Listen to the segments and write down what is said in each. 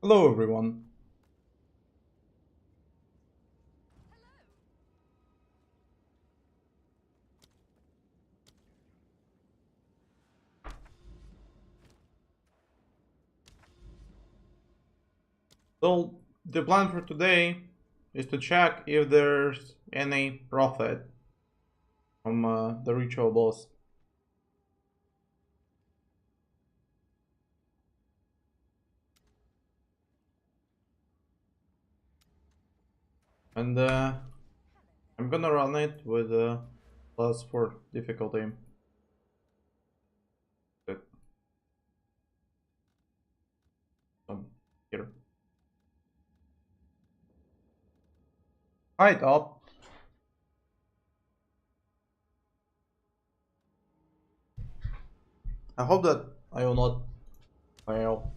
Hello everyone. So the plan for today is to check if there's any profit from the ritual boss. And I'm gonna run it with +4 difficulty. Good. Here. Hi top. I hope that I will not fail.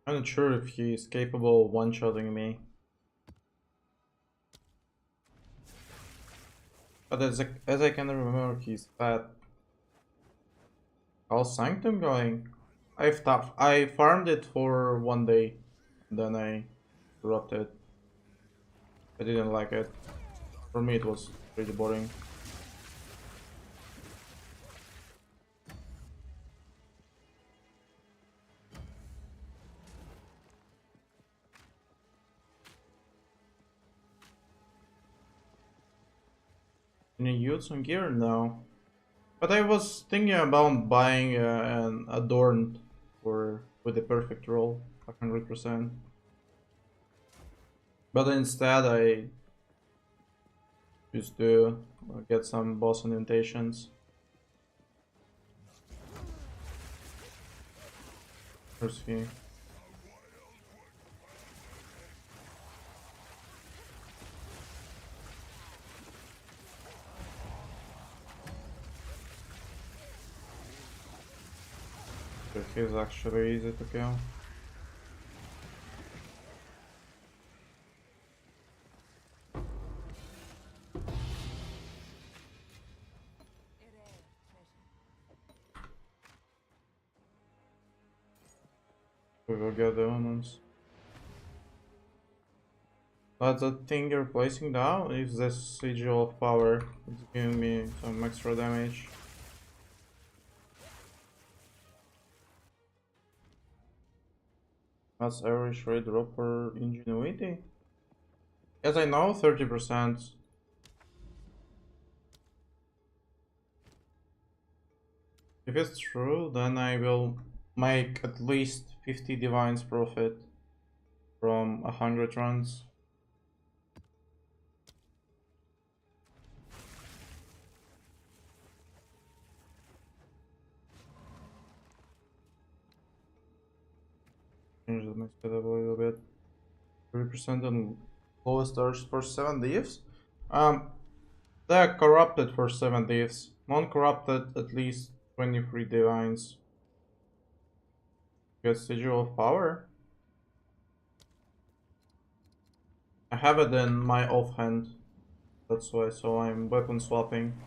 I'm not sure if he is capable of one-shotting me. But as I can remember, he's fat. How's Sanctum going? I farmed it for 1 day, then I dropped it. I didn't like it. For me, it was pretty boring. Can you use some gear? No. But I was thinking about buying an adorned for with the perfect roll, 100%. But instead, I used to get some boss indentations. Where's he? He's actually easy to kill. We will get the omens. But the thing you're placing down is the sigil of power. It's giving me some extra damage. That's average rate drop per ingenuity? As I know, 30%. If it's true, then I will make at least 50 divines profit from 100 runs. Change the max setup a little bit. 30% on lowest stars for 7 divs. They're corrupted for 7 divs. Non-corrupted at least 23 divines. Get sigil of power. I have it in my offhand. That's why, so I'm weapon swapping.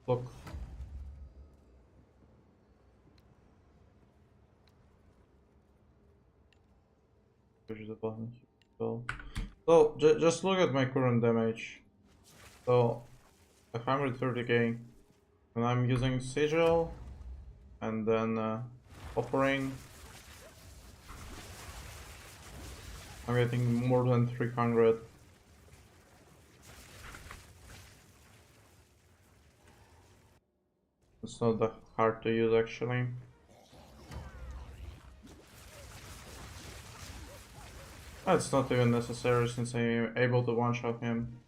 Look. There's the button here. So just look at my current damage. So 130k, and I'm using sigil, and then offering. I'm getting more than 300. It's not that hard to use actually. It's not even necessary since I'm able to one-shot him.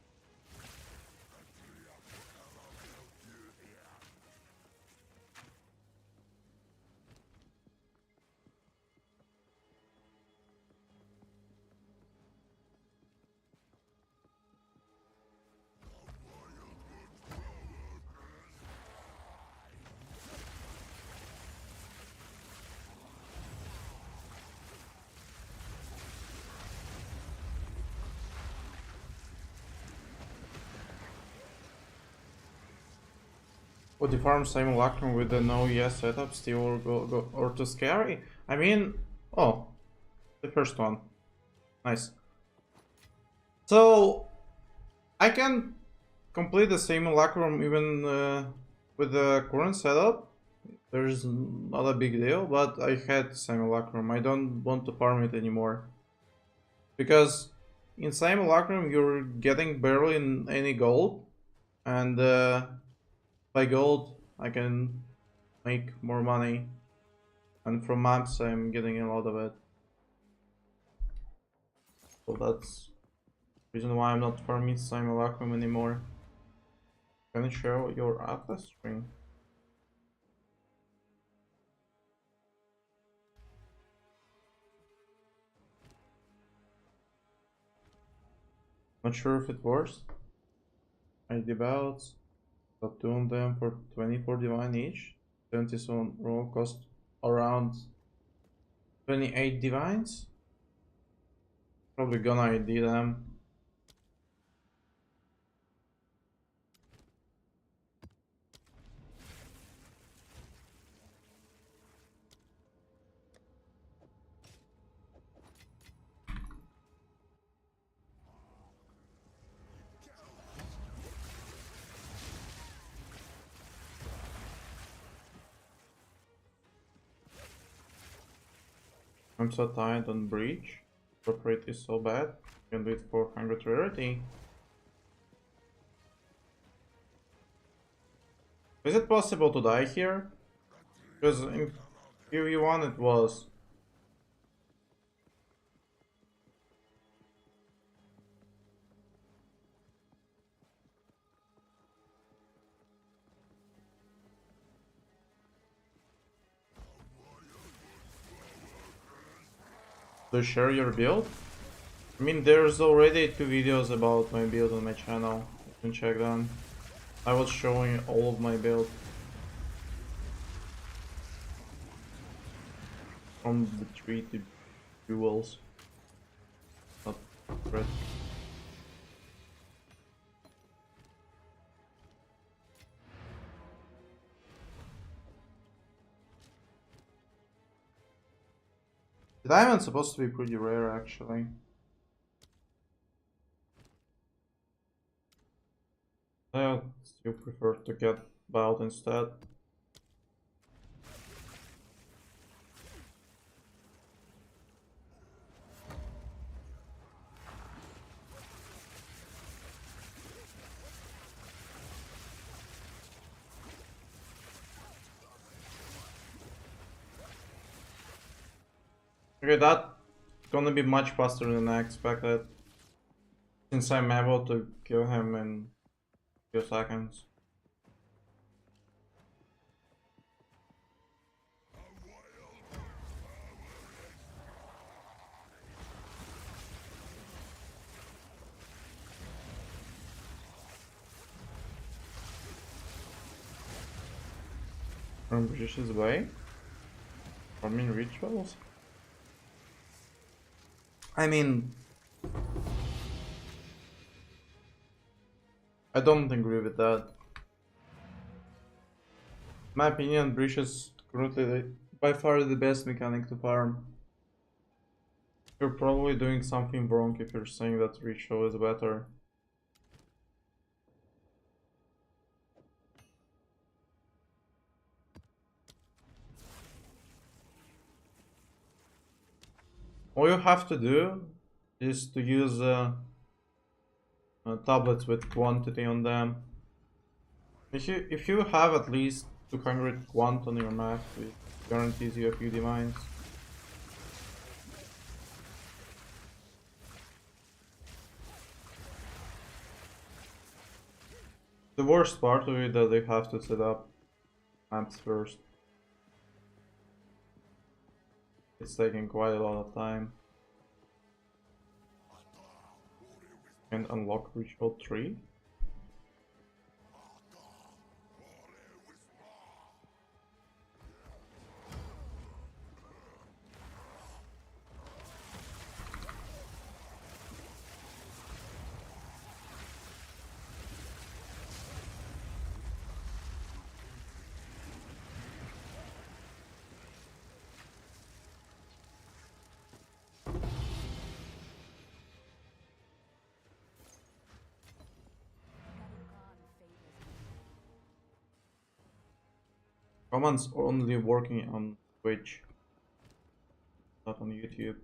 Would you farm simulacrum with the no yes setup still or too scary? I mean, oh, the first one. Nice. So I can complete the simulacrum even with the current setup. There's not a big deal, but I had simulacrum. I don't want to farm it anymore. Because in simulacrum you're getting barely any gold, and by gold I can make more money, and from maps I'm getting a lot of it. So that's the reason why I'm not farming simulacrum anymore. Can you show your atlas screen? Not sure if it works. ID belts. Got 2 on them for 24 divine each. 77 roll cost around 28 divines. Probably gonna ID them. I'm so tired on breach. Drop rate is so bad. Can do it for 100 rarity. Is it possible to die here? Because in PvE1 it was. To share your build? I mean, there's already 2 videos about my build on my channel. You can check them. I was showing all of my build. From the tree to jewels. Not red. The diamond's supposed to be pretty rare actually. I still prefer to get bout instead. Okay, that's gonna be much faster than I expected. Since I'm able to kill him in a few seconds. From British's way? Farming rituals? I mean, I don't agree with that. In my opinion, Breach is currently by far the best mechanic to farm. You're probably doing something wrong if you're saying that ritual is better. All you have to do is to use tablets with quantity on them. If you have at least 200 quant on your map, it guarantees you a few divines. The worst part of it is that they have to set up maps first. It's taking quite a lot of time. And unlock ritual 3. Comments only working on Twitch, not on YouTube.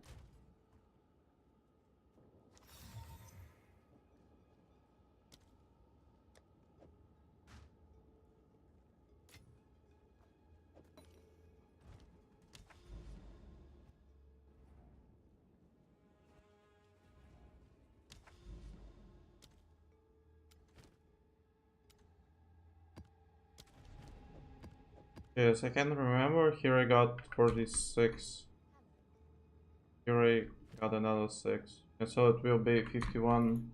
Yes, I can remember. Here I got 46. Here I got another 6. And so it will be 51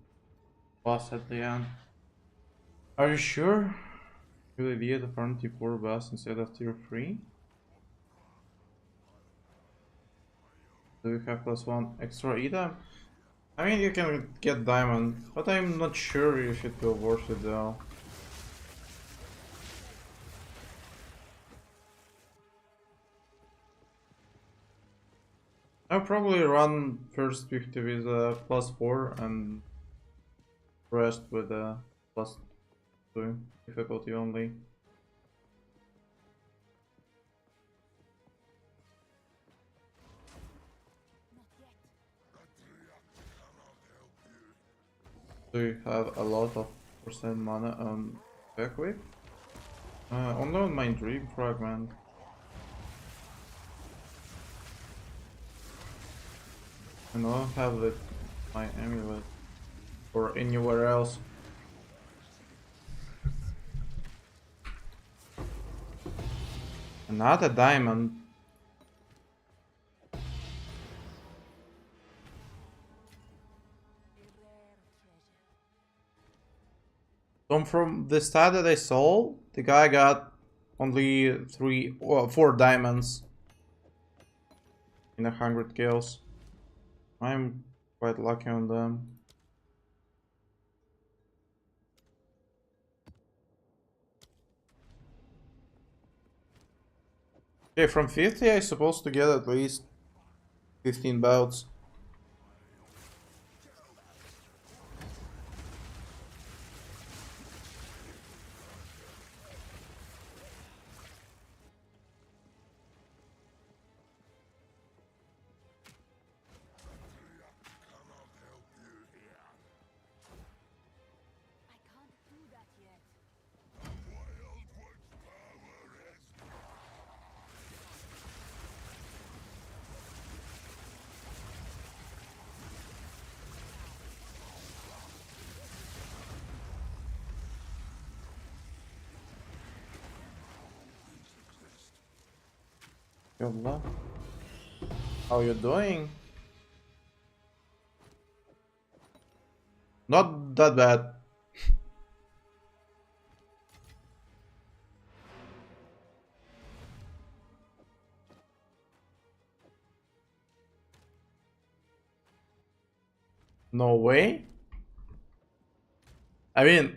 plus at the end. Are you sure? Really be to farm tier 4 boss instead of tier 3? Do you have +1 extra item? I mean, you can get diamond, but I'm not sure if it will worth it though. I'll probably run first 50 with a +4 and rest with a +2 difficulty only. Do you have a lot of % mana on Equip? Only on my Dream Fragment. I don't have it my amulet or anywhere else. Another diamond. So from the stat that I saw, the guy got only 4 diamonds in 100 kills. I'm quite lucky on them. Okay, from 50 I'm supposed to get at least 15 bouts. Yallah. How you doing? Not that bad. No way. I mean,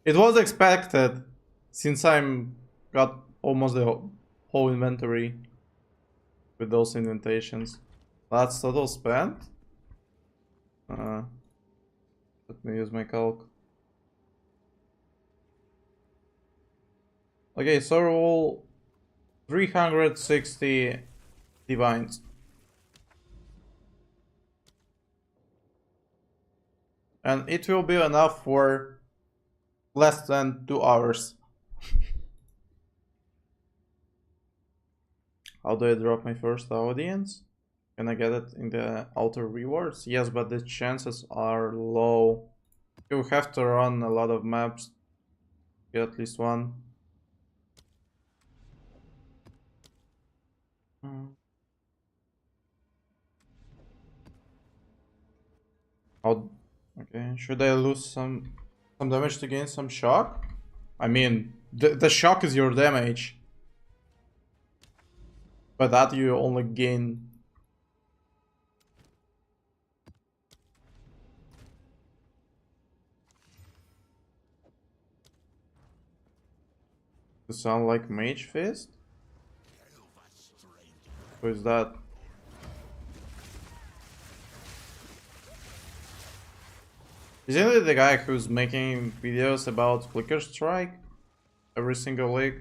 it was expected since I'm got almost the whole inventory with those indentations. That's total spent. Let me use my calc. Okay, so roll 360 divines. And it will be enough for less than 2 hours. How do I drop my first audience? Can I get it in the altar rewards? Yes, but the chances are low. You have to run a lot of maps. Get at least one. How? Okay, should I lose some damage to gain some shock? I mean, the shock is your damage. But that you only gain. To sound like Mage Fist? Who is that? Isn't it the guy who's making videos about Flicker Strike? every single league.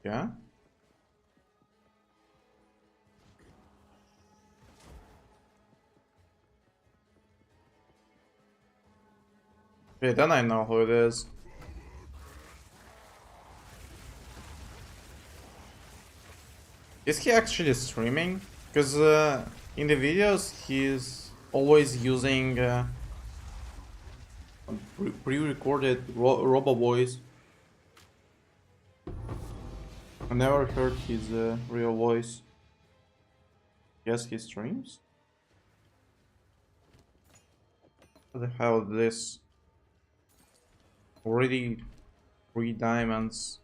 Yeah. Okay, then I know who it is. Is he actually streaming? Because in the videos he's always using pre-recorded robo voice. I never heard his real voice. Yes, he streams? What the hell is this? Already 3 diamonds.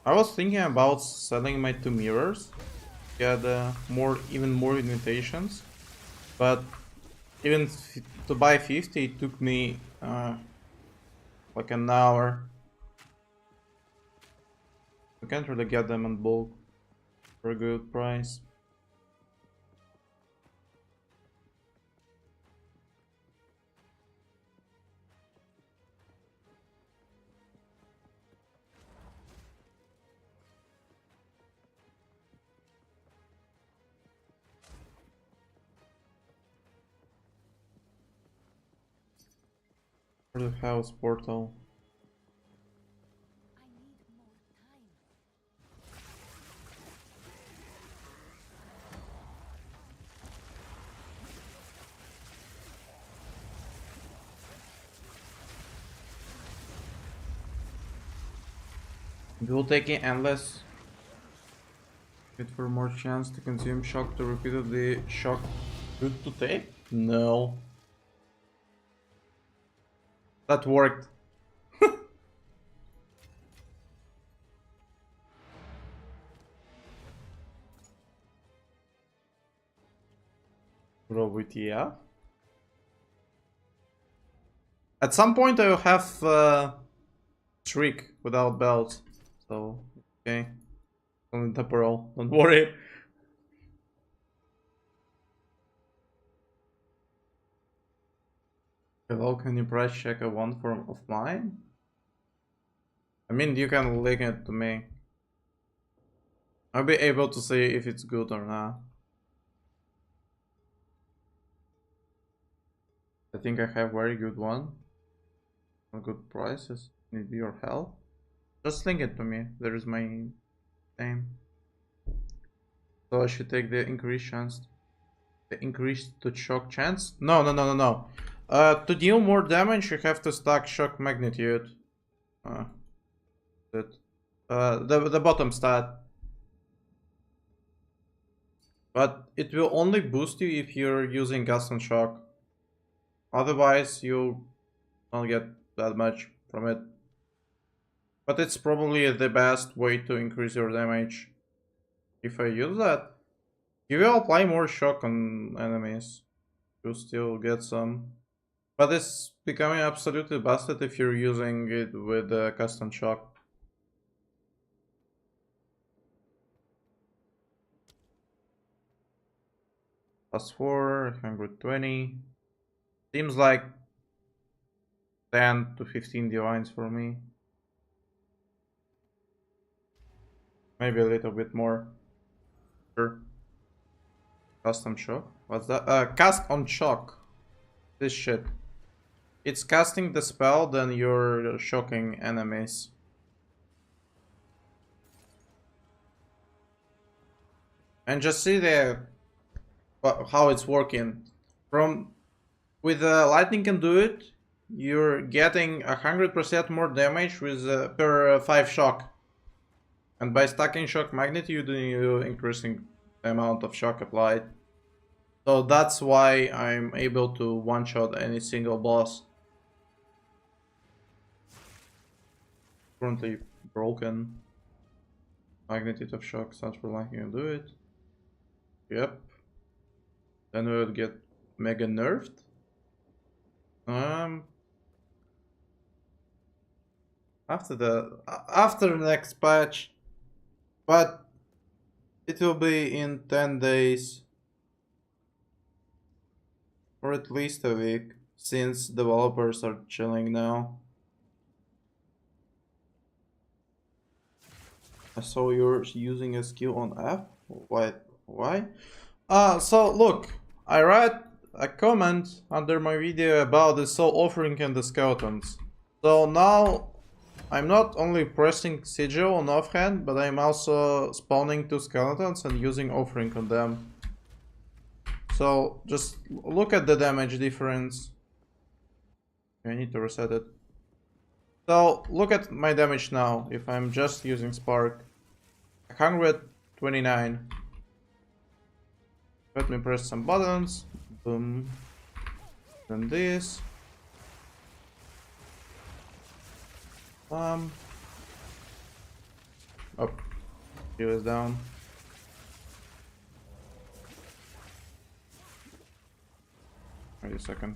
I was thinking about selling my 2 mirrors, get even more invitations, but even to buy 50 it took me like an hour. I can't really get them in bulk for a good price. For the house portal. Will taking endless. Wait for more chance to consume shock to repeatedly shock. Good to take? No. That worked. Bro, with yeah. At some point I will have trick without belts. So okay. Only temporal, don't worry. Hello, can you price check a one form of mine? I mean, you can link it to me. I'll be able to see if it's good or not. I think I have very good one. Good prices. Need your help? Just link it to me. There is my name. So I should take the increased chance. The increased to shock chance? No. To deal more damage, you have to stack shock magnitude. The bottom stat. But it will only boost you if you're using gas and shock. Otherwise, you don't get that much from it. But it's probably the best way to increase your damage. If I use that, you will apply more shock on enemies. You still get some. But it's becoming absolutely busted if you're using it with custom shock. +4, 120. Seems like 10 to 15 divines for me. Maybe a little bit more. Sure. Custom shock? What's that? Cast on shock. This shit. It's casting the spell, then you're shocking enemies. And just see how it's working. With lightning conduit, you're getting 100% more damage with per 5 shock. And by stacking shock magnitude, you're increasing the amount of shock applied. So that's why I'm able to one-shot any single boss. currently broken. Magnitude of shock, sounds for liking to do it. Yep. Then we would get mega nerfed. After the next patch, but it will be in 10 days or at least a week, since developers are chilling now. I saw you're using a skill on F. Why? So look, I read a comment under my video about the soul offering and the skeletons. So now I'm not only pressing sigil on offhand, but I'm also spawning 2 skeletons and using offering on them. So just look at the damage difference. I need to reset it. So look at my damage now if I'm just using Spark. 129. Let me press some buttons. Boom. Then this. Oh, he was down. Wait a second.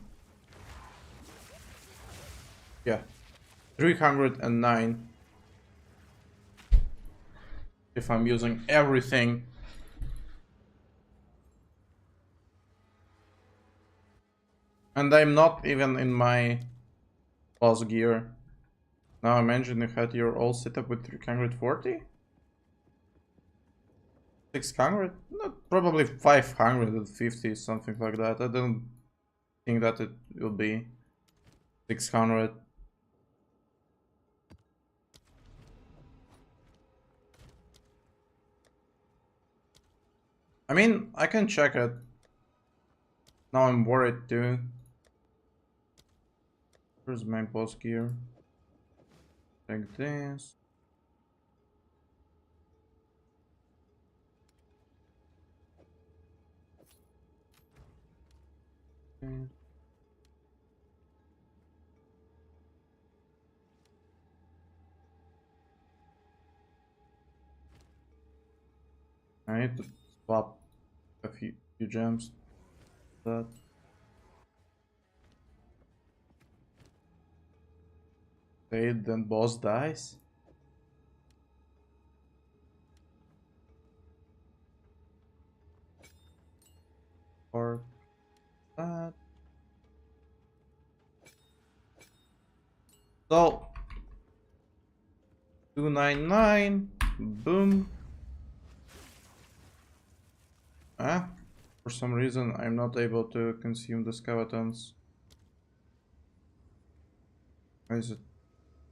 Yeah, 309. If I'm using everything. And I'm not even in my boss gear. Now imagine you had your all set up with 340? 600? No, probably 550, something like that. I don't think that it will be 600. I mean, I can check it. Now I'm worried too. Where's my boss gear? Like this. Okay. I need to swap a few gems. That. Fade, then boss dies. Or that. So 299. Boom. For some reason I'm not able to consume the skeletons. Why is it?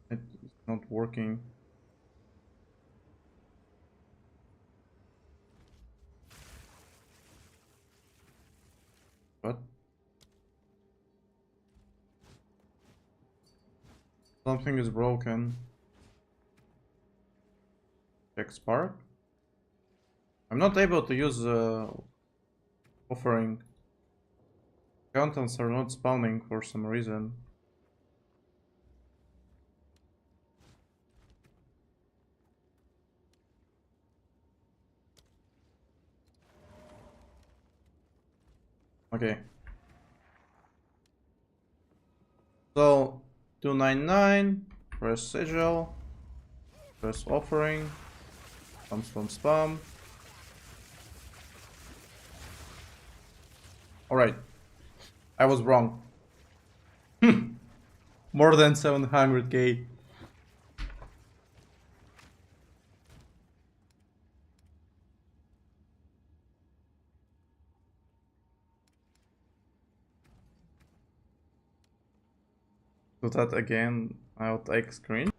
It's not working. What? Something is broken. Check Spark. I'm not able to use offering. Contents are not spawning for some reason. Okay. So 299, press sigil, press offering, comes from spam. Alright. I was wrong. More than 700k. Do that again, I'll take screen.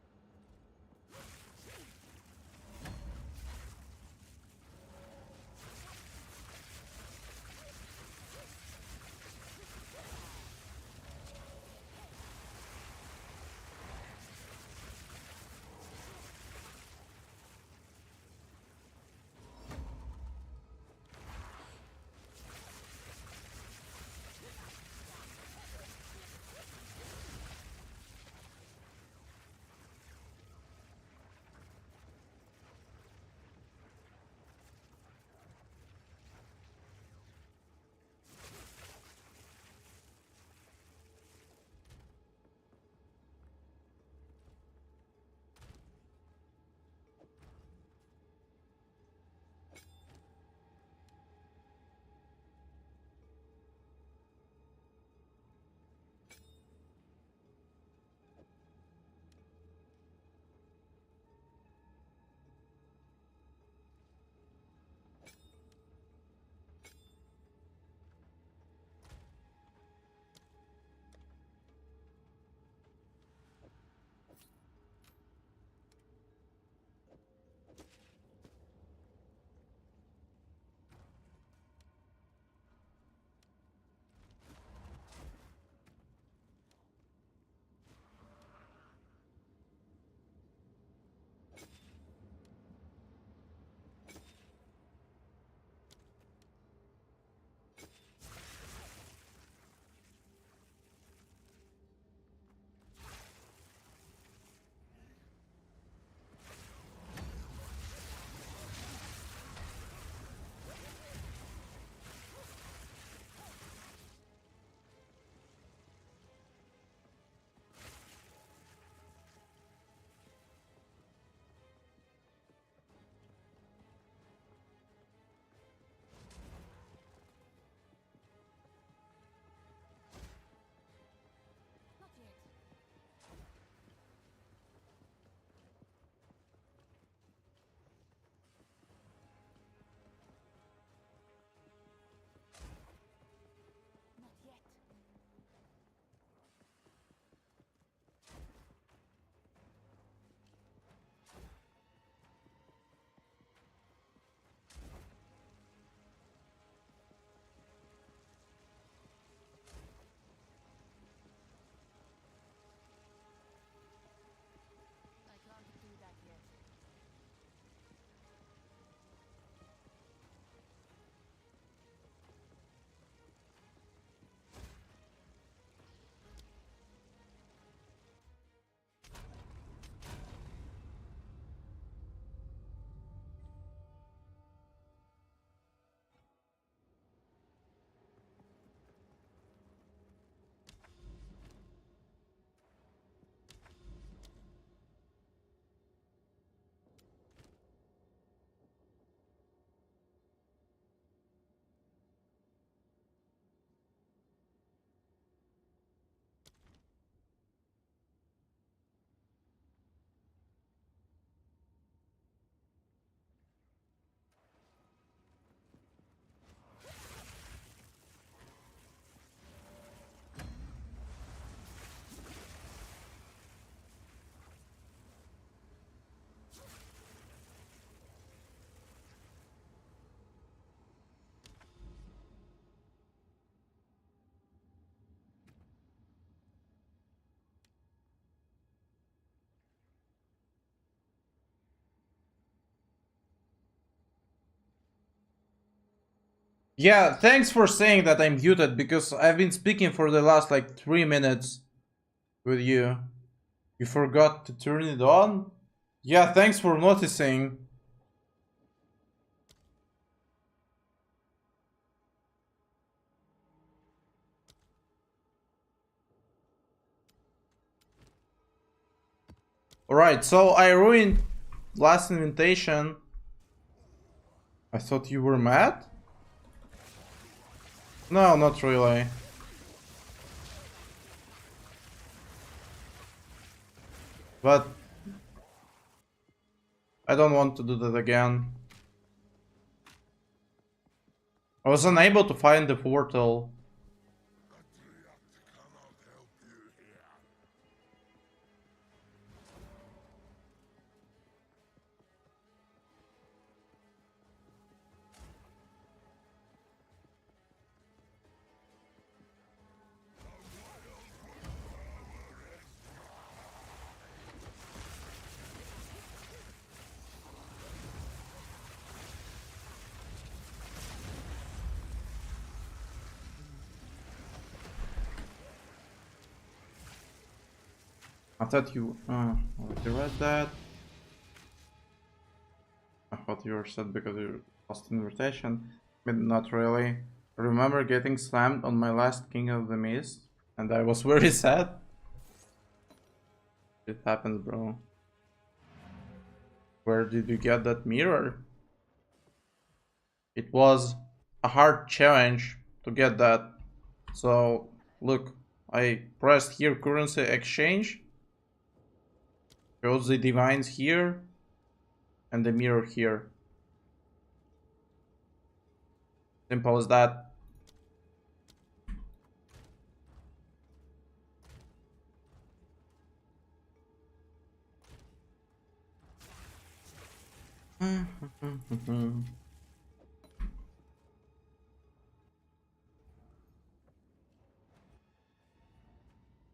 Yeah, thanks for saying that I'm muted, because I've been speaking for the last like 3 minutes with you. You forgot to turn it on? Yeah, thanks for noticing. Alright, so I ruined last invitation. I thought you were mad? No, not really. But I don't want to do that again. I was unable to find the portal. I thought you already read that. I thought you were sad because you lost invitation, but not really. I remember getting slammed on my last King of the Mist, and I was very sad. It happens, bro. Where did you get that mirror? It was a hard challenge to get that. So, look, I pressed here currency exchange. Shows the divines here and the mirror here. Simple as that.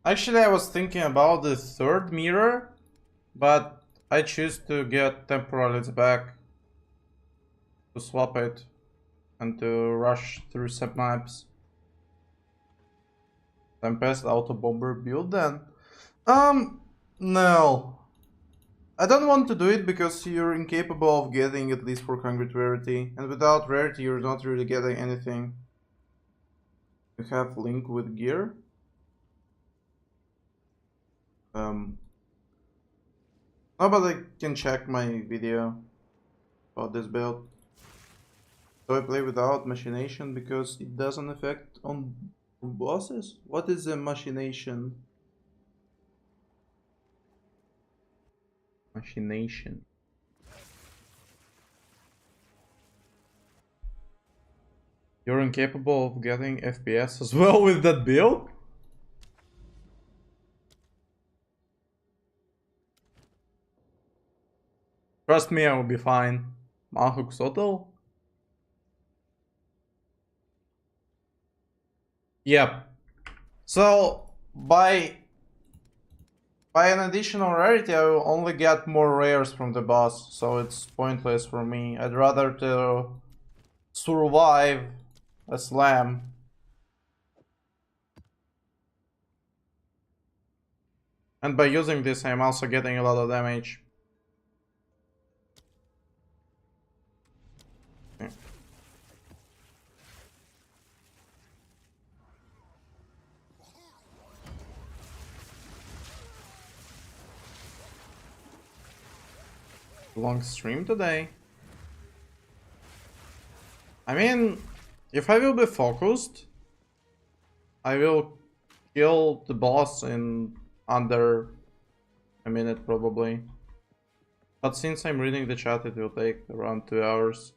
Actually, I was thinking about the third mirror, but I choose to get temporalities back to swap it and to rush through some maps. Tempest auto bomber build then? No. I don't want to do it because you're incapable of getting at least 400 rarity, and without rarity you're not really getting anything. You have link with gear. No, but I can check my video about this build. So I play without machination because it doesn't affect on bosses? What is a machination? Machination. You're incapable of getting FPS as well with that build? Trust me, I will be fine. Mahuk Soto? Yep. So, by an additional rarity, I will only get more rares from the boss, so it's pointless for me. I'd rather to survive a slam. And by using this, I'm also getting a lot of damage. Okay. Long stream today. I mean, if I will be focused, I will kill the boss in under a minute probably. But since I'm reading the chat, it will take around 2 hours.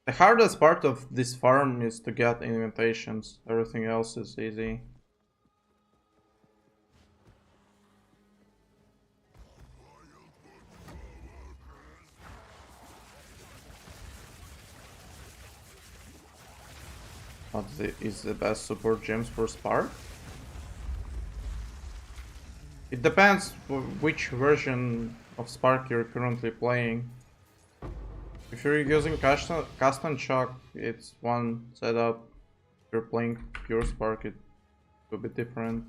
The hardest part of this farm is to get invitations. Everything else is easy. What is the best support gems for Spark? It depends which version of Spark you're currently playing. If you're using custom shock, it's one setup. If you're playing pure Spark, it will be different.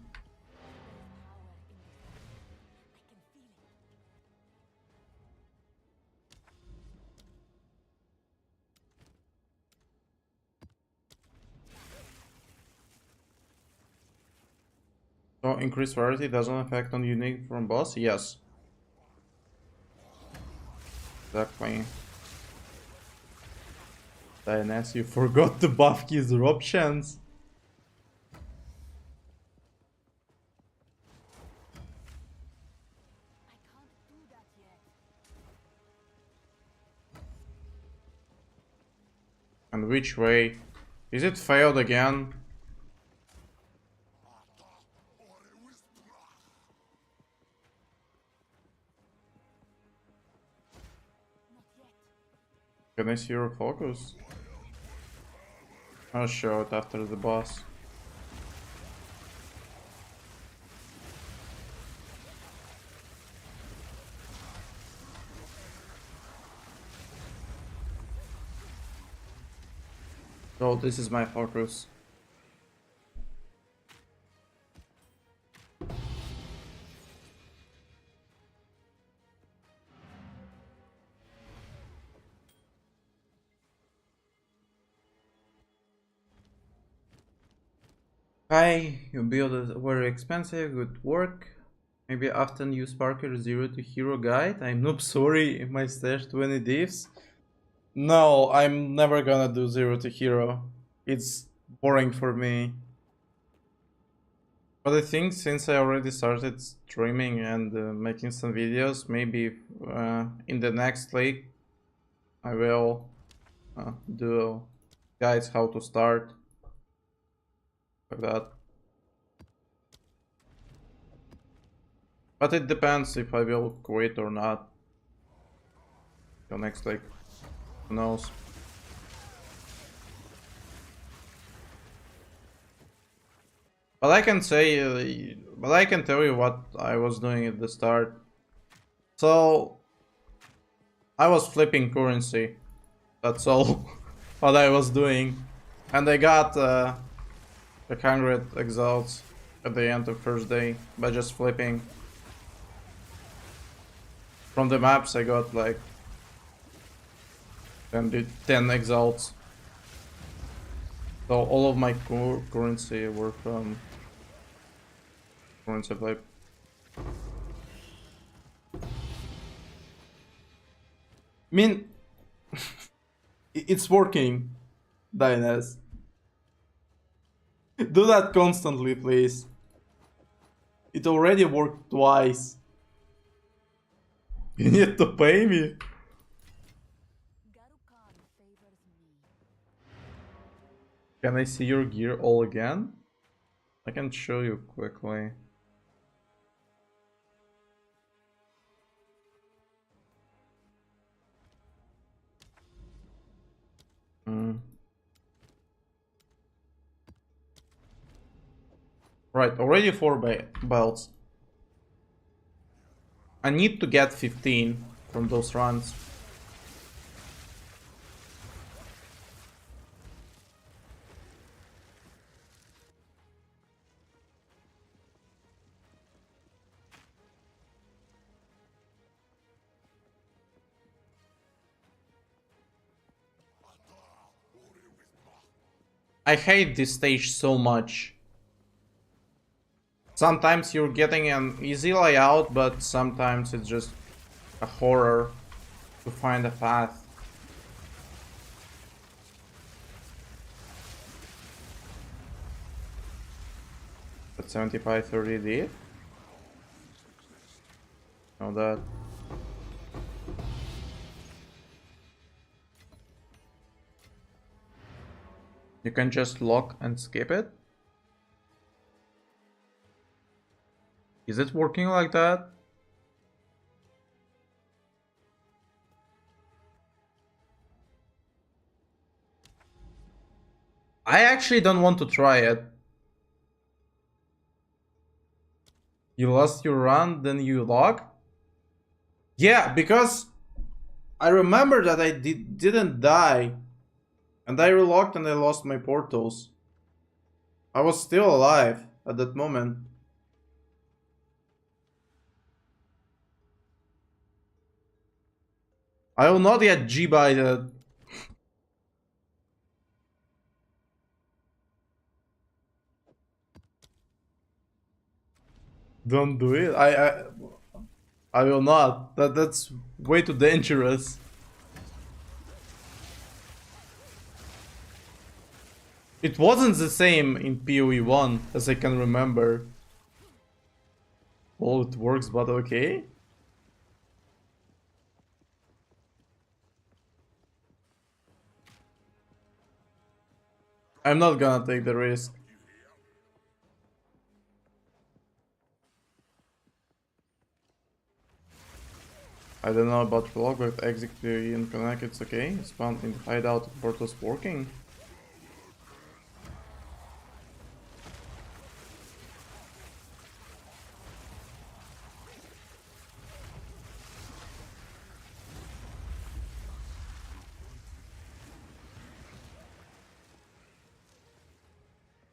So increased variety doesn't affect on unique from boss? Yes. Exactly. Dianas, you forgot to buff his options. And which way? Is it failed again? Can I see your focus? I'll show it after the boss. So this is my focus. Hi, your build is very expensive, good work. Maybe after new Sparker 0 to Hero guide. I'm noob, sorry, my stash 20 divs. No, I'm never gonna do 0 to Hero. It's boring for me. But I think since I already started streaming and making some videos, maybe in the next league I will do guides how to start. Like that. But it depends if I will quit or not. Till next league. Who knows? But I can say, but I can tell you what I was doing at the start. So I was flipping currency. That's all what I was doing, and I got 100 exalts at the end of first day by just flipping. From the maps I got like 10 exalts. So all of my currency were from currency flip. I mean, it's working, Dynas. Do that constantly, please. It already worked twice. You need to pay me. Can I see your gear all again? I can show you quickly. Right, already 4 belts. I need to get 15 from those runs. I hate this stage so much. Sometimes you're getting an easy layout, but sometimes it's just a horror to find a path. But 75-30 did? Know that. You can just lock and skip it? Is it working like that? I actually don't want to try it. You lost your run, then you log? Yeah, because I remember that I didn't die. And I relogged and I lost my portals. I was still alive at that moment. I will not get G-baited. Don't do it. I will not. That's way too dangerous. It wasn't the same in PoE 1 as I can remember. Well, it works, but okay. I'm not gonna take the risk. I don't know about vlog, but execute in connect, it's okay. Spawn in the hideout, portal's working.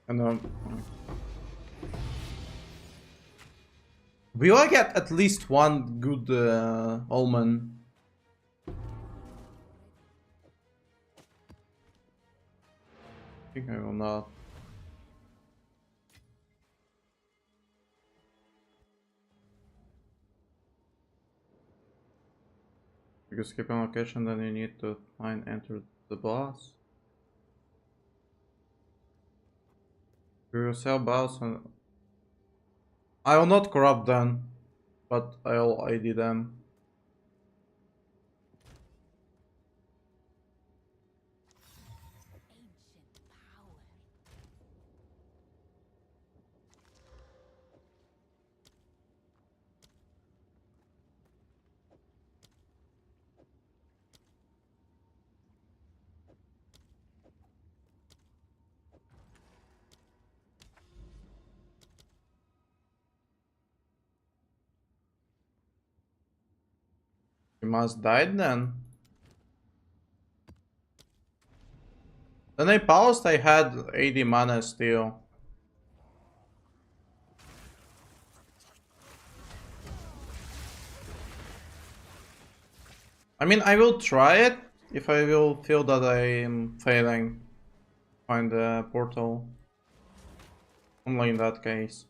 And we will get at least one good omen. I think I will not. If you skip on location, then you need to find enter the boss. We will sell boss and I will not corrupt them, but I'll ID them. You must die then. Then I paused, I had 80 mana still. I mean, I will try it if I will feel that I am failing. Find the portal. Only in that case.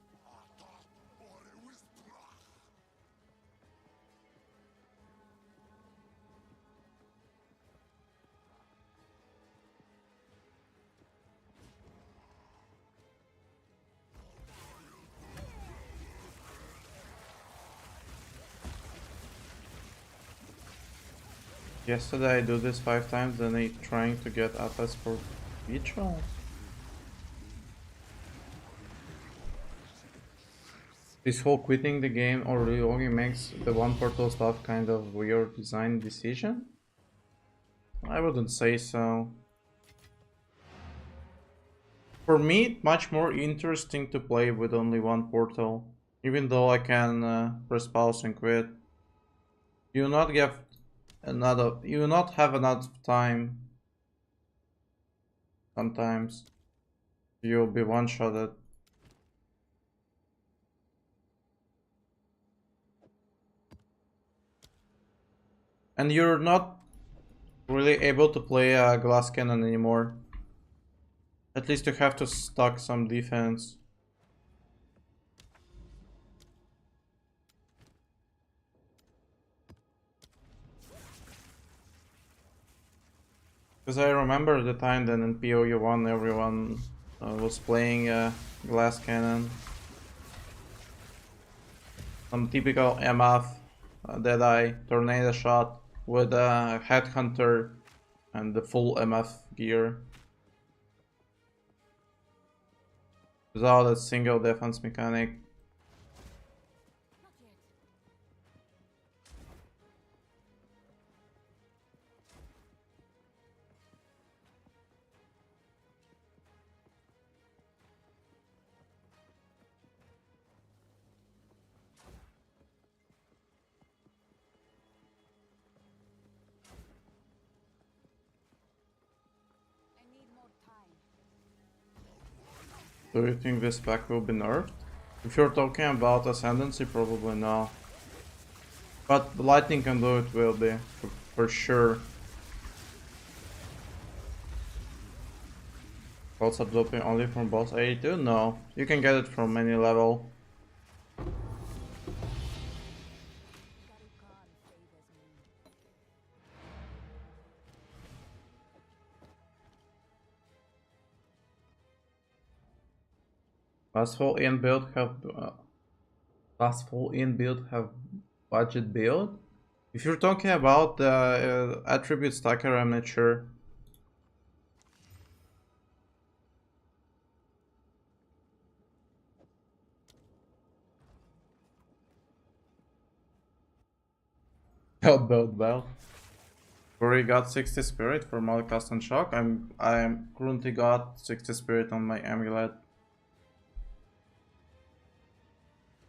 Yesterday I do this 5 times, then I trying to get Atlas for ritual. This whole quitting the game or relogging makes the one portal stuff kind of weird design decision? I wouldn't say so. For me, much more interesting to play with only one portal. Even though I can press pause and quit. You will not get another. You will not have enough time. Sometimes you'll be one-shotted. And you're not really able to play a glass cannon anymore. At least you have to stock some defense. Because I remember the time that in PoE 1 everyone was playing glass cannon. Some typical MF, Deadeye, Tornado Shot with a Headhunter and the full MF gear. Without a single defense mechanic. Do you think this pack will be nerfed? If you're talking about Ascendancy, probably no. But Lightning can do it, will be, for sure. Pulse absorbing only from boss 82? No, you can get it from any level. Last full in build have budget build. If you're talking about the attribute stacker, I'm not sure. Build well. Already got 60 spirit for Malcast and Shock. I'm currently got 60 spirit on my amulet.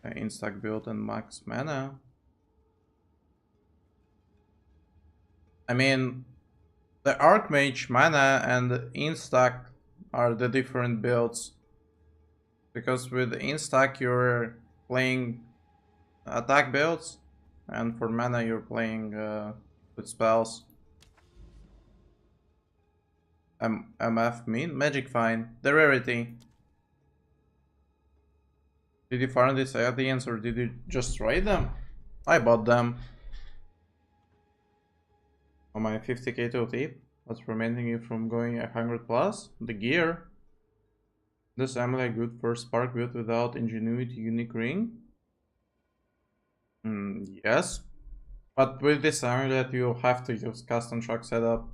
Instack build and max mana. I mean, the Archmage mana and the Instack are the different builds. Because with Instack you're playing attack builds, and for mana you're playing with spells. MF mean? Magic Fine. The rarity. Did you farm these aliens or did you just trade them? I bought them. On my 50k to tip. What's preventing you from going 100 plus? The gear. This amulet good for Spark build without Ingenuity Unique Ring? Yes. But with this amulet you have to use custom shock setup.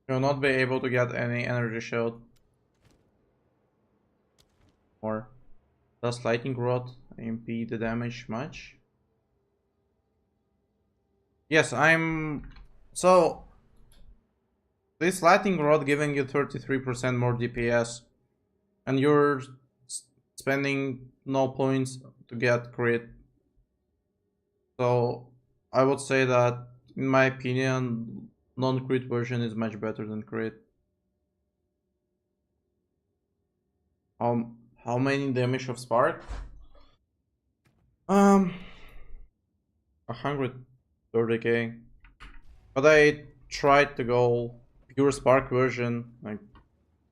You'll not be able to get any energy shield. Or does Lightning Rod impede the damage much? Yes, so this Lightning Rod giving you 33% more DPS, and you're spending no points to get crit. So I would say that, in my opinion, non-crit version is much better than crit. How many damage of Spark? 130k. But I tried to go pure Spark version like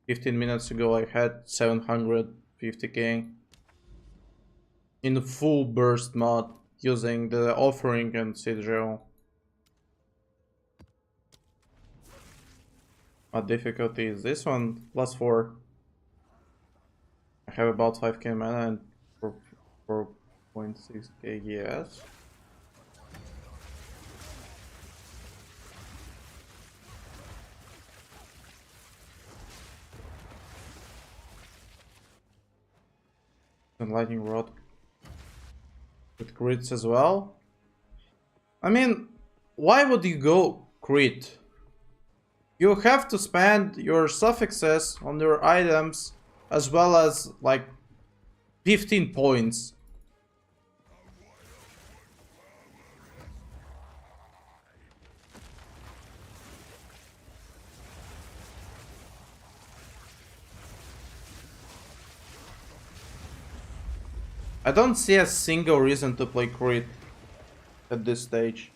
15 minutes ago. I had 750k in full burst mod using the offering and Sigil. What difficulty is this one? +4. I have about 5k mana and 4.6k yes. And Lightning Rod with crits as well. I mean, why would you go crit? You have to spend your suffixes on your items as well as like 15 points. I don't see a single reason to play crit at this stage.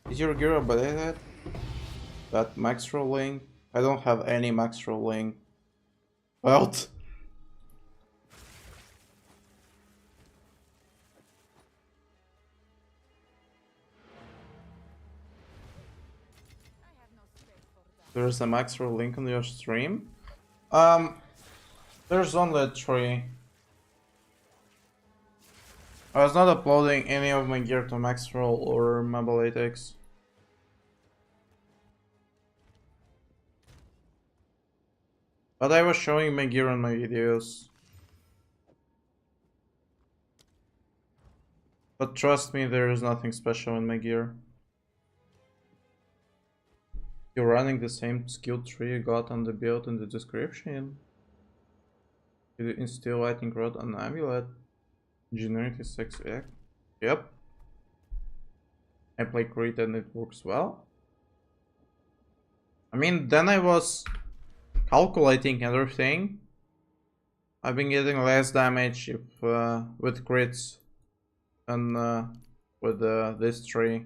Is your gear updated? That max rolling? I don't have any max rolling. Well, there's a max roll link on your stream. There's only 3. I was not uploading any of my gear to max roll or Mabalatics. But I was showing my gear on my videos. But trust me, there is nothing special in my gear. You're running the same skill tree you got on the build in the description. You instill Lightning Rod on Amulet. Generate is 6x. Yep. I play crit and it works well. I mean, then I was calculating everything, I've been getting less damage if with crits than with this tree.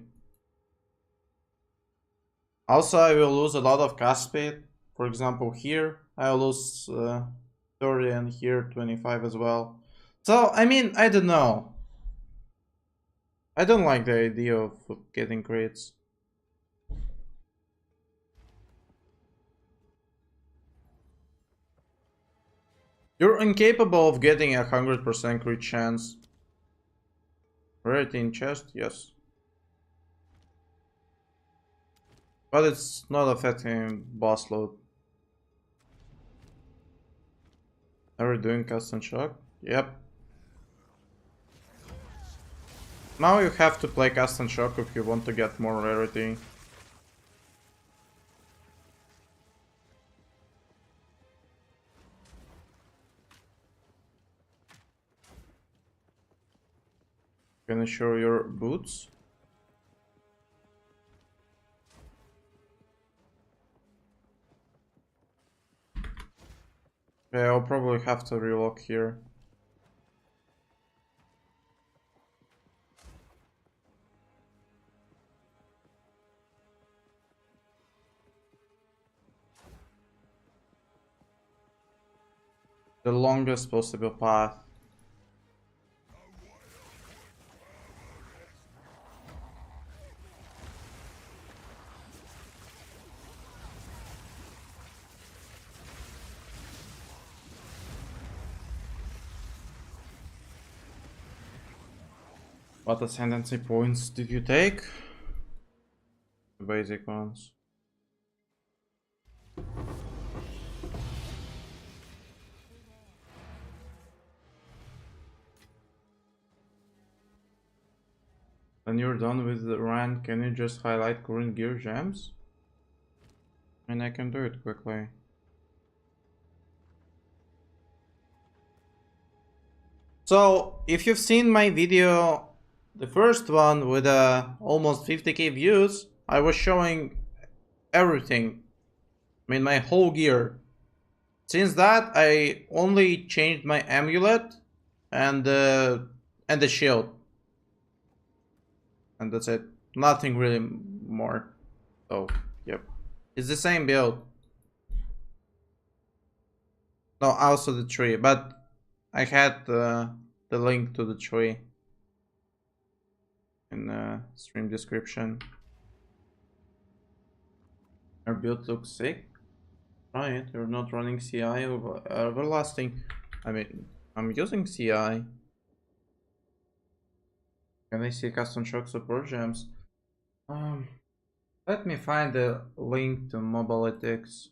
Also, I will lose a lot of cast speed. For example, here I'll lose 30 and here 25 as well. So, I mean, I don't know. I don't like the idea of getting crits. You're incapable of getting 100% crit chance. Rarity in chest, yes. But it's not affecting boss load. Are we doing custom shock? Yep. Now you have to play custom shock if you want to get more rarity. Can you show your boots? Okay, I'll probably have to relock here. The longest possible path. What ascendancy points did you take? The basic ones. When you're done with the run, can you just highlight current gear gems? I mean, I can do it quickly. So, if you've seen my video, the first one with almost 50k views, I was showing everything. I mean, my whole gear. Since that, I only changed my amulet and the shield. And that's it. Nothing really more. So, yep. It's the same build. No, also the tree, but I had the link to the tree in the stream description. Our build looks sick. Right, you're not running CI or everlasting. I mean, I'm using CI. Can I see custom shock support gems? Let me find the link to Mobilitics.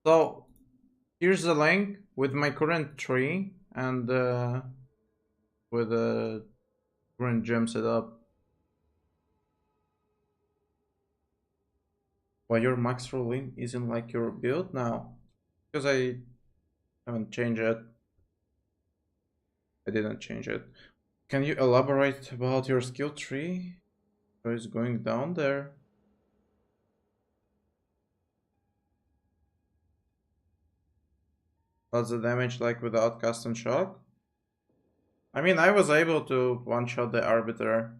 So here's the link with my current tree and with the current gem setup. Why your max rolling isn't like your build now? Because I haven't changed it. I didn't change it. Can you elaborate about your skill tree? What is going down there? What's the damage like without custom shock? I mean, I was able to one-shot the Arbiter.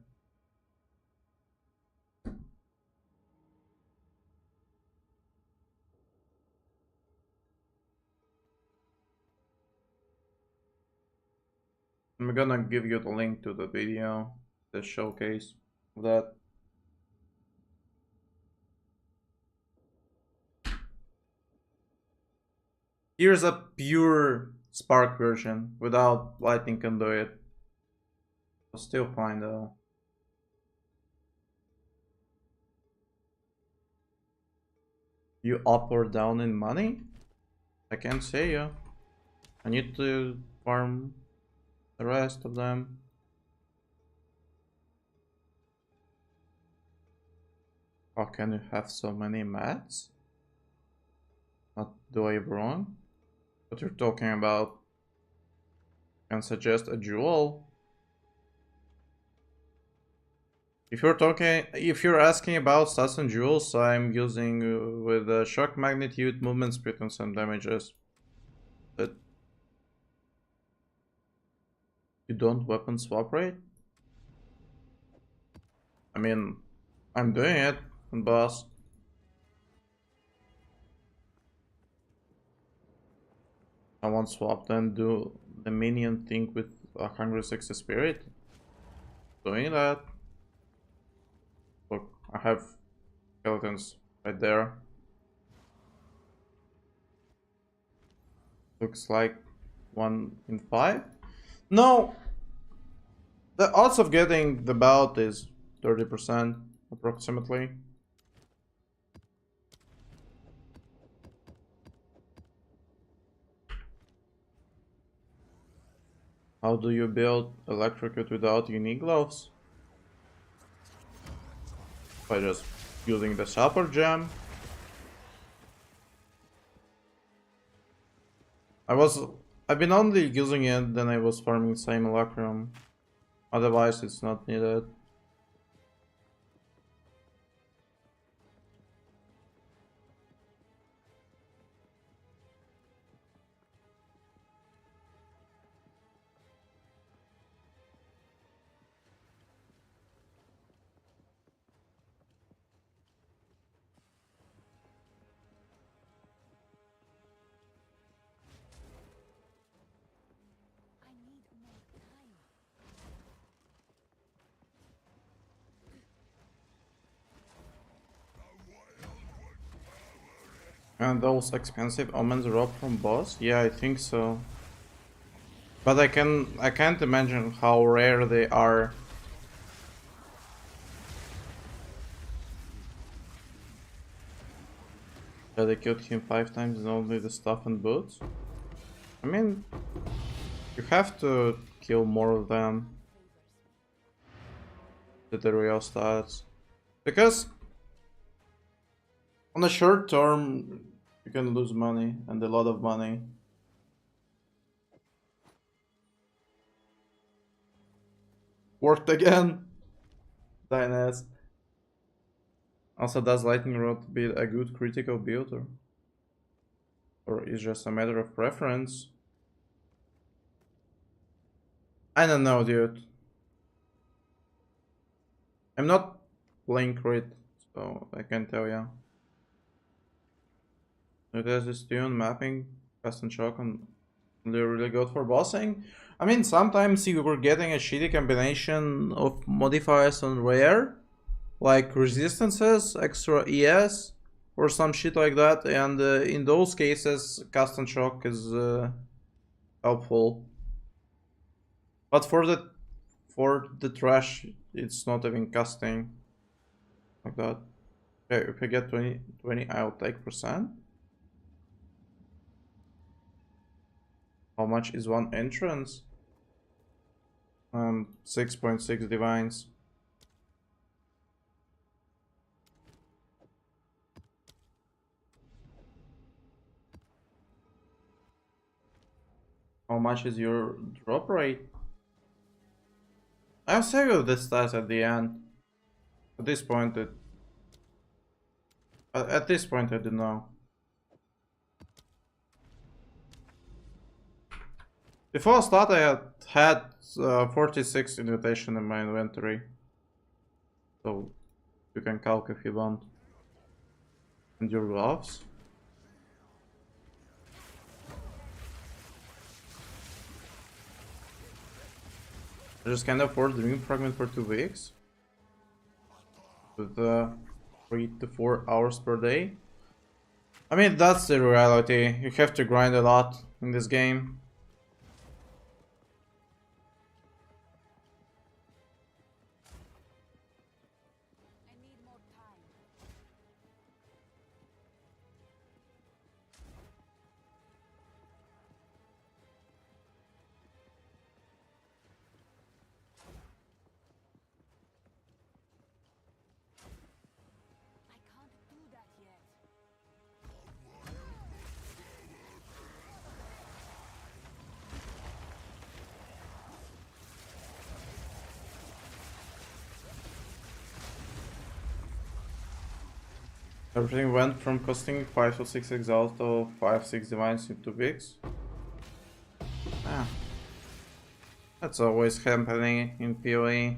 I'm gonna give you the link to the video, the showcase of that. Here's a pure Spark version without lightning conduit. Still fine though. You up or down in money? I can't say you. I need to farm the rest of them. How can you have so many mats? Not do I wrong? what you're talking about. Can suggest a jewel. If you're asking about stats and jewels, I'm using with shock magnitude, movement speed, and some damages. But you don't weapon swap rate? I mean, I'm doing it on boss. I want swap, then do the minion thing with 160 spirit. Doing that. Look, I have skeletons right there. Looks like 1 in 5. No! The odds of getting the bout is 30% approximately. How do you build electrocute without unique gloves? By just using the super gem. I've been only using it then I was farming simulacrum. Otherwise it's not needed. And those expensive omens drop from boss? Yeah, I think so. But I can't imagine how rare they are. Yeah, they killed him 5 times and only the stuff and boots. I mean, you have to kill more of them to the real stats. Because on the short term, you can lose money and a lot of money. Worked again. Dynas. Also, does Lightning Rod build a good critical build or is just a matter of preference? I don't know, dude. I'm not playing crit, so I can't tell ya. It has this tune mapping, cast and shock, and they're really good for bossing. I mean, sometimes you were getting a shitty combination of modifiers on rare, like resistances, extra ES, or some shit like that, and in those cases, cast and shock is helpful. But for the trash, it's not even casting like that. Okay, if I get 20, I'll take percent. How much is one entrance? 6.6 divines. How much is your drop rate? I'll save you the stats at the end. At this point, at this point, I don't know. Before I start, I had 46 invitation in my inventory. So you can calc if you want. And your gloves. I just can't afford Dream Fragment for 2 weeks. With 3 to 4 hours per day. I mean, that's the reality. You have to grind a lot in this game. Everything went from costing 5 or 6 exalt to 5-6 divines in 2 weeks. Ah. That's always happening in PoE.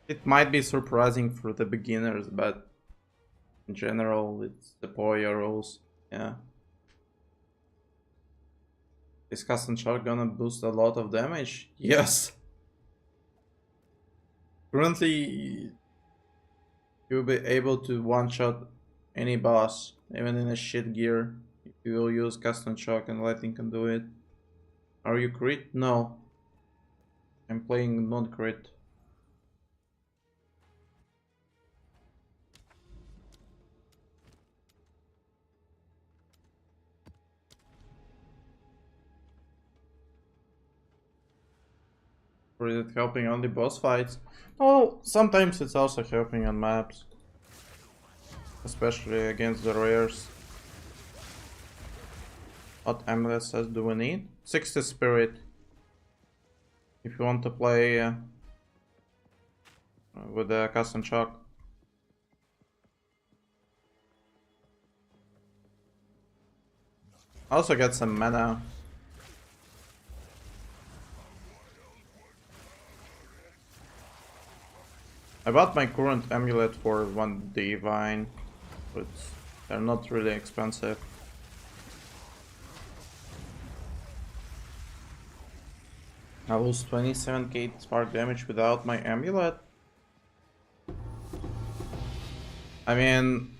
It might be surprising for the beginners, but in general, it's the PoE rules. Yeah. Is custom shot gonna boost a lot of damage? Yes. Currently, you'll be able to one-shot any boss, even in a shit gear, if you will use custom shock and lightning can do it. Are you crit? No. I'm playing non-crit. Or is it helping only boss fights? Oh, sometimes it's also helping on maps. Especially against the rares. What amulet says do we need? 60 spirit. If you want to play with the custom shock. Also get some mana. I bought my current amulet for 1 divine, but they're not really expensive. I lose 27k spark damage without my amulet. I mean,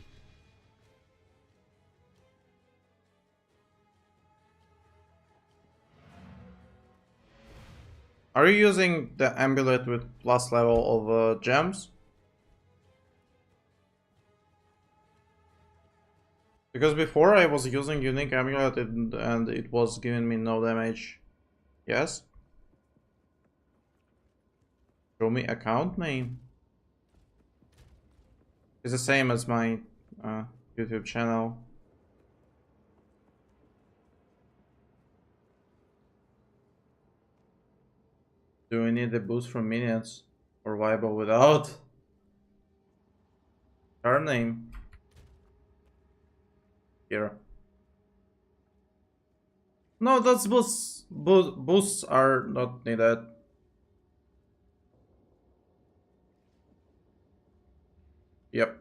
are you using the amulet with plus level of gems? Because before I was using unique amulet and it was giving me no damage. Yes? Show me account name. It's the same as my YouTube channel. Do we need a boost from minions or viable without? Her name. Here. No, that's boosts. Boosts are not needed. Yep.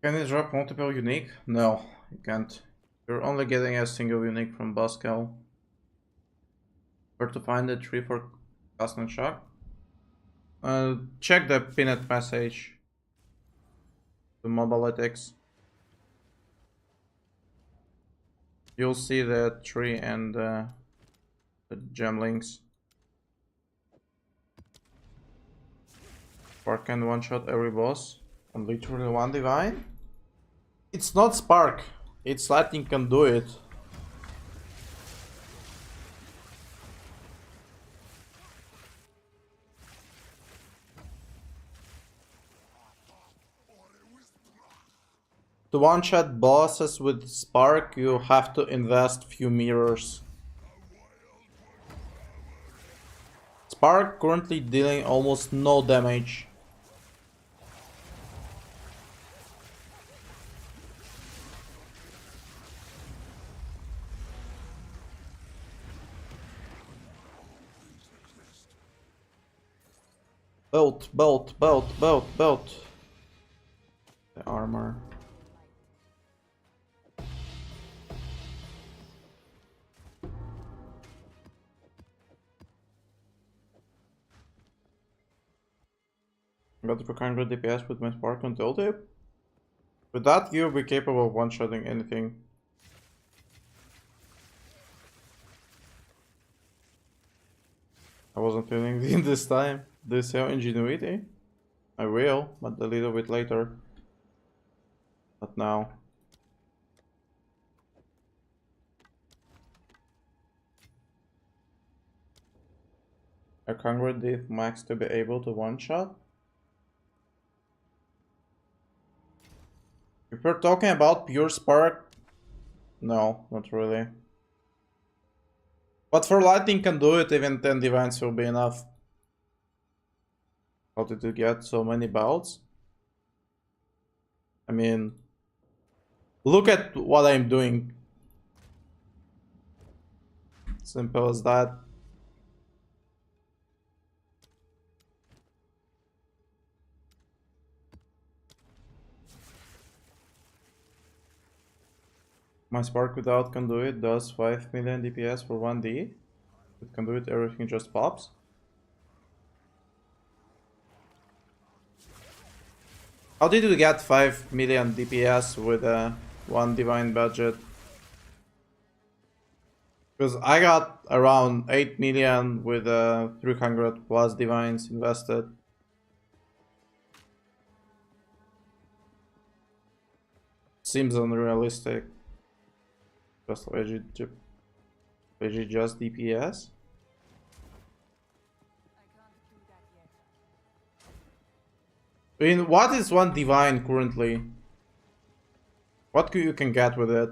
Can you drop multiple unique? No, you can't. You're only getting a single unique from Bascal. Where to find the tree for custom shock? Check the pinned message to Mobilytics. You'll see the tree and the gem links. Spark can one-shot every boss on literally 1 divine? It's not Spark, it's Lightning can do it. To one-shot bosses with Spark, you have to invest few mirrors. Spark currently dealing almost no damage. Belt. The armor. Got the 400 DPS with my Spark on Tiltip. With that, you'll be capable of one-shotting anything. I wasn't feeling it this time. Do you sell ingenuity? I will, but a little bit later. Not now. A congruent diff max to be able to one-shot? If we're talking about pure Spark, no, not really. But for Lightning can do it, even 10 divines will be enough. How did you get so many belts? I mean, look at what I'm doing. Simple as that. My Spark without conduit does 5 million DPS for 1D. With conduit, everything just pops. How did you get 5 million DPS with a 1 divine budget? Because I got around 8 million with 300 plus divines invested. Seems unrealistic. Just legit just DPS. I mean, what is 1 divine currently? What you can get with it?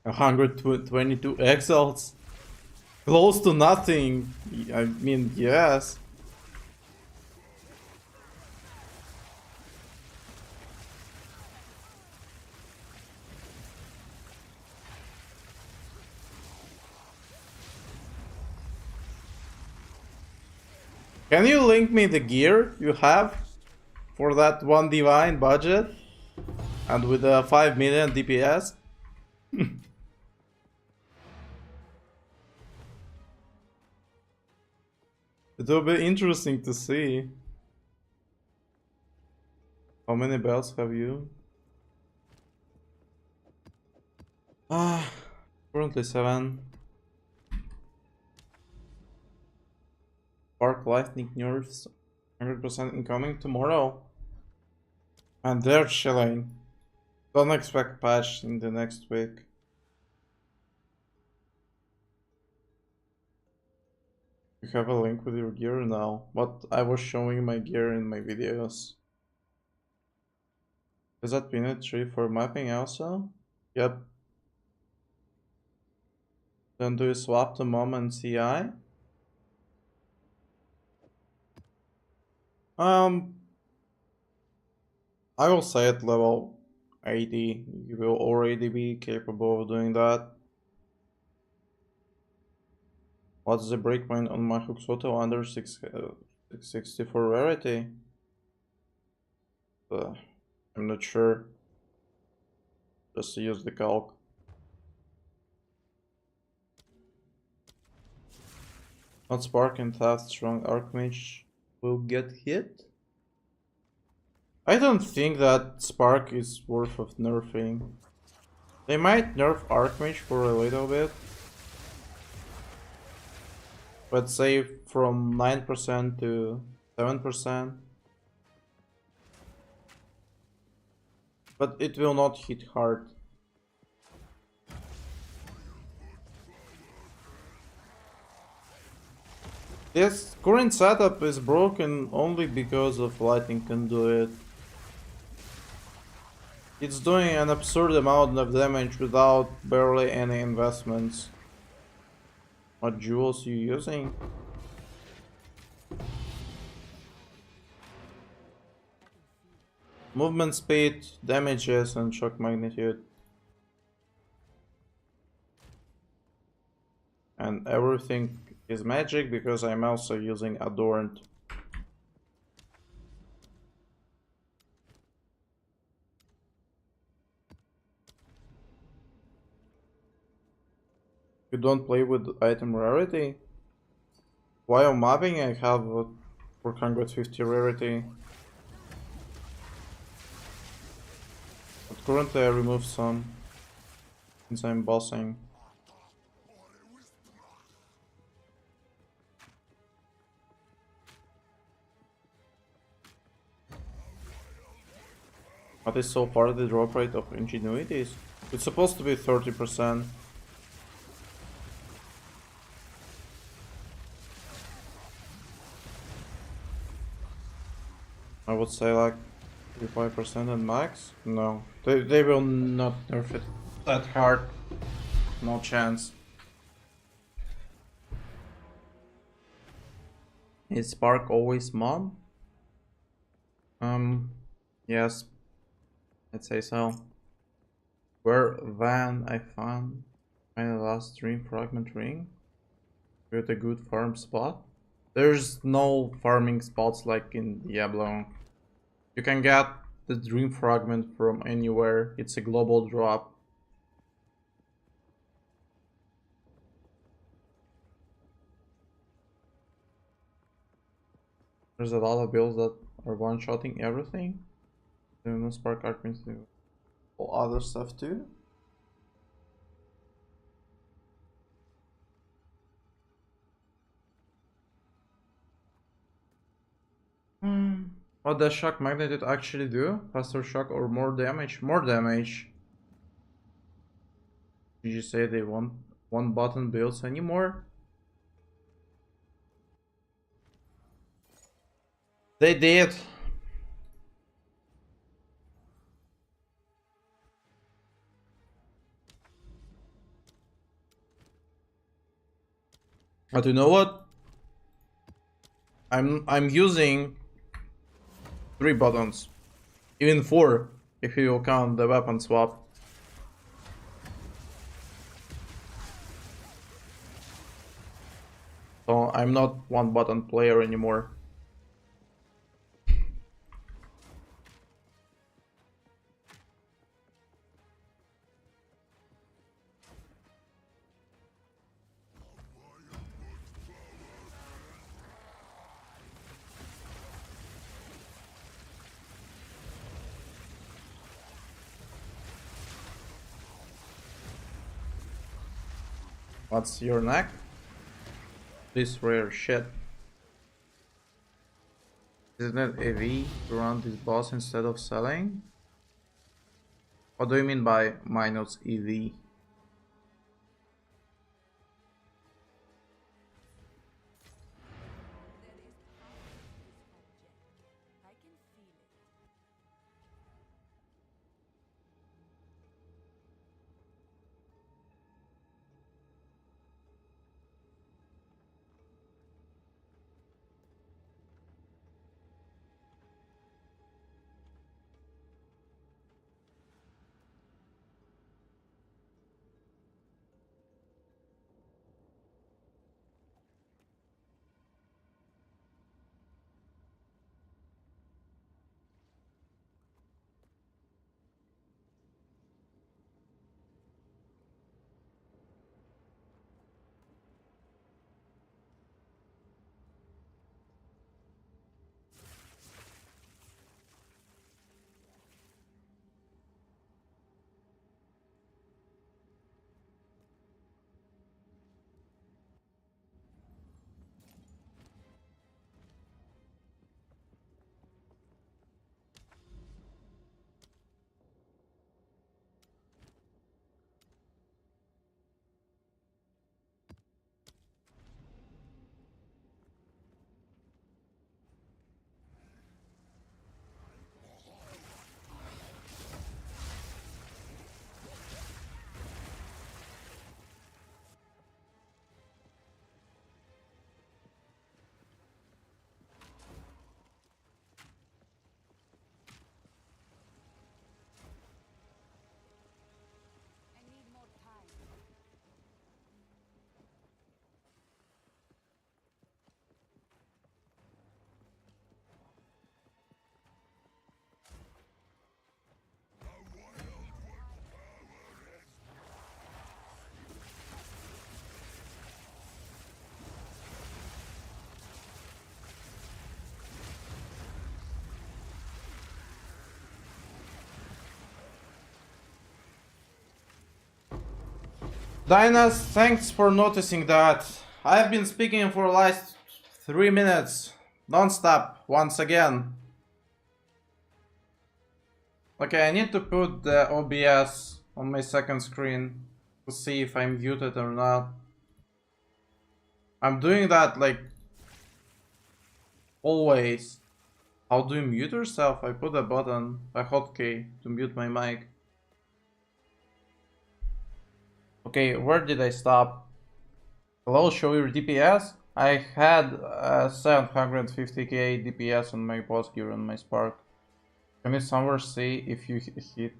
$122 exalts. Close to nothing. I mean, yes. Can you link me the gear you have for that 1 divine budget and with 5 million DPS? It will be interesting to see. How many belts have you? Currently 7. Spark Lightning nerfs 100% incoming tomorrow. And they're chilling. Don't expect patch in the next week. You have a link with your gear now, but I was showing my gear in my videos. Is that pinot tree for mapping also? Yep. Then do you swap to mom and CI? I will say at level 80, you will already be capable of doing that. What's the breakpoint on my Hooksoto under 660 for rarity? I'm not sure. Just use the calc. Not Spark and Theft strong Archmage will get hit. I don't think that Spark is worth of nerfing. They might nerf Archmage for a little bit. Let's say from 9% to 7%. But it will not hit hard. This current setup is broken only because of Lightning Conduit. It's doing an absurd amount of damage without barely any investments. What jewels are you using? Movement speed, damages, and shock magnitude. And everything is magic because I'm also using Adorned. You don't play with item rarity? While mapping I have 450 rarity. But currently I remove some since I'm bossing. What is so far the drop rate of Ingenuity? It's supposed to be 30%. I would say like 35% and max? No. They will not nerf it that hard. No chance. Is Spark always mod? Yes. I'd say so. Where then I found my last dream fragment ring with a good farm spot. There's no farming spots like in Diablo. You can get the dream fragment from anywhere. It's a global drop. There's a lot of builds that are one-shotting everything. There no Spark Archmage do all other stuff too. What does shock magnet actually do? Faster shock or more damage? More damage. Did you say they want one button builds anymore? They did. But you know what? I'm using 3 buttons. Even 4 if you count the weapon swap. So I'm not one button player anymore. What's your neck? This rare shit. Isn't it AV to run this boss instead of selling? What do you mean by minus EV? Dynas, thanks for noticing that. I've been speaking for the last 3 minutes, non-stop, once again. Okay, I need to put the OBS on my second screen to see if I'm muted or not. I'm doing that like always. How do you mute yourself? I put a button, a hotkey, to mute my mic. Okay, where did I stop? Hello, show your DPS? I had 750k DPS on my boss gear on my Spark. Can you somewhere see if you hit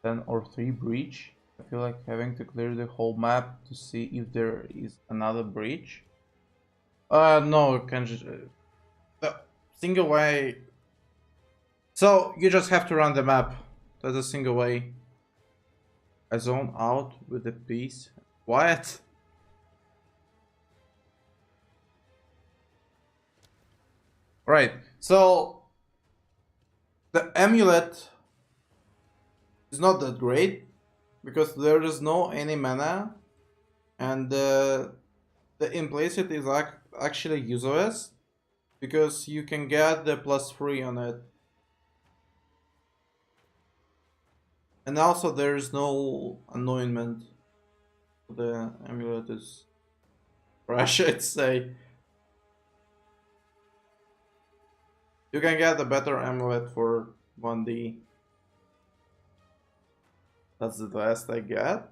10 or 3 breach? I feel like having to clear the whole map to see if there is another breach. No, you can just... the single way... So, you just have to run the map. That's a single way. I zone out with the piece. What? Right, so... the amulet is not that great because there is no any mana, and the implicit is actually useless because you can get the +3 on it, and also there is no anointment. The amulet is trash, I'd say. You can get a better amulet for 1D. That's the best I get.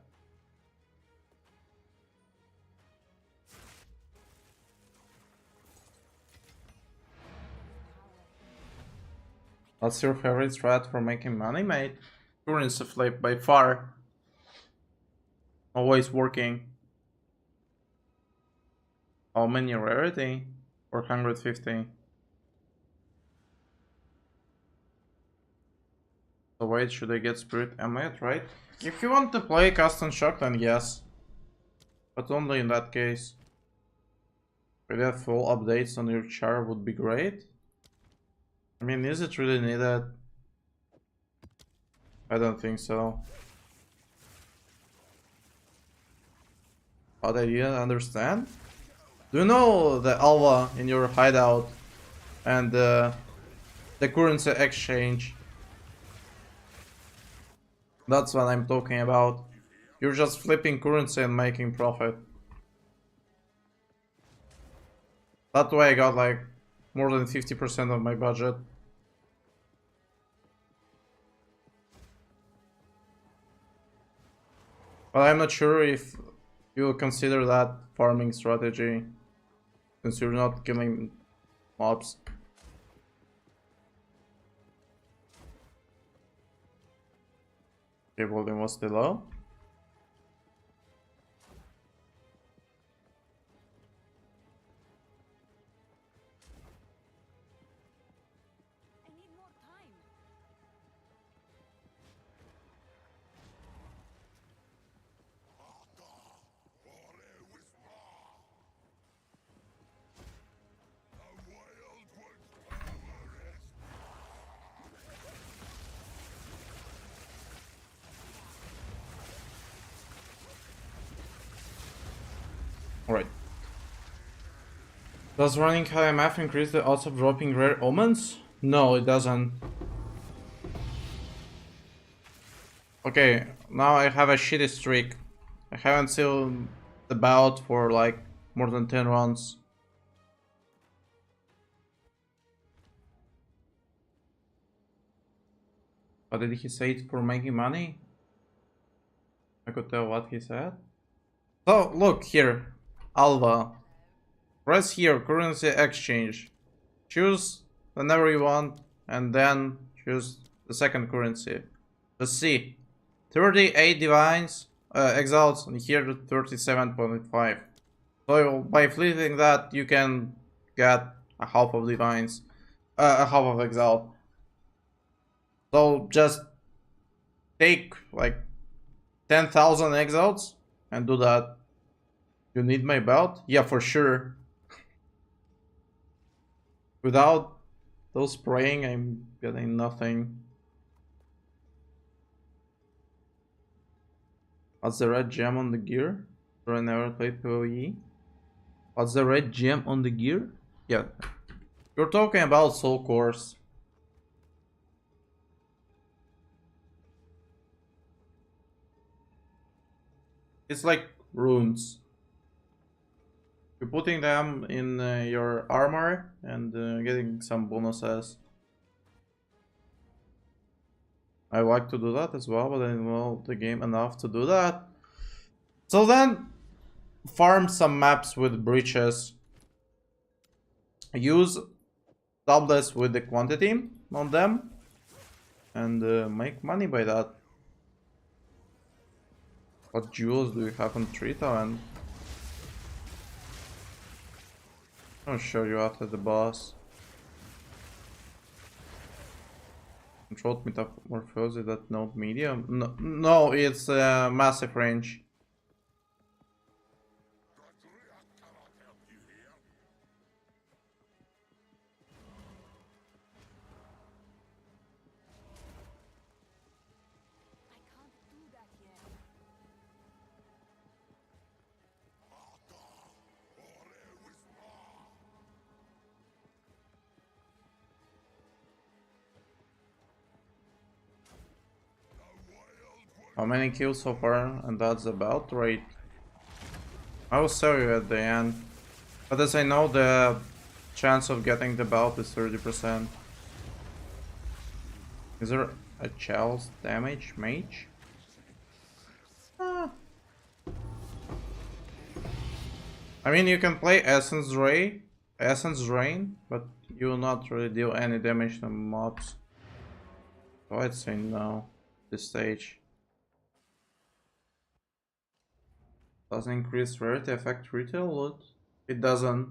What's your favorite strat for making money, mate? Currency flip by far. Always working. How many rarity? 450. So wait, should I get Spirit Amulet, right? If you want to play Custom Shock, then yes. But only in that case. If you have full updates on your char would be great. I mean, is it really needed? I don't think so. But I didn't understand. Do you know the Alva in your hideout and the currency exchange? That's what I'm talking about. You're just flipping currency and making profit. That way I got like more than 50% of my budget. But I'm not sure if you will consider that farming strategy, since you're not killing mobs. Okay, volume was still low. Alright. Does running high MF increase the odds of dropping rare omens? No, it doesn't. Okay, now I have a shitty streak. I haven't seen the bout for like more than 10 runs. But did he say it for making money? I could tell what he said. So, look here. Alva. Press here, currency exchange. Choose whenever you want, and then choose the second currency. Let's see. 38 divines, exiles, and here 37.5. So by flipping that, you can get a half of divines, a half of exile. So just take like 10,000 exiles and do that. You need my belt? Yeah, for sure. Without those spraying, I'm getting nothing. What's the red gem on the gear? I never played PoE. What's the red gem on the gear? Yeah. You're talking about soul cores. It's like runes. You're putting them in your armor and getting some bonuses. I like to do that as well, but I don't know the game enough to do that. So then, farm some maps with breaches. Use doublets with the quantity on them. And make money by that. What jewels do you have on 3000? I'll show you after the boss. Controlled metamorphosis, that node medium? No, it's massive range. How many kills so far? And that's about right. I will show you at the end. But as I know, the chance of getting the belt is 30%. Is there a Chalice damage mage? Ah. I mean, you can play Essence Drain, but you will not really deal any damage to mobs. So I'd say no, this stage. Doesn't increase rarity affect retail loot? It doesn't.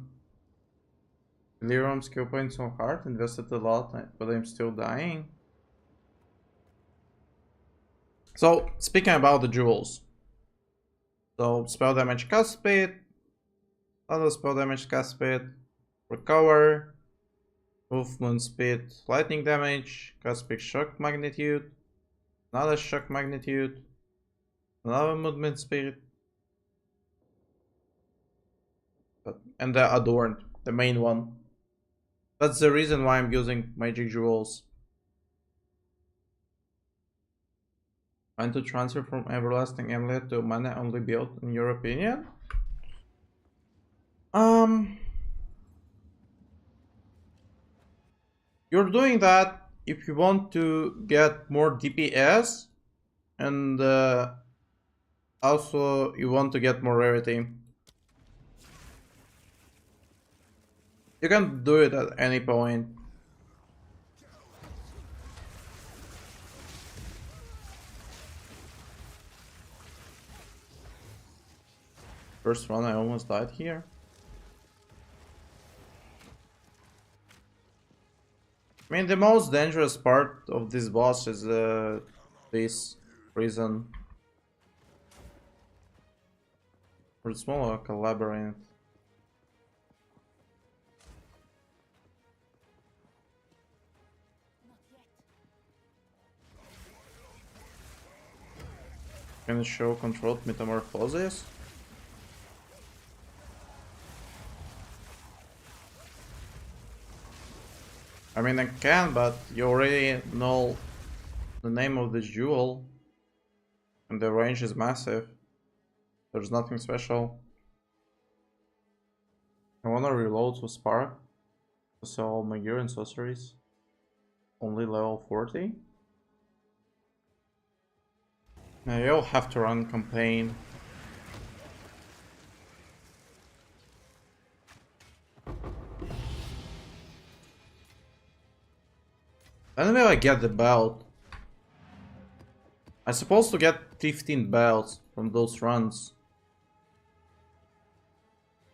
Lyrium skill points so hard, invested a lot, but I'm still dying. So, speaking about the jewels. So, spell damage cast speed, other spell damage cast speed, recover, movement speed, lightning damage, cast speed shock magnitude, another shock magnitude, another movement speed, and the adorned, the main one. That's the reason why I'm using magic jewels. And to transfer from everlasting amulet to mana only build, in your opinion? You're doing that if you want to get more DPS and also you want to get more rarity. You can do it at any point. First run I almost died here. I mean, the most dangerous part of this boss is this prison. Or it's more like a labyrinth. Can it show controlled metamorphosis? I mean, I can, but you already know the name of this jewel. And the range is massive. There's nothing special. I wanna reload with Spark to sell all my gear and sorceries. Only level 40. Now you'll have to run campaign. When will I get the belt? I'm supposed to get 15 belts from those runs.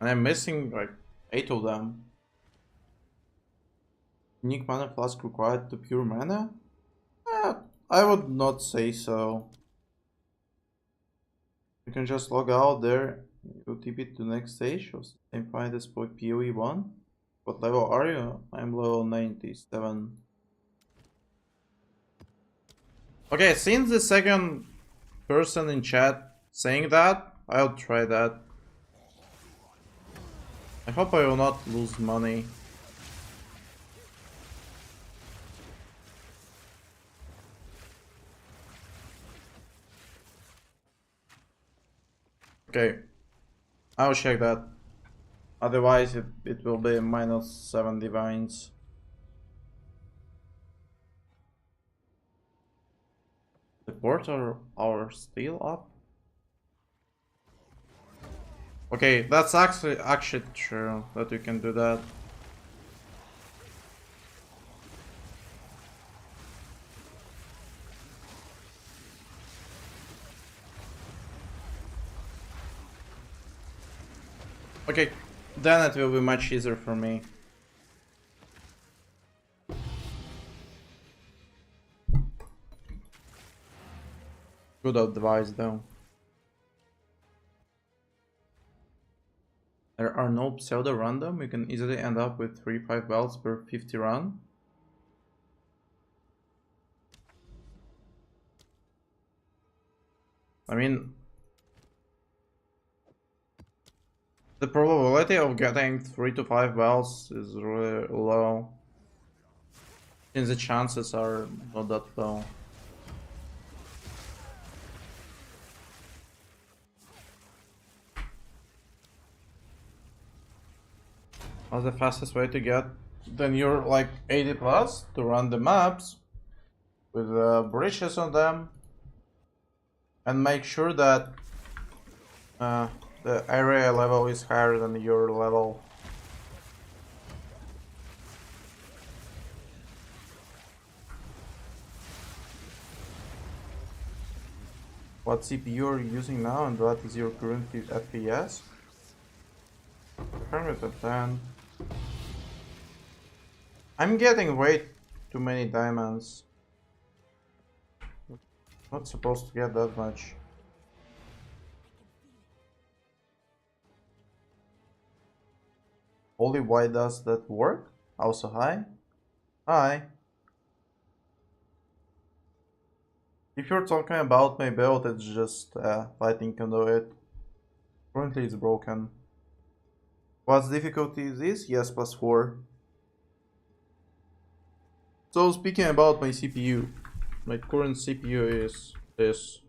And I'm missing like 8 of them. Unique mana flask required to pure mana? I would not say so. You can just log out there, go TP to the next stage, and find this PoE 1. What level are you? I'm level 97. Okay, since the second person in chat saying that, I'll try that. I hope I will not lose money. Okay, I'll check that. Otherwise it will be -7 divines. The ports are still up. Okay, that's actually true that you can do that. Okay, then it will be much easier for me. Good advice though. There are no pseudo random, you can easily end up with 3-5 belts per 50 run. I mean, the probability of getting 3 to 5 belts is really low, since the chances are not that low. What's the fastest way to get then you're like 80 plus to run the maps with bridges on them and make sure that the area level is higher than your level. What CPU are you using now and what is your current FPS? Current at 10. I'm getting way too many diamonds. Not supposed to get that much. Holy, why does that work? Also hi. Hi. If you're talking about my build, it's just lightning conduit. Currently it's broken. What's difficulty is this? Yes, +4. So speaking about my CPU, my current CPU is this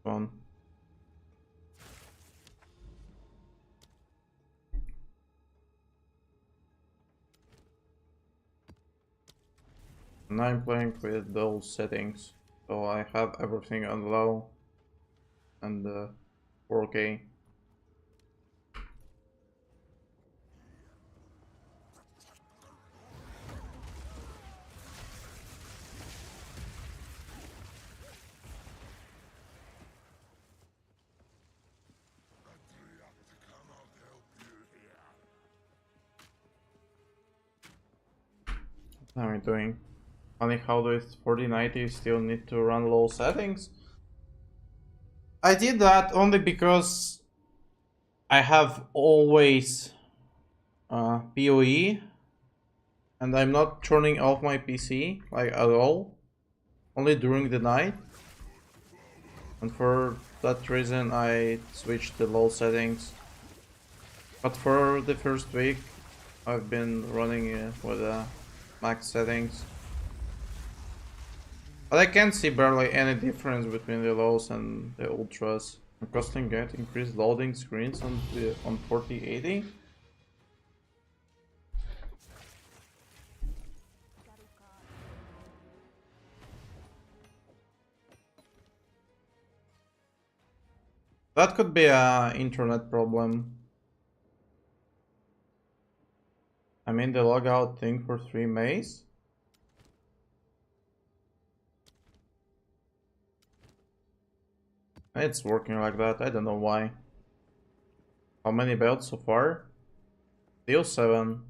one. And I'm playing with those settings, so I have everything on low and 4K. What am I doing? Funny how with 4090 still need to run low settings. I did that only because I have always PoE and I'm not turning off my PC like at all, only during the night, and for that reason I switched to low settings. But for the first week I've been running with max settings. But I can't see barely any difference between the lows and the ultras. I'm costing get increased loading screens on 4080. That could be an internet problem. I mean the logout thing for 3 Mays. It's working like that, I don't know why. How many belts so far? Still 7.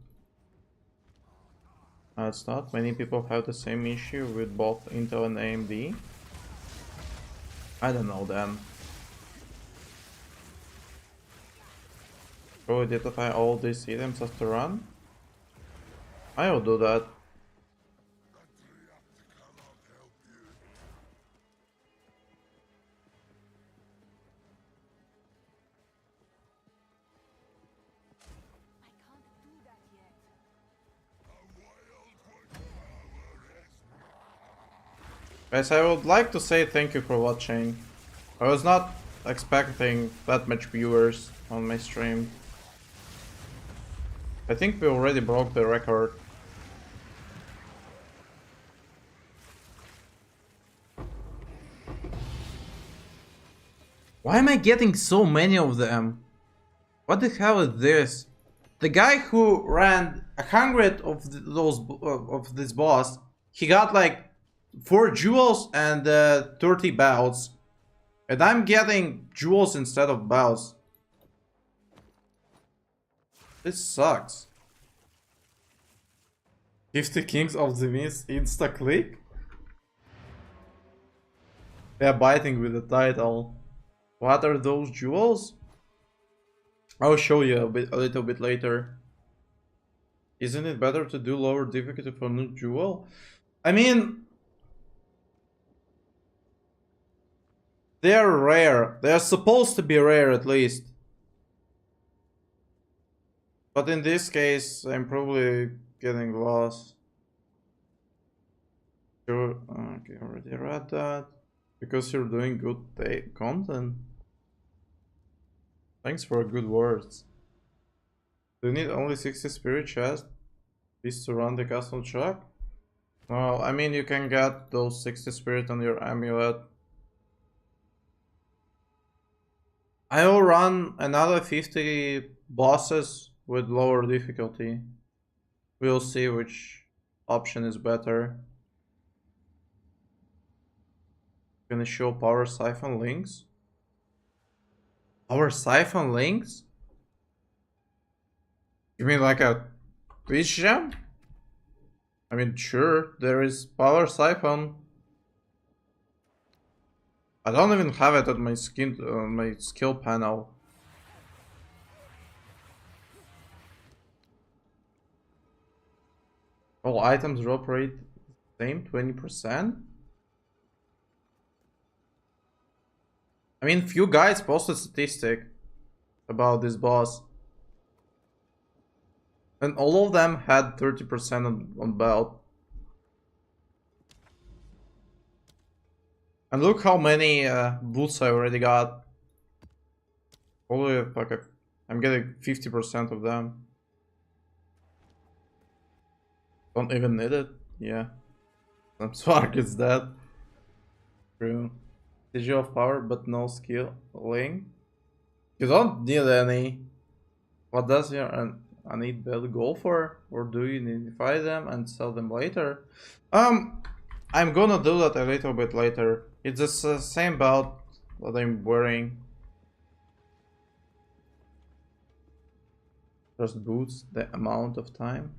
It's not. Many people have the same issue with both Intel and AMD. I don't know then. Go identify all these items after run? I will do that. Guys, I would like to say thank you for watching. I was not expecting that much viewers on my stream. I think we already broke the record. Why am I getting so many of them? What the hell is this? The guy who ran 100 of of this boss, he got like 4 jewels and 30 bells. And I'm getting jewels instead of bells. This sucks. 50 Kings of the Mist insta-click? They're biting with the title. What are those jewels? I'll show you a little bit later. Isn't it better to do lower difficulty for new jewel? I mean, they're rare. They're supposed to be rare at least. But in this case, I'm probably getting lost. Sure. Okay, already read that. Because you're doing good content. Thanks for good words. Do you need only 60 spirit chest piece to run the castle truck? Well, I mean, you can get those 60 spirit on your amulet. I will run another 50 bosses with lower difficulty. We'll see which option is better. Gonna show power siphon links. Power siphon links? You mean like a Twitch gem? I mean, sure, there is power siphon. I don't even have it on my skill panel. All items drop rate same 20%. I mean, few guys posted statistic about this boss. And all of them had 30% on belt. And look how many boots I already got. Probably like I'm getting 50% of them. Don't even need it. Yeah. Some Spark is dead. True. Digit of power but no skill link. You don't need any. What does your need belt go for? Or do you identify them and sell them later? I'm gonna do that a little bit later. It's the same belt that I'm wearing. Just boots the amount of time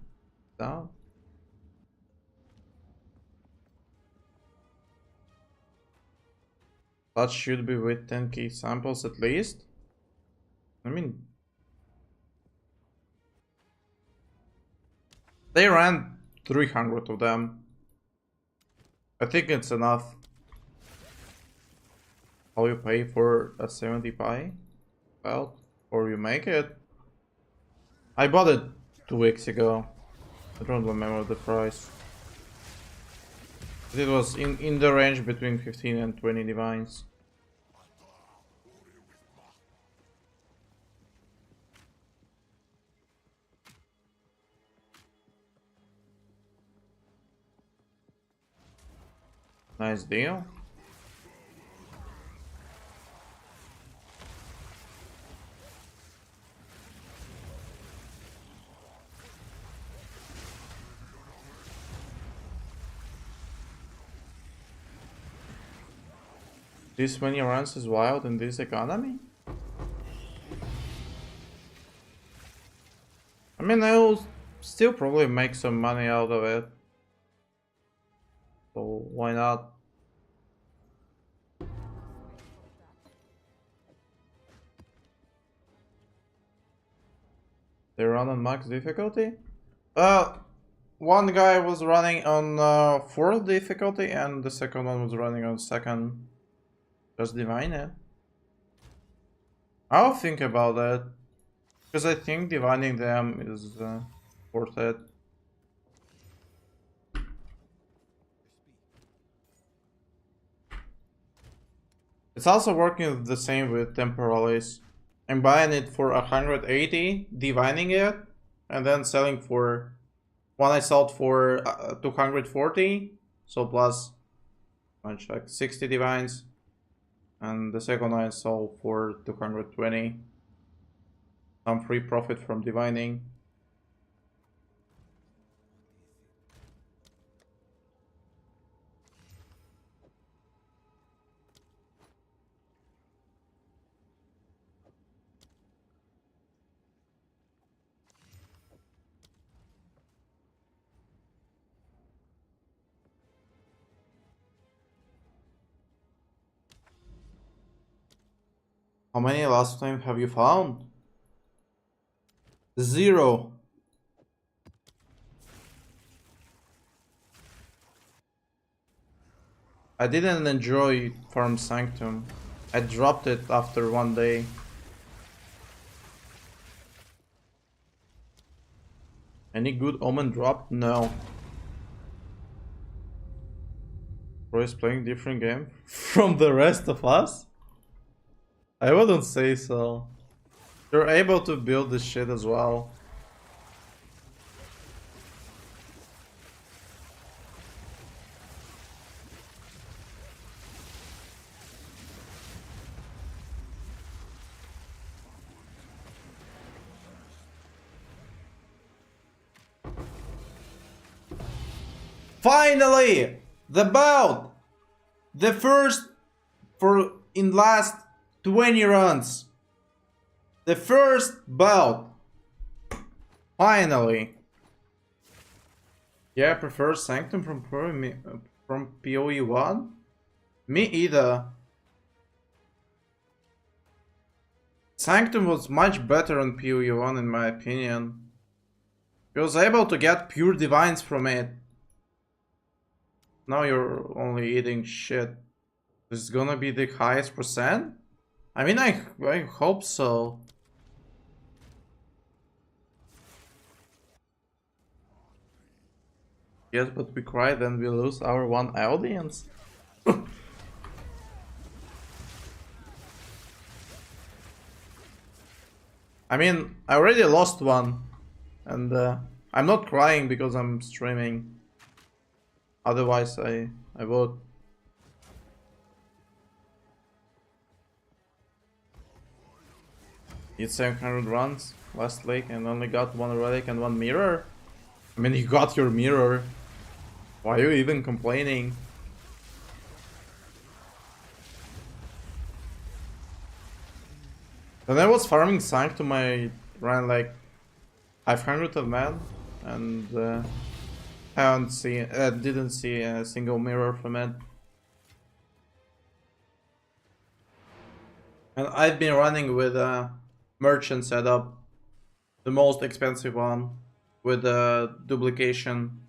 down. That should be with 10 key samples at least. I mean, they ran 300 of them. I think it's enough. How you pay for a 70 pie belt, or you make it? I bought it 2 weeks ago. I don't remember the price. It was in the range between 15 and 20 divines. Nice deal. This many runs is wild in this economy? I mean, I will still probably make some money out of it. So why not? They run on max difficulty? One guy was running on 4th difficulty and the second one was running on 2nd. Just divine it. I'll think about that. Because I think divining them is worth it. It's also working the same with temporalies. I'm buying it for 180, divining it, and then selling for one I sold for 240, so plus I check 60 divines, and the second one I sold for 220. Some free profit from divining. How many last time have you found? 0. I didn't enjoy Farm Sanctum. I dropped it after one day. Any good omen drop? No. Bro is playing different game from the rest of us? I wouldn't say so. You're able to build this shit as well. Finally! The bout! The first for in last 20 runs. The first bout. Finally. Yeah, I prefer Sanctum from PoE 1. Me either. Sanctum was much better on PoE 1 in my opinion. He was able to get pure divines from it. Now you're only eating shit. This is gonna be the highest percent? I mean, I hope so. Yes, but we cry, then we lose our one audience. I mean, I already lost one. And I'm not crying because I'm streaming. Otherwise, I would. It's 700 runs last lake and only got one relic and one mirror. I mean, you got your mirror. Why are you even complaining? When I was farming Sanctum, I ran like 500 of man and didn't see a single mirror from it. And I've been running with a merchant setup, the most expensive one, with a duplication.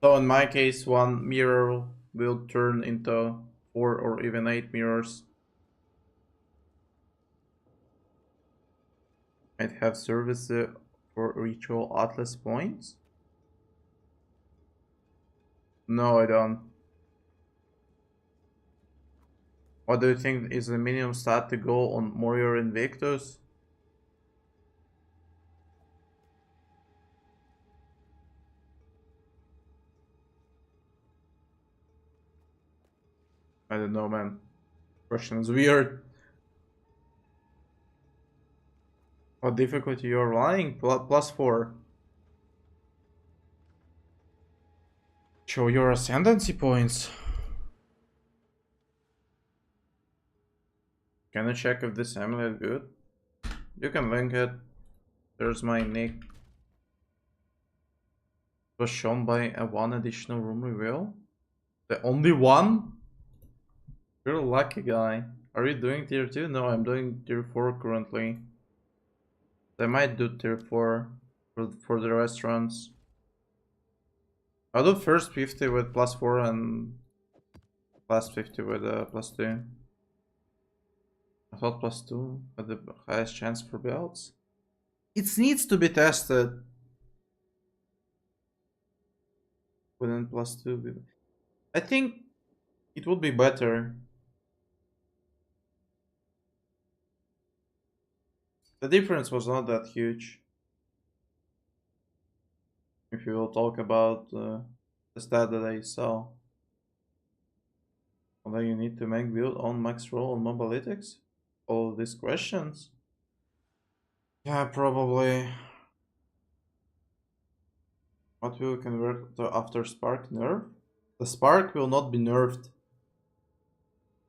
So in my case, one mirror will turn into 4 or even 8 mirrors. Might have service for ritual atlas points. No, I don't. What do you think is the minimum stat to go on Warrior Invictus? I don't know, man. Question is weird. What difficulty you're running? +4. Show your ascendancy points. Can I check if this amulet good? You can link it. There's my nick. It was shown by a 1 additional room reveal. The only one? You're a lucky guy. Are you doing tier 2? No, I'm doing tier 4 currently. I might do tier 4 for the restaurants. I'll do first 50 with +4 and last 50 with +2. I thought +2 had the highest chance for belts. It needs to be tested. Wouldn't +2 be... I think it would be better. The difference was not that huge. If you will talk about the stat that I saw. Although you need to make build on max roll on mobalytics? All these questions? Yeah, probably. What will convert to after Spark nerf? The Spark will not be nerfed.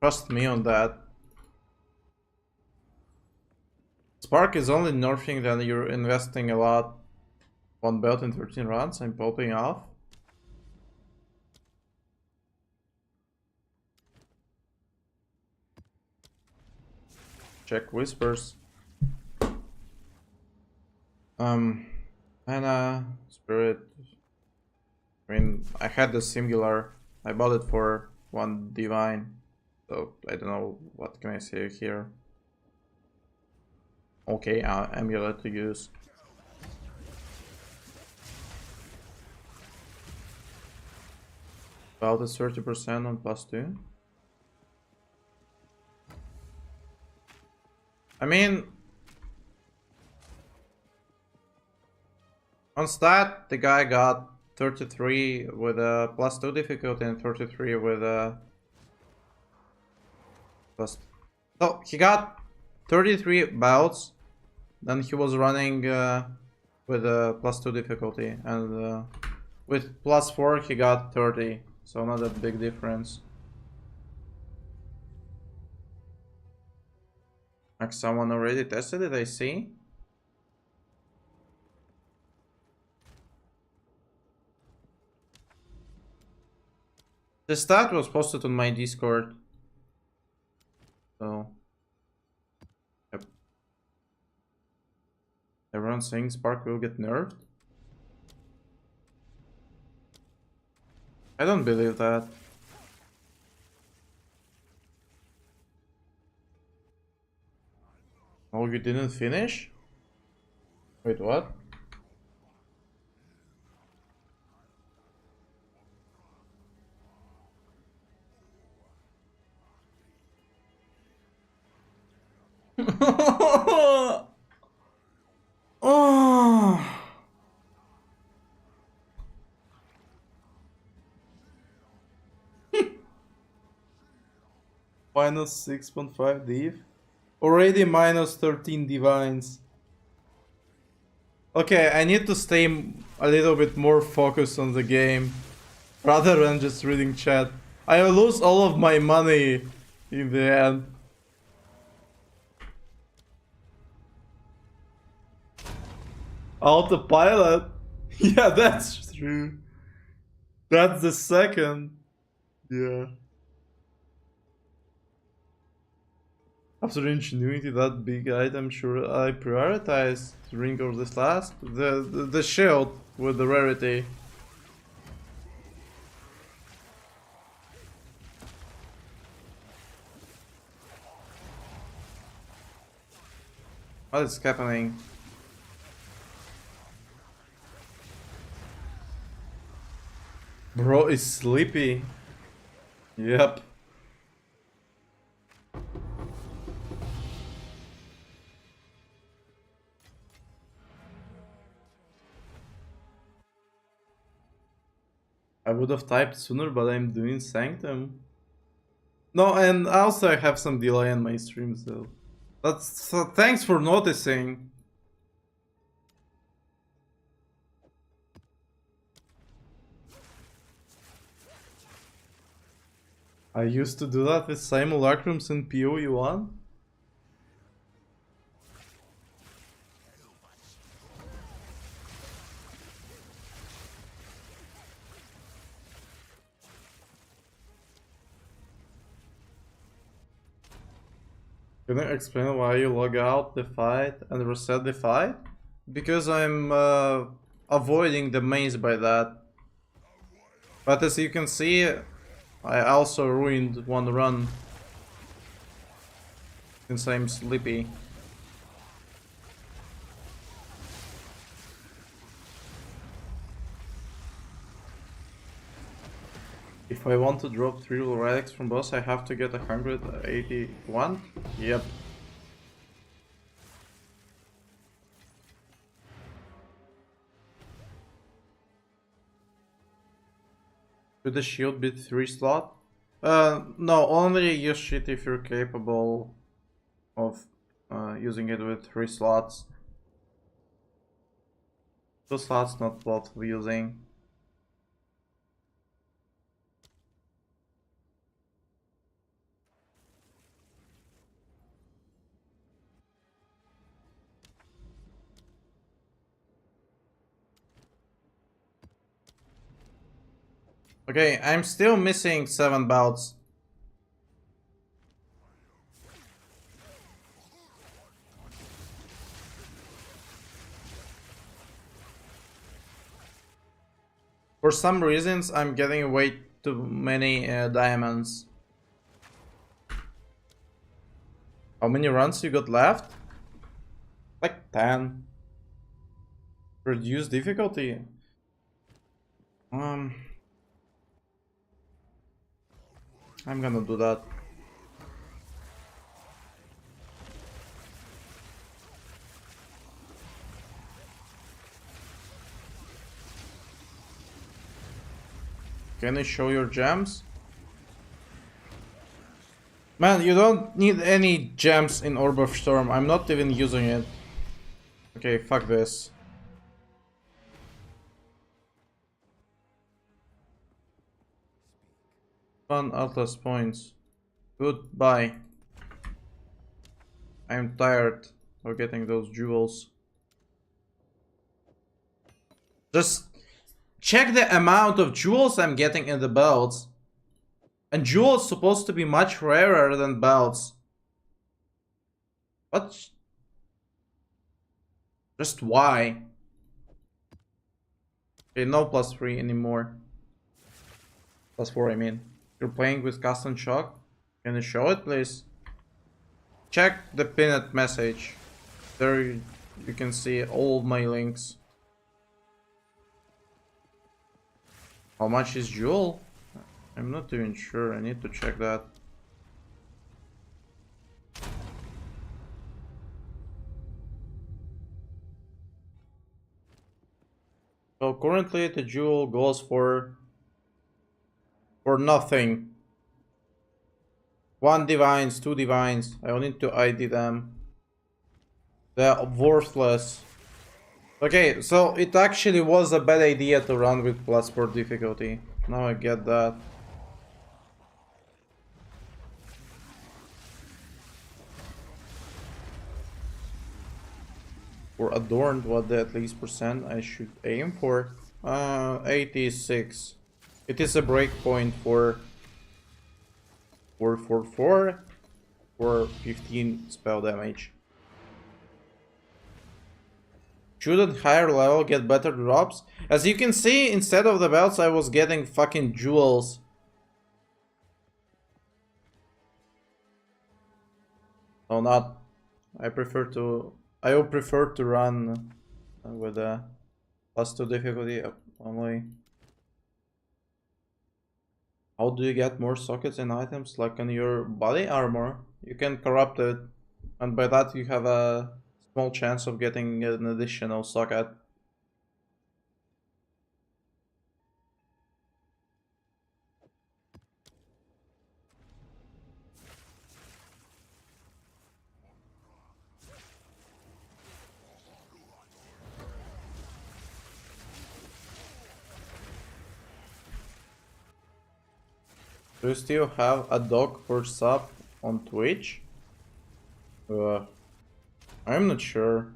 Trust me on that. Spark is only nerfing when you're investing a lot. One belt in 13 rounds, I'm popping off. Check whispers. Mana, spirit. I mean, I had the singular. I bought it for 1 divine. So I don't know what can I say here. Okay, amulet to use. About is 30% on +2. I mean, on stat, the guy got 33 with a +2 difficulty and 33 with a plus. So he got 33 bouts, then he was running with a +2 difficulty, and with +4 he got 30, so not a big difference. Like someone already tested it, I see. The stat was posted on my Discord. So, yep. Everyone's saying Spark will get nerfed. I don't believe that. Oh, you didn't finish? Wait, what? Oh. Minus 6.5 div. Already minus 13 divines. Okay, I need to stay a little bit more focused on the game rather than just reading chat. I will lose all of my money in the end. Autopilot? Yeah, that's true. That's the second. Yeah. After Ingenuity, that big item, sure I prioritize Ring of this last. The shield with the rarity. What is happening? Bro is sleepy. Yep. I would have typed sooner, but I'm doing Sanctum. No, and also I have some delay on my stream, so thanks for noticing. I used to do that with simulacrums in PoE 1. Can you explain why you log out the fight and reset the fight? Because I'm avoiding the maze by that. But as you can see, I also ruined one run since I'm sleepy. If I want to drop 3 relics from boss, I have to get 181? Yep. Should the shield be 3 slot? No, only use it if you're capable of using it with 3 slots. 2 slots not worth using. Okay, I'm still missing 7 bouts. For some reasons, I'm getting way too many diamonds. How many runs you got left? Like 10. Reduce difficulty? I'm gonna do that. Can you show your gems? Man, you don't need any gems in Orb of Storm. I'm not even using it. Okay, fuck this. Fun Atlas points. Goodbye. I'm tired of getting those jewels. Just check the amount of jewels I'm getting in the belts. And jewels supposed to be much rarer than belts. But just why? Okay, no +3 anymore. +4, I mean. You're playing with custom shock? Can you show it, please? Check the pinned message. There you can see all my links. How much is jewel? I'm not even sure. I need to check that. So currently the jewel goes for nothing. 1 divines, 2 divines. I will need to ID them. They're worthless. Okay, so it actually was a bad idea to run with +4 difficulty. Now I get that. For adorned, what the at least percent I should aim for? 86. It is a breakpoint for 444 for 15 spell damage. Shouldn't higher level get better drops? As you can see, instead of the belts, I was getting fucking jewels. Oh, not. I will prefer to run with a +2 difficulty only. How do you get more sockets and items? Like on your body armor, you can corrupt it, and by that you have a small chance of getting an additional socket. Do you still have a dog for sub on Twitch? I'm not sure.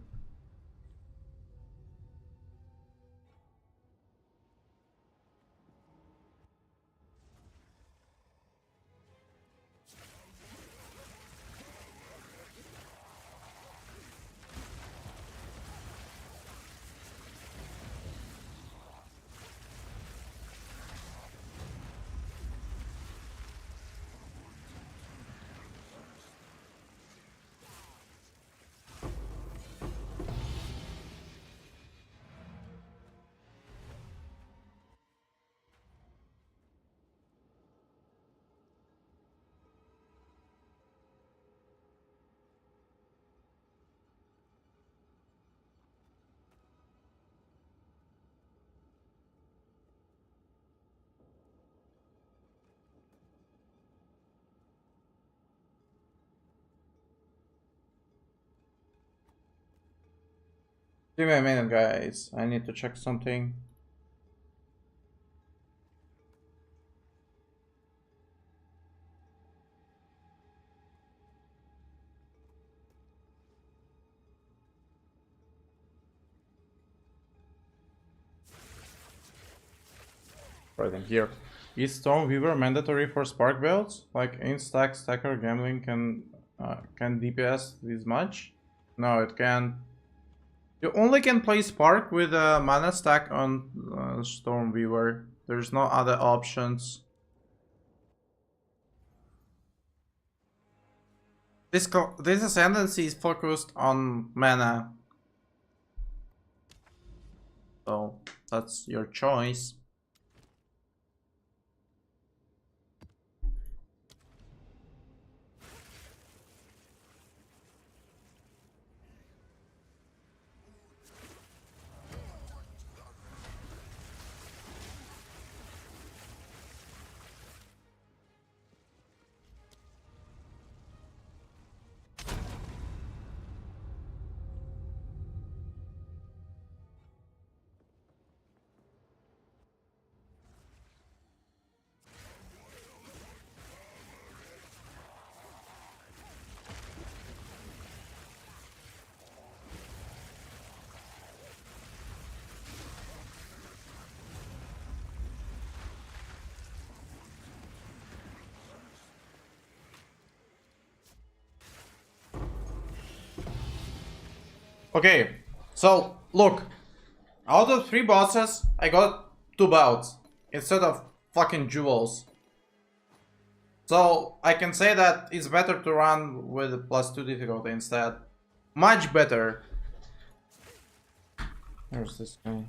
Give me a minute, guys. I need to check something. Right in here. Is Stormweaver mandatory for Spark builds? Like in-stack stacker gambling can DPS this much? No, it can't. You only can play Spark with a mana stack on Stormweaver. There's no other options. This ascendancy is focused on mana. So that's your choice. Okay, so look, out of 3 bosses, I got 2 bouts instead of fucking jewels. So I can say that it's better to run with +2 difficulty instead. Much better. There's this guy.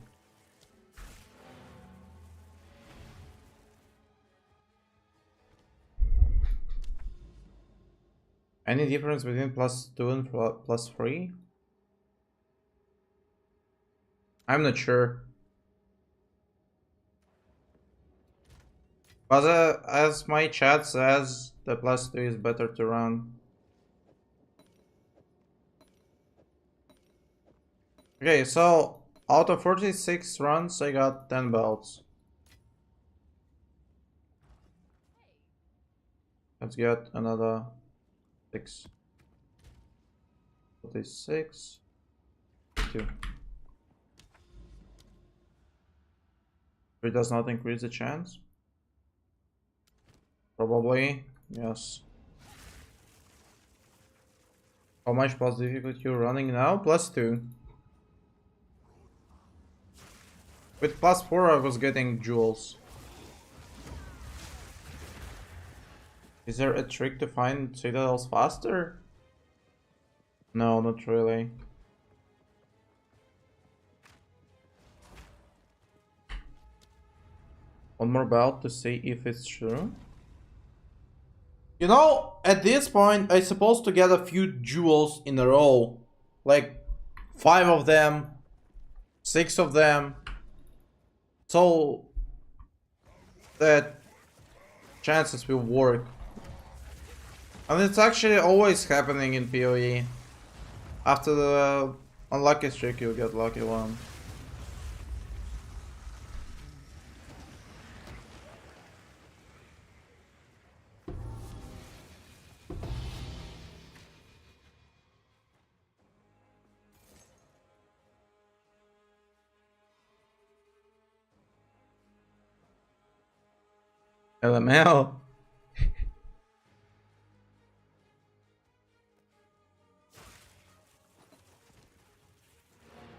Any difference between +2 and +3? I'm not sure. But as my chat says, the +2 is better to run. Okay, so out of 46 runs, I got 10 belts. Let's get another 6. 46. 2. It does not increase the chance. Probably, yes. How much plus difficulty you're running now? +2. With +4 I was getting jewels. Is there a trick to find citadels faster? No, not really. One more bout to see if it's true. You know, at this point, I'm supposed to get a few jewels in a row. Like 5 of them, 6 of them. So that chances will work. And it's actually always happening in PoE. After the unlucky streak, you'll get lucky one. LML.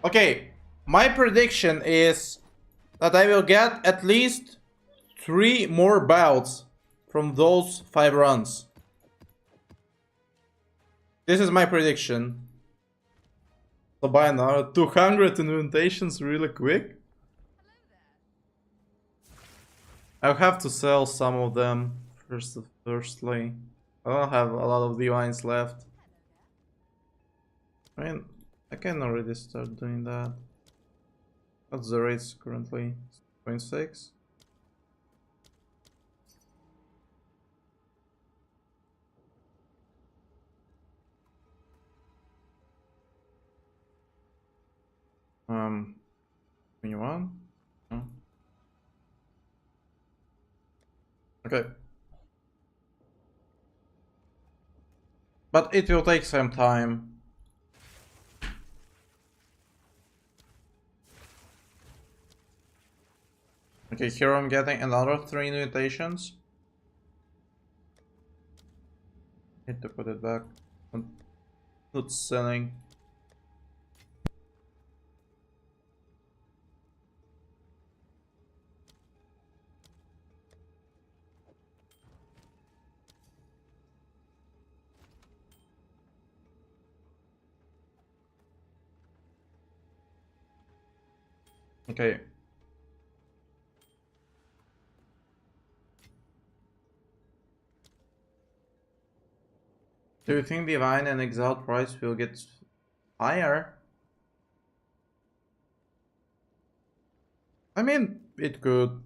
Okay, my prediction is that I will get at least 3 more bouts from those 5 runs. This is my prediction. So by now, 200 invitations really quick. I'll have to sell some of them firstly. I don't have a lot of divines left. I mean, I can already start doing that. What's the rates currently? 0.6. 21. No. Okay. But it will take some time. Okay, here I'm getting another 3 invitations. Need to put it back. Not selling. Okay. Do you think Divine and Exalt price will get higher? I mean, it could.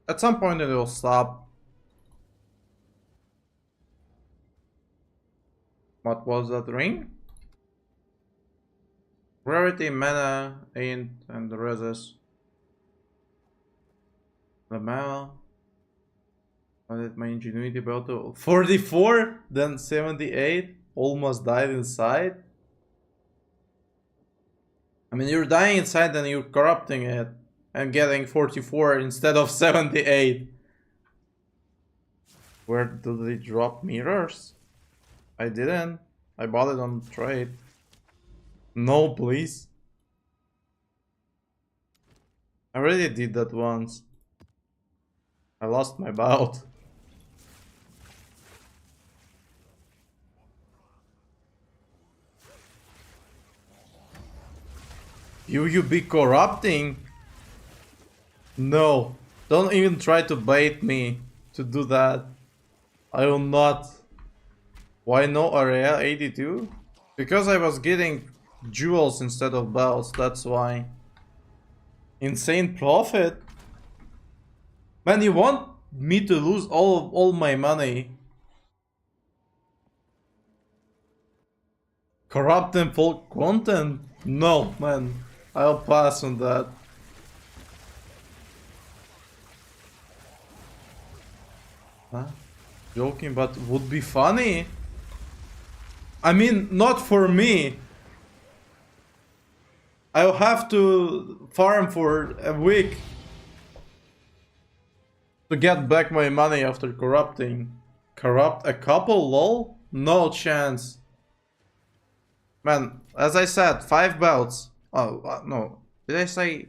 At some point it will stop. What was that ring? Rarity, mana, int, and the reses. The mana. How did my ingenuity build to 44? Then 78? Almost died inside? I mean, you're dying inside and you're corrupting it. And getting 44 instead of 78. Where do they drop mirrors? I didn't. I bought it on trade. No, please. I already did that once. I lost my bout. You be corrupting? No. Don't even try to bait me to do that. I will not. Why no area 82? Because I was getting jewels instead of bells, that's why. Insane profit? Man, you want me to lose all my money? Corrupt and full content? No, man. I'll pass on that. Huh? Joking, but would be funny. I mean, not for me. I'll have to farm for a week to get back my money after corrupting. Corrupt a couple, lol? No chance. Man, as I said, 5 bouts. Oh, no. Did I say...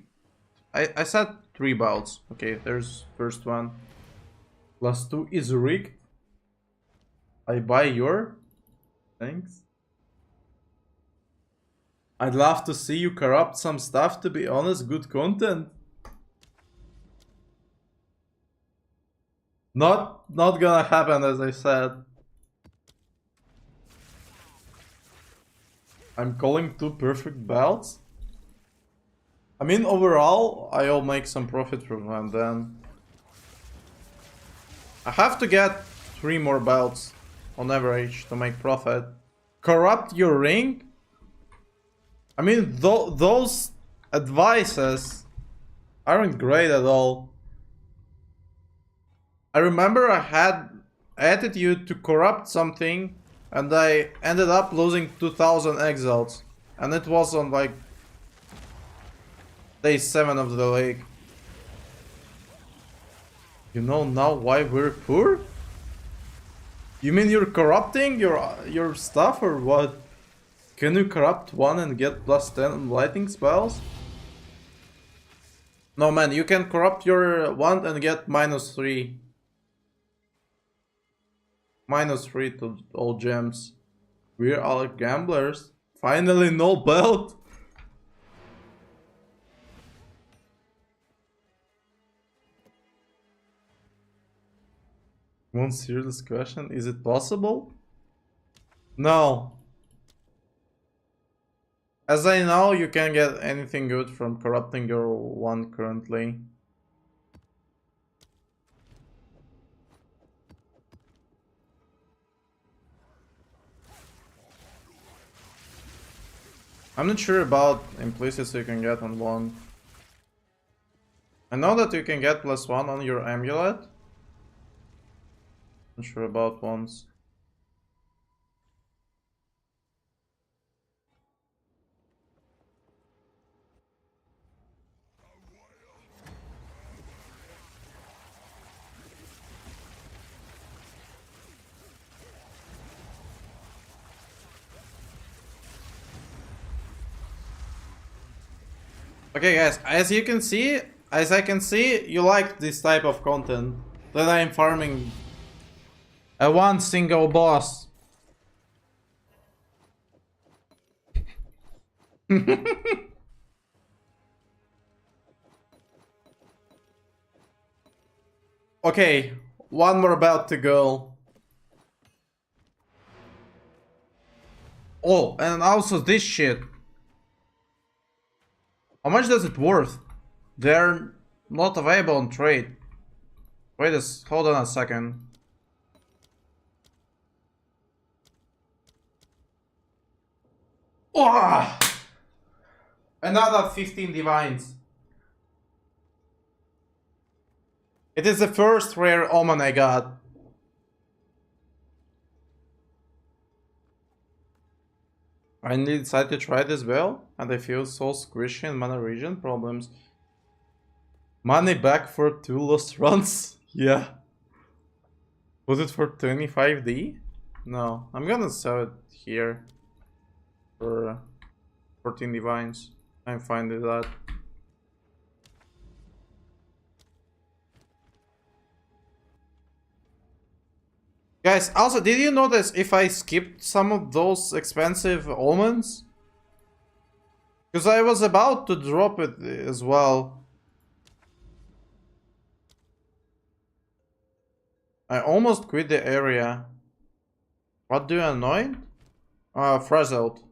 I said 3 bouts. Okay, there's first one. +2 is rigged. I buy your... Thanks. I'd love to see you corrupt some stuff, to be honest. Good content. Not gonna happen, as I said. I'm calling 2 perfect bouts. I mean, overall, I'll make some profit from them then. I have to get 3 more bouts on average to make profit. Corrupt your ring? I mean, those advices aren't great at all. I remember I had attitude to corrupt something and I ended up losing 2000 exiles. And it was on like day 7 of the league. You know now why we're poor? You mean you're corrupting your stuff or what? Can you corrupt 1 and get +10 lighting spells? No man, you can corrupt your 1 and get -3. -3 to all gems. We're all gamblers. Finally no belt. One serious question, is it possible? No. As I know, you can't get anything good from corrupting your 1 currently. I'm not sure about implicits you can get on one. I know that you can get +1 on your amulet. Not sure about ones. Okay guys, as I can see, you like this type of content. That I am farming a one single boss. Okay, one more belt to go. Oh, and also this shit. How much does it worth? They're not available on trade. Hold on a second. Oh! Another 15 divines. It is the first rare omen I got. I decided to try this bell, and I feel so squishy in mana region problems. Money back for 2 lost runs? Yeah. Was it for 25D? No, I'm gonna sell it here for 14 divines. I'm fine with that. Guys, also, did you notice if I skipped some of those expensive omens? Because I was about to drop it as well. I almost quit the area. What do you anoint? Frazzled.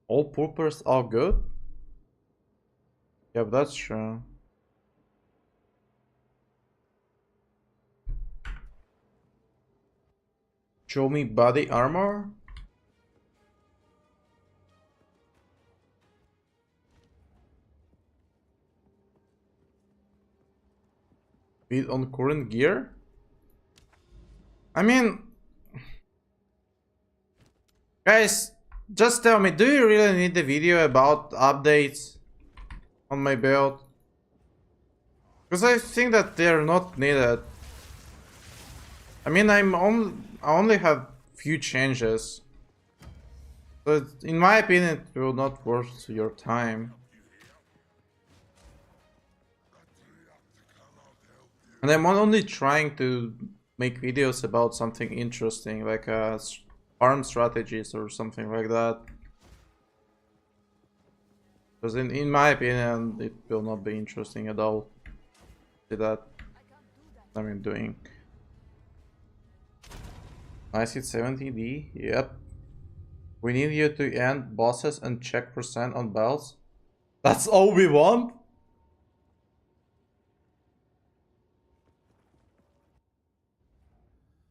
All poopers are good? Yep, that's true. Show me body armor? Beat on current gear? I mean... Guys, just tell me, do you really need the video about updates on my build? Because I think that they're not needed. I mean, I only have few changes. But in my opinion, it will not worth your time. And I'm only trying to make videos about something interesting, like farm strategies or something like that. Because in my opinion, it will not be interesting at all. See that? I mean, doing. Nice hit 70D, yep. We need you to end bosses and check percent on bells. That's all we want?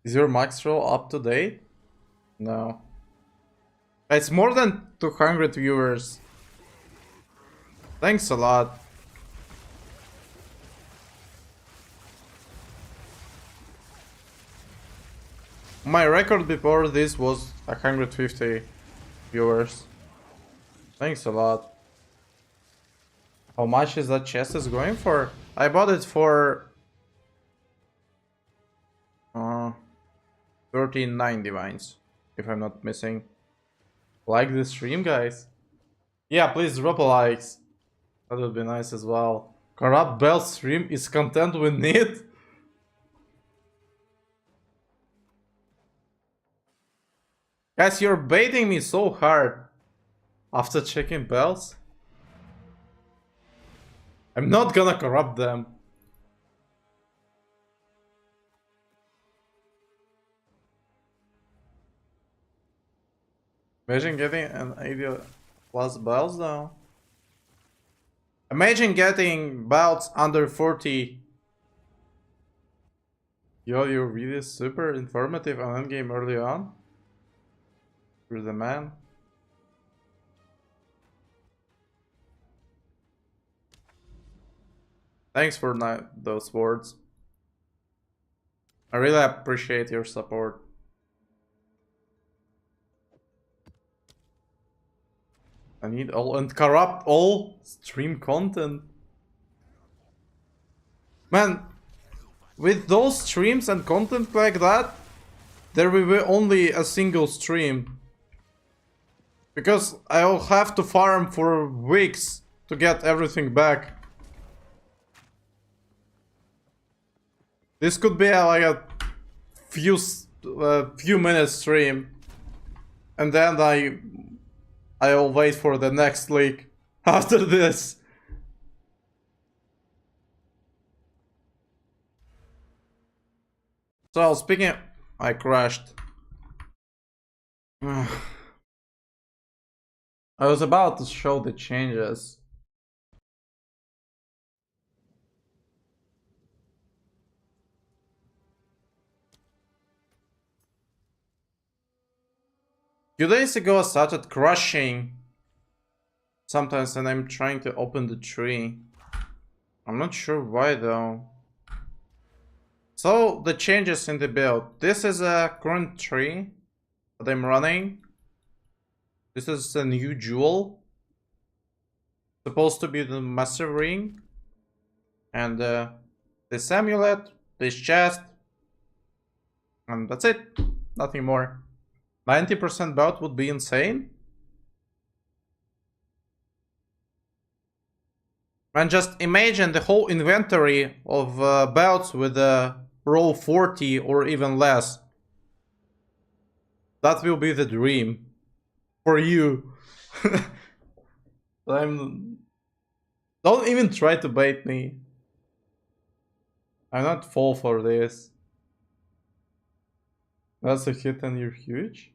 Is your max roll up to date? No. It's more than 200 viewers. Thanks a lot. My record before this was 150 viewers. Thanks a lot. How much is that chest is going for? I bought it for 39 divines, if I'm not missing. Like the stream, guys? Yeah, please drop a likes. That would be nice as well. Corrupt Bell stream is content we need. Guys, you're baiting me so hard. After checking bells? I'm not gonna corrupt them. Imagine getting an 80 plus bells though. Imagine getting belts under 40. Yo, you're really super informative on endgame early on. You're the man. Thanks for those words. I really appreciate your support. I need all and corrupt all stream content. Man, with those streams and content like that, there will be only a single stream. Because I'll have to farm for weeks to get everything back. This could be like a few minutes stream, and then I'll wait for the next leak after this. So speaking, I crashed. I was about to show the changes. Few days ago I started crashing sometimes when I'm trying to open the tree. I'm not sure why though. So the changes in the build. This is a current tree that I'm running. This is a new jewel. Supposed to be the massive ring. And this amulet, this chest. And that's it. Nothing more. 90% belt would be insane. And just imagine the whole inventory of belts with a roll 40 or even less. That will be the dream. For you. Don't even try to bait me. I'm not fall for this. That's a hit and you're huge.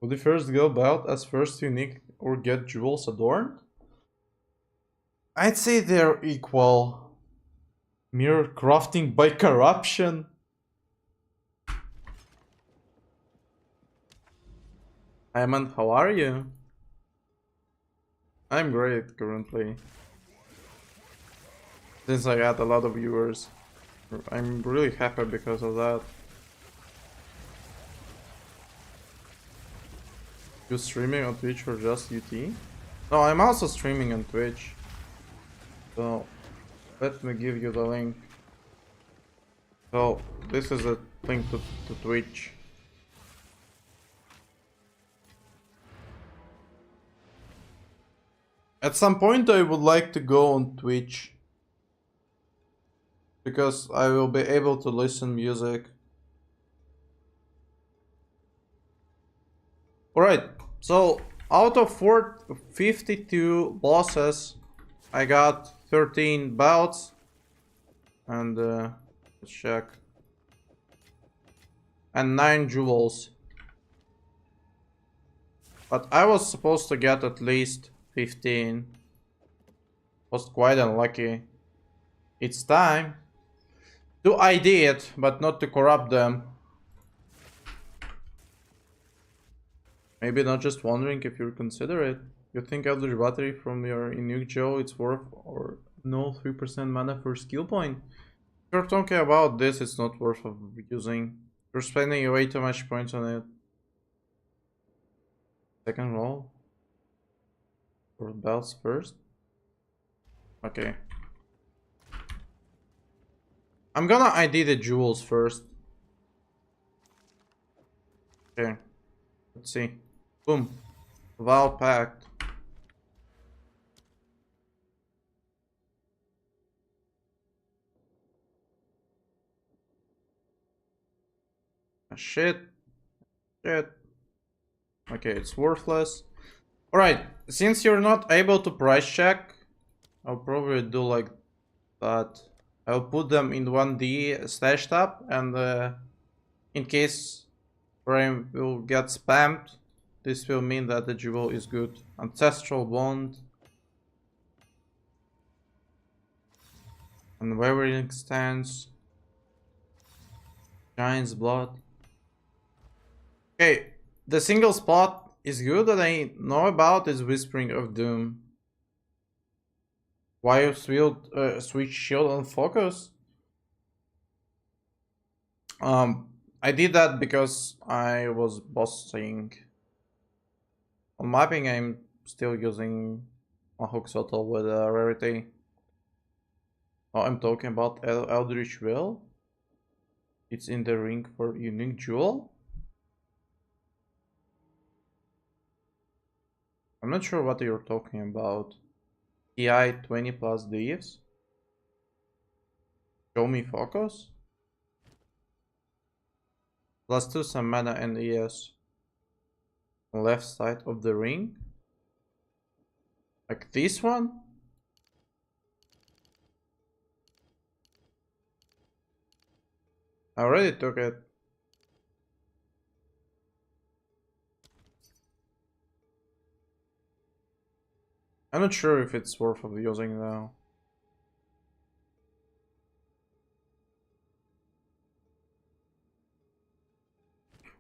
Would you first go belt as first unique or get jewels adorned? I'd say they're equal. Mere crafting by corruption. Hi man, how are you? I'm great currently. Since I got a lot of viewers. I'm really happy because of that. You streaming on Twitch or just UT? No, I'm also streaming on Twitch. So, let me give you the link. So, this is a link to Twitch. At some point I would like to go on Twitch. Because I will be able to listen music. Alright, so out of 52 bosses, I got 13 bouts. And let's check. And 9 jewels. But I was supposed to get at least 15. Was quite unlucky. It's time to ID it, but not to corrupt them. Maybe not just wondering if you consider it. You think average battery from your Inuk Joe it's worth or no 3% mana for skill point? If you're talking about this, it's not worth of using. You're spending way too much points on it. Second roll. Or belts first. Okay. I'm gonna ID the jewels first. Okay. Let's see. Boom. Val packed. Shit. Shit. Okay, it's worthless. Alright, since you're not able to price check, I'll probably do like that. I'll put them in 1D stash tab, and in case frame will get spammed, this will mean that the jewel is good. Ancestral Bond. Unwavering stance. Giant's blood. Okay, the single spot is good that I know about is Whispering of Doom. Why you switch shield and focus? I did that because I was bossing. On mapping, I'm still using a hook shuttle with a rarity. Oh, I'm talking about Eldritch Will. It's in the ring for unique jewel. I'm not sure what you're talking about. TI 20 plus Thieves. Show me focus. +2 some mana and ES. On left side of the ring. Like this one. I already took it. I'm not sure if it's worth of using though.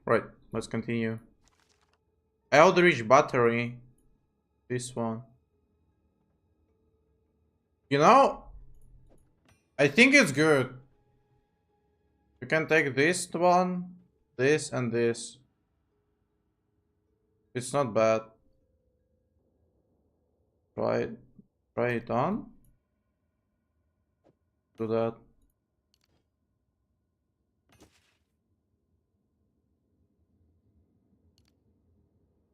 Right, let's continue. Eldritch Battery. This one. You know, I think it's good. You can take this one, this, and this. It's not bad. Try it on. Do that.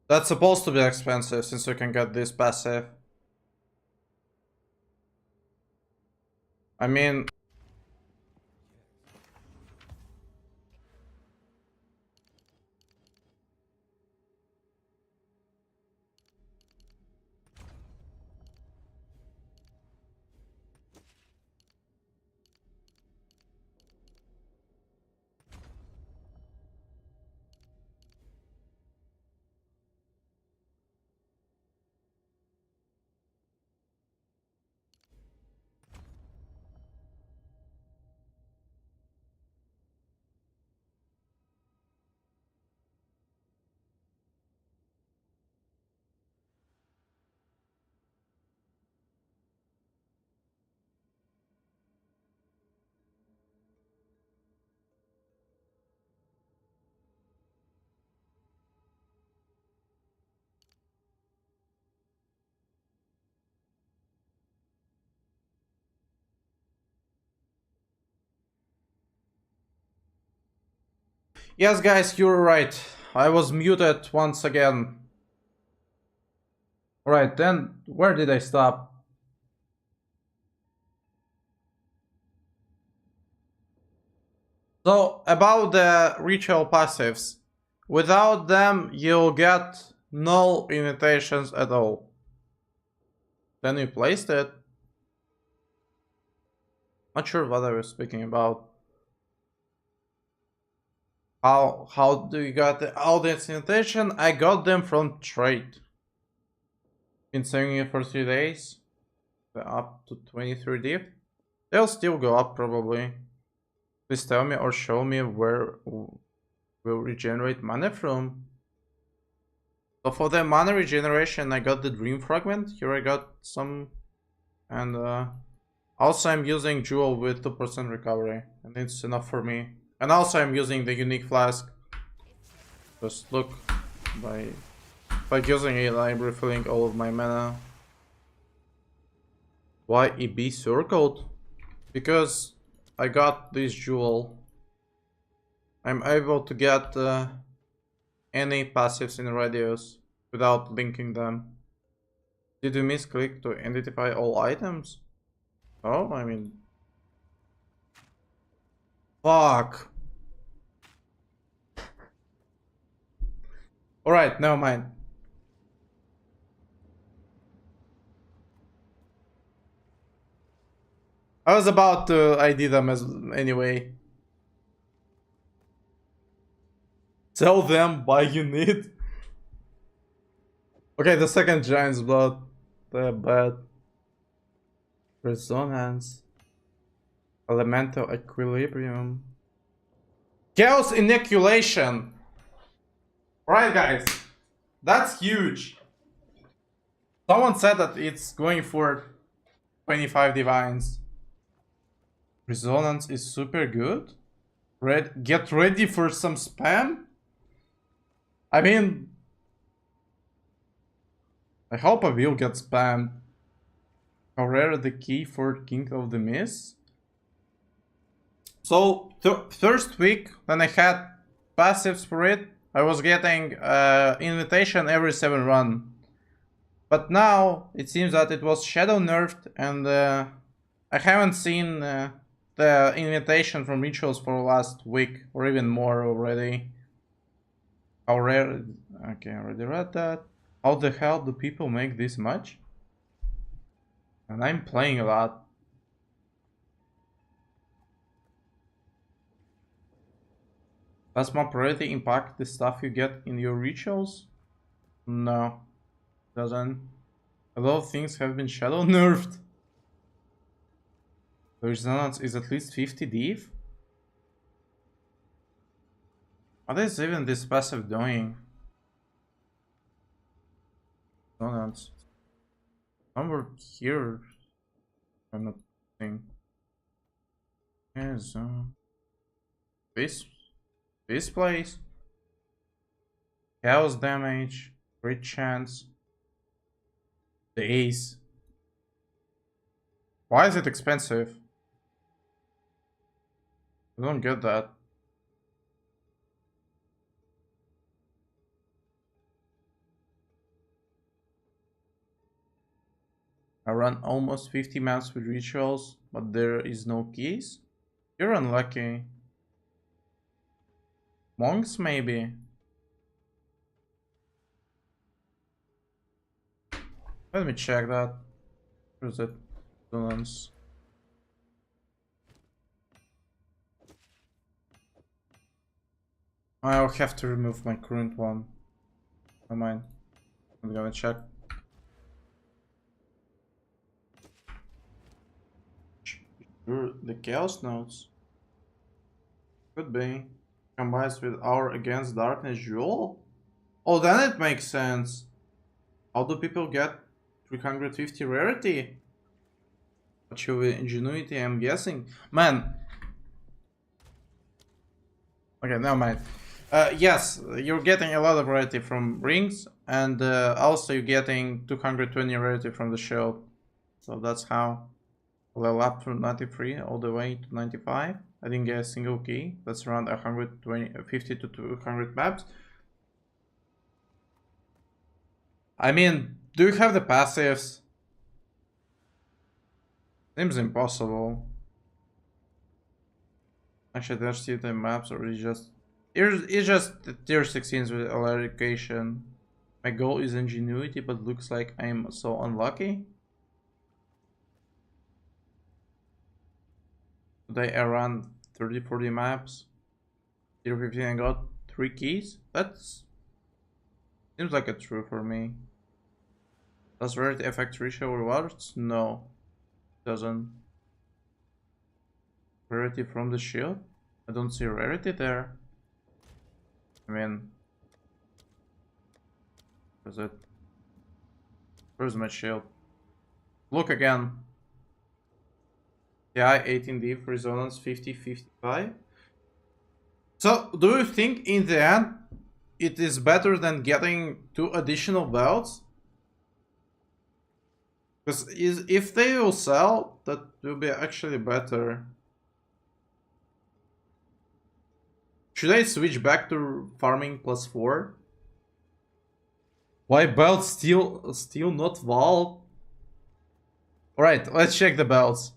That's supposed to be expensive since you can get this passive. I mean, yes, guys, you're right. I was muted once again. Alright, then where did I stop? So, about the ritual passives. Without them, you'll get no invitations at all. Then you placed it. Not sure what I was speaking about. How do you got the audience invitation? I got them from trade. Been saving it for 3 days. They're up to 23 deep. They'll still go up probably. Please tell me or show me where we'll regenerate mana from. So for the mana regeneration, I got the Dream Fragment. Here I got some. And also I'm using Jewel with 2% recovery. And it's enough for me. And also I'm using the Unique Flask. Just look, by using it, I'm refilling all of my mana. Why EB circled? Because I got this Jewel. I'm able to get any passives in radius without linking them. Did you misclick to identify all items? Oh, I mean... Fuck! Alright, never mind. I was about to ID them as anyway. Tell them why you need. Okay, the second Giant's Blood. They're bad. Resonance. Elemental equilibrium. Chaos inoculation. Alright guys, that's huge. Someone said that it's going for 25 divines. Resonance is super good. Get ready for some spam. I mean, I hope I will get spammed. How rare the key for King of the Mists. So, first week, when I had passives for it, I was getting invitation every 7 run. But now, it seems that it was shadow nerfed, and I haven't seen the invitation from rituals for last week, or even more already. How rare... Okay, I already read that. How the hell do people make this much? And I'm playing a lot. Does my priority impact the stuff you get in your rituals? No, doesn't. A lot of things have been shadow nerfed. The resonance is at least 50 div? What is even this passive doing? Resonance. Somewhere here. I'm not seeing. Yes, this place. Chaos damage. Crit chance. The ace. Why is it expensive? I don't get that. I run almost 50 maps with rituals, but there is no keys. You're unlucky. Monks, maybe? Let me check that. Where's that? Balance. I'll have to remove my current one. Never mind. I'm gonna check. Sure, the chaos notes. Could be. Combines with our Against Darkness jewel? Oh, then it makes sense. How do people get 350 rarity? What should be ingenuity, I'm guessing? Man. Okay, never mind. Yes, you're getting a lot of rarity from rings, and also you're getting 220 rarity from the shield. So that's how. Level up from 93 all the way to 95. I didn't get a single key. That's around 150 to 200 maps. I mean, do you have the passives? Seems impossible. Actually, there's T17 Maps, or it's just the tier 16s with eradication. My goal is ingenuity, but looks like I'm so unlucky. Today I ran 30-40 maps. Tier 15 I got 3 keys. That's seems like a true for me. Does rarity affect ratio rewards? No. Doesn't. Rarity from the shield? I don't see rarity there. I mean, where's it? Where's my shield? Look again. Yeah, 18D for resonance, 50-55. So, do you think in the end it is better than getting 2 additional belts? Because if they will sell, that will be actually better. Should I switch back to farming +4? Why belts still not vault? Alright, let's check the belts.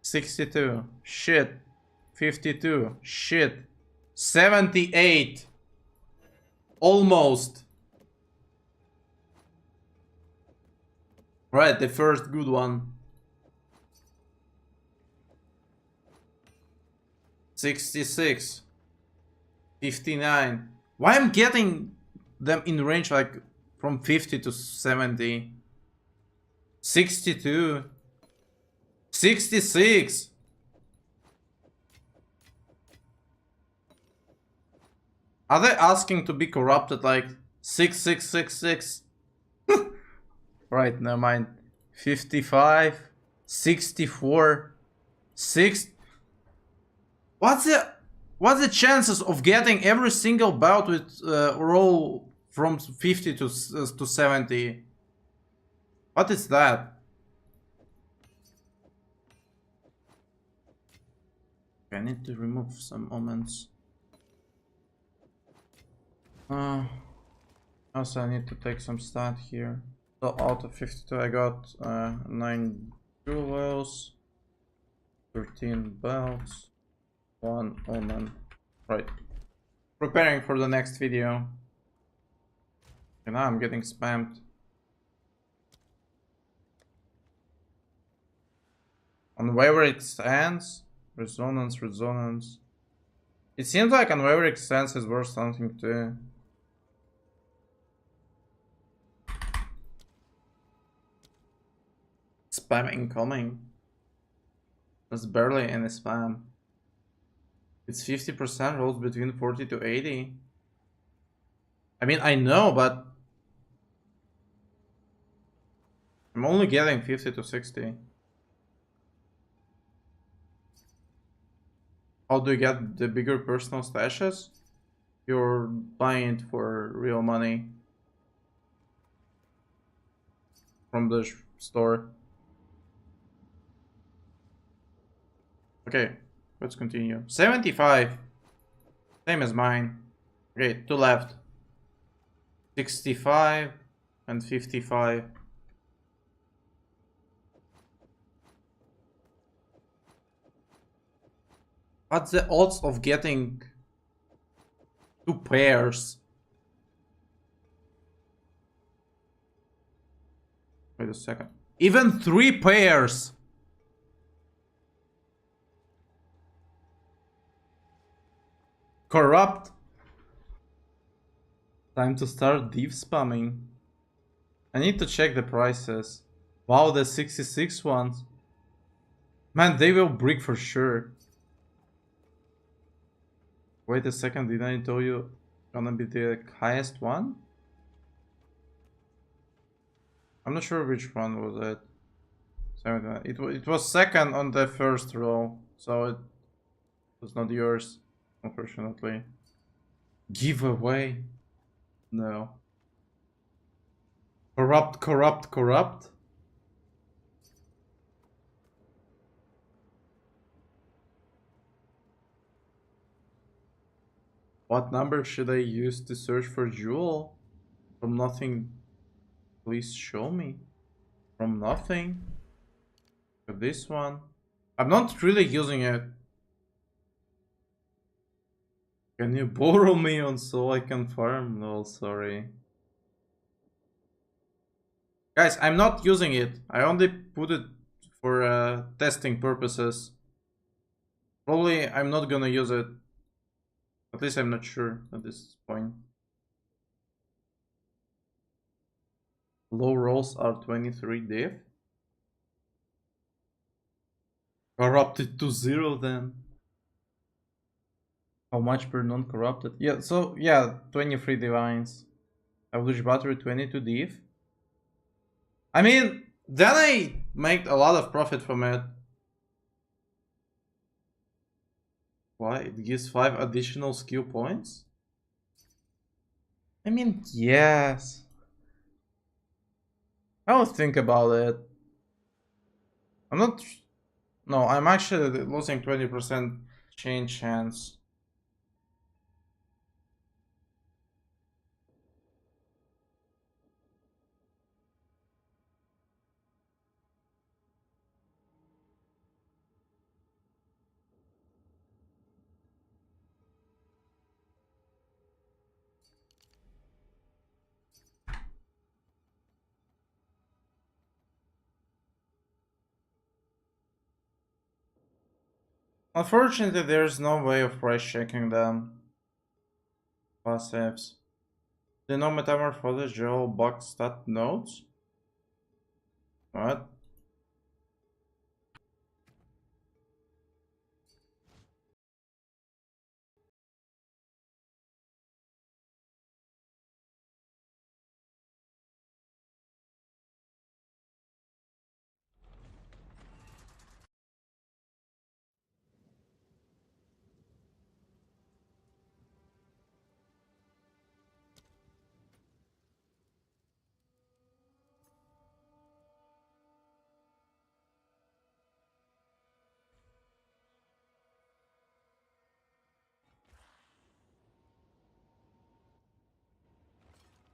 62. Shit. 52. Shit. 78. Almost. Right, the first good one. 66. 59. Why I'm getting them in range like from 50 to 70? 62. 66. Are they asking to be corrupted like 6666? Right, never mind. 55, 64, 6. What's the chances of getting every single bout with roll from 50 to 70? What is that? I need to remove some omens. Also, I need to take some stat here. So out of 52, I got 9 jewels, 13 belts, 1 omen. Right. Preparing for the next video. And now I'm getting spammed. Unwavering stance, resonance. It seems like unwavering stance is worth something too. Spam incoming. There's barely any spam. It's 50%, rolls between 40 to 80. I mean, I know, but I'm only getting 50 to 60. How do you get the bigger personal stashes? You're buying it for real money from the store. Okay, let's continue. 75. Same as mine. Okay, 2 left. 65 and 55. What's the odds of getting 2 pairs? Wait a second. Even 3 pairs! Corrupt. Time to start deep spamming. I need to check the prices. Wow, the 66 ones. Man, they will brick for sure. Wait a second, didn't I tell you gonna be the highest one? I'm not sure which one was it. It was second on the first row, so it was not yours, unfortunately. Giveaway? No. Corrupt. What number should I use to search for jewel? From nothing, please show me. From nothing. For this one. I'm not really using it. Can you borrow me on so I can farm? No, sorry. Guys, I'm not using it. I only put it for testing purposes. Probably I'm not gonna use it. At least I'm not sure at this point. Low rolls are 23 div. Corrupted to 0 then. How much per non-corrupted? Yeah, so yeah, 23 divines. Average battery 22 div. I mean, then I make a lot of profit from it. Why? It gives 5 additional skill points? I mean, yes. I will think about it. I'm not... No, I'm actually losing 20% change chance. Unfortunately, there's no way of price checking them. Passives. Do you know Metamorphosis Gel box stat nodes? What?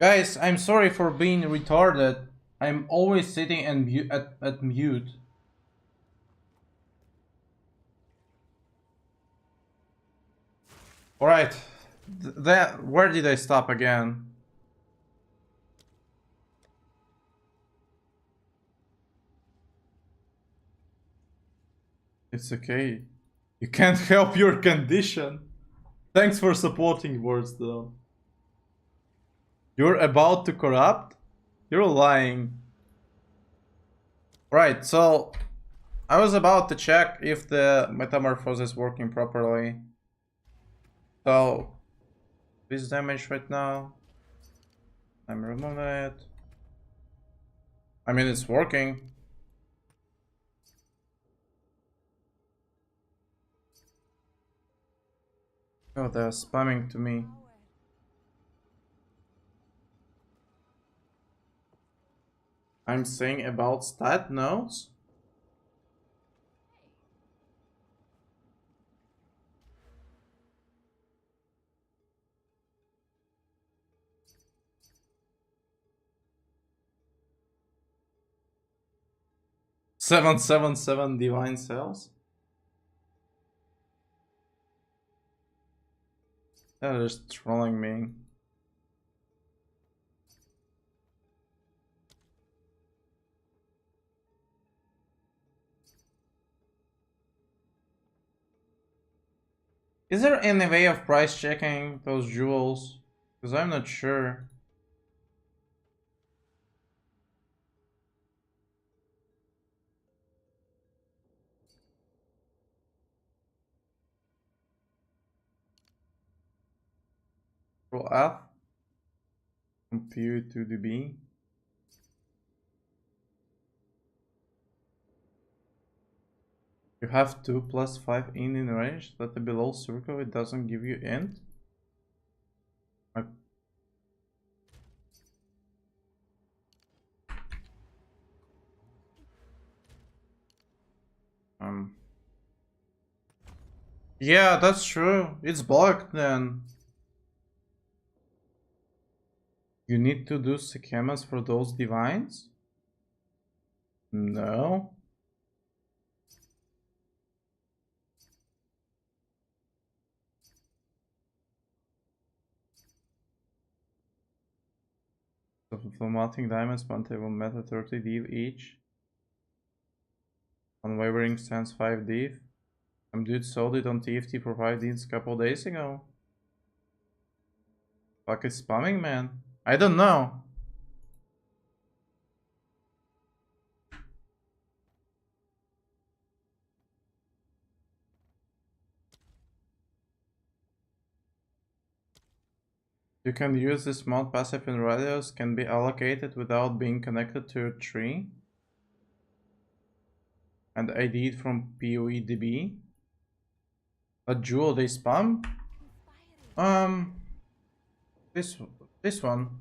Guys, I'm sorry for being retarded. I'm always sitting and at mute. Alright. Where did I stop again? It's okay. You can't help your condition. Thanks for supporting words though. You're about to corrupt? You're lying. Right, so I was about to check if the metamorphosis is working properly. So this damage right now. I'm removing it. I mean, it's working. Oh, they're spamming to me. I'm saying about stat nodes? "777 divine cells." They're just trolling me. Is there any way of price checking those jewels? Because I'm not sure. Control F. Compute to the B. You have 2 plus 5 in range. That the below circle, it doesn't give you int. Yeah, that's true. It's blocked then. You need to do schemas for those divines? No. So formatting diamonds, one table meta 30 div each. Unwavering stance 5 div. Some dude sold it on TFT for 5 divs a couple days ago. Fuck is spamming, man? I don't know. You can use this mod passive in radios, can be allocated without being connected to a tree. And I did from PoEDB. A jewel they spam? This one.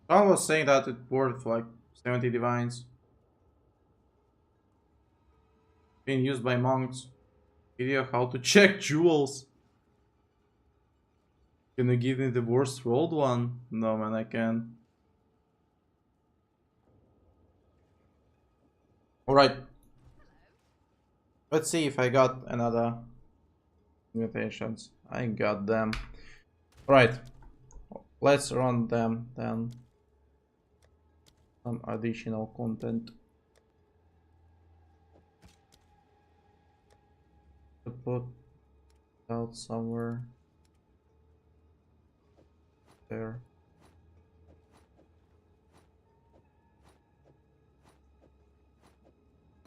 Someone was saying that it's worth like 70 divines. Being used by monks. Video how to check jewels. Can you give me the worst rolled one? No man, I can't. Alright. Let's see if I got another mutations. I got them. Alright. Let's run them then. Some additional content. To put out somewhere there.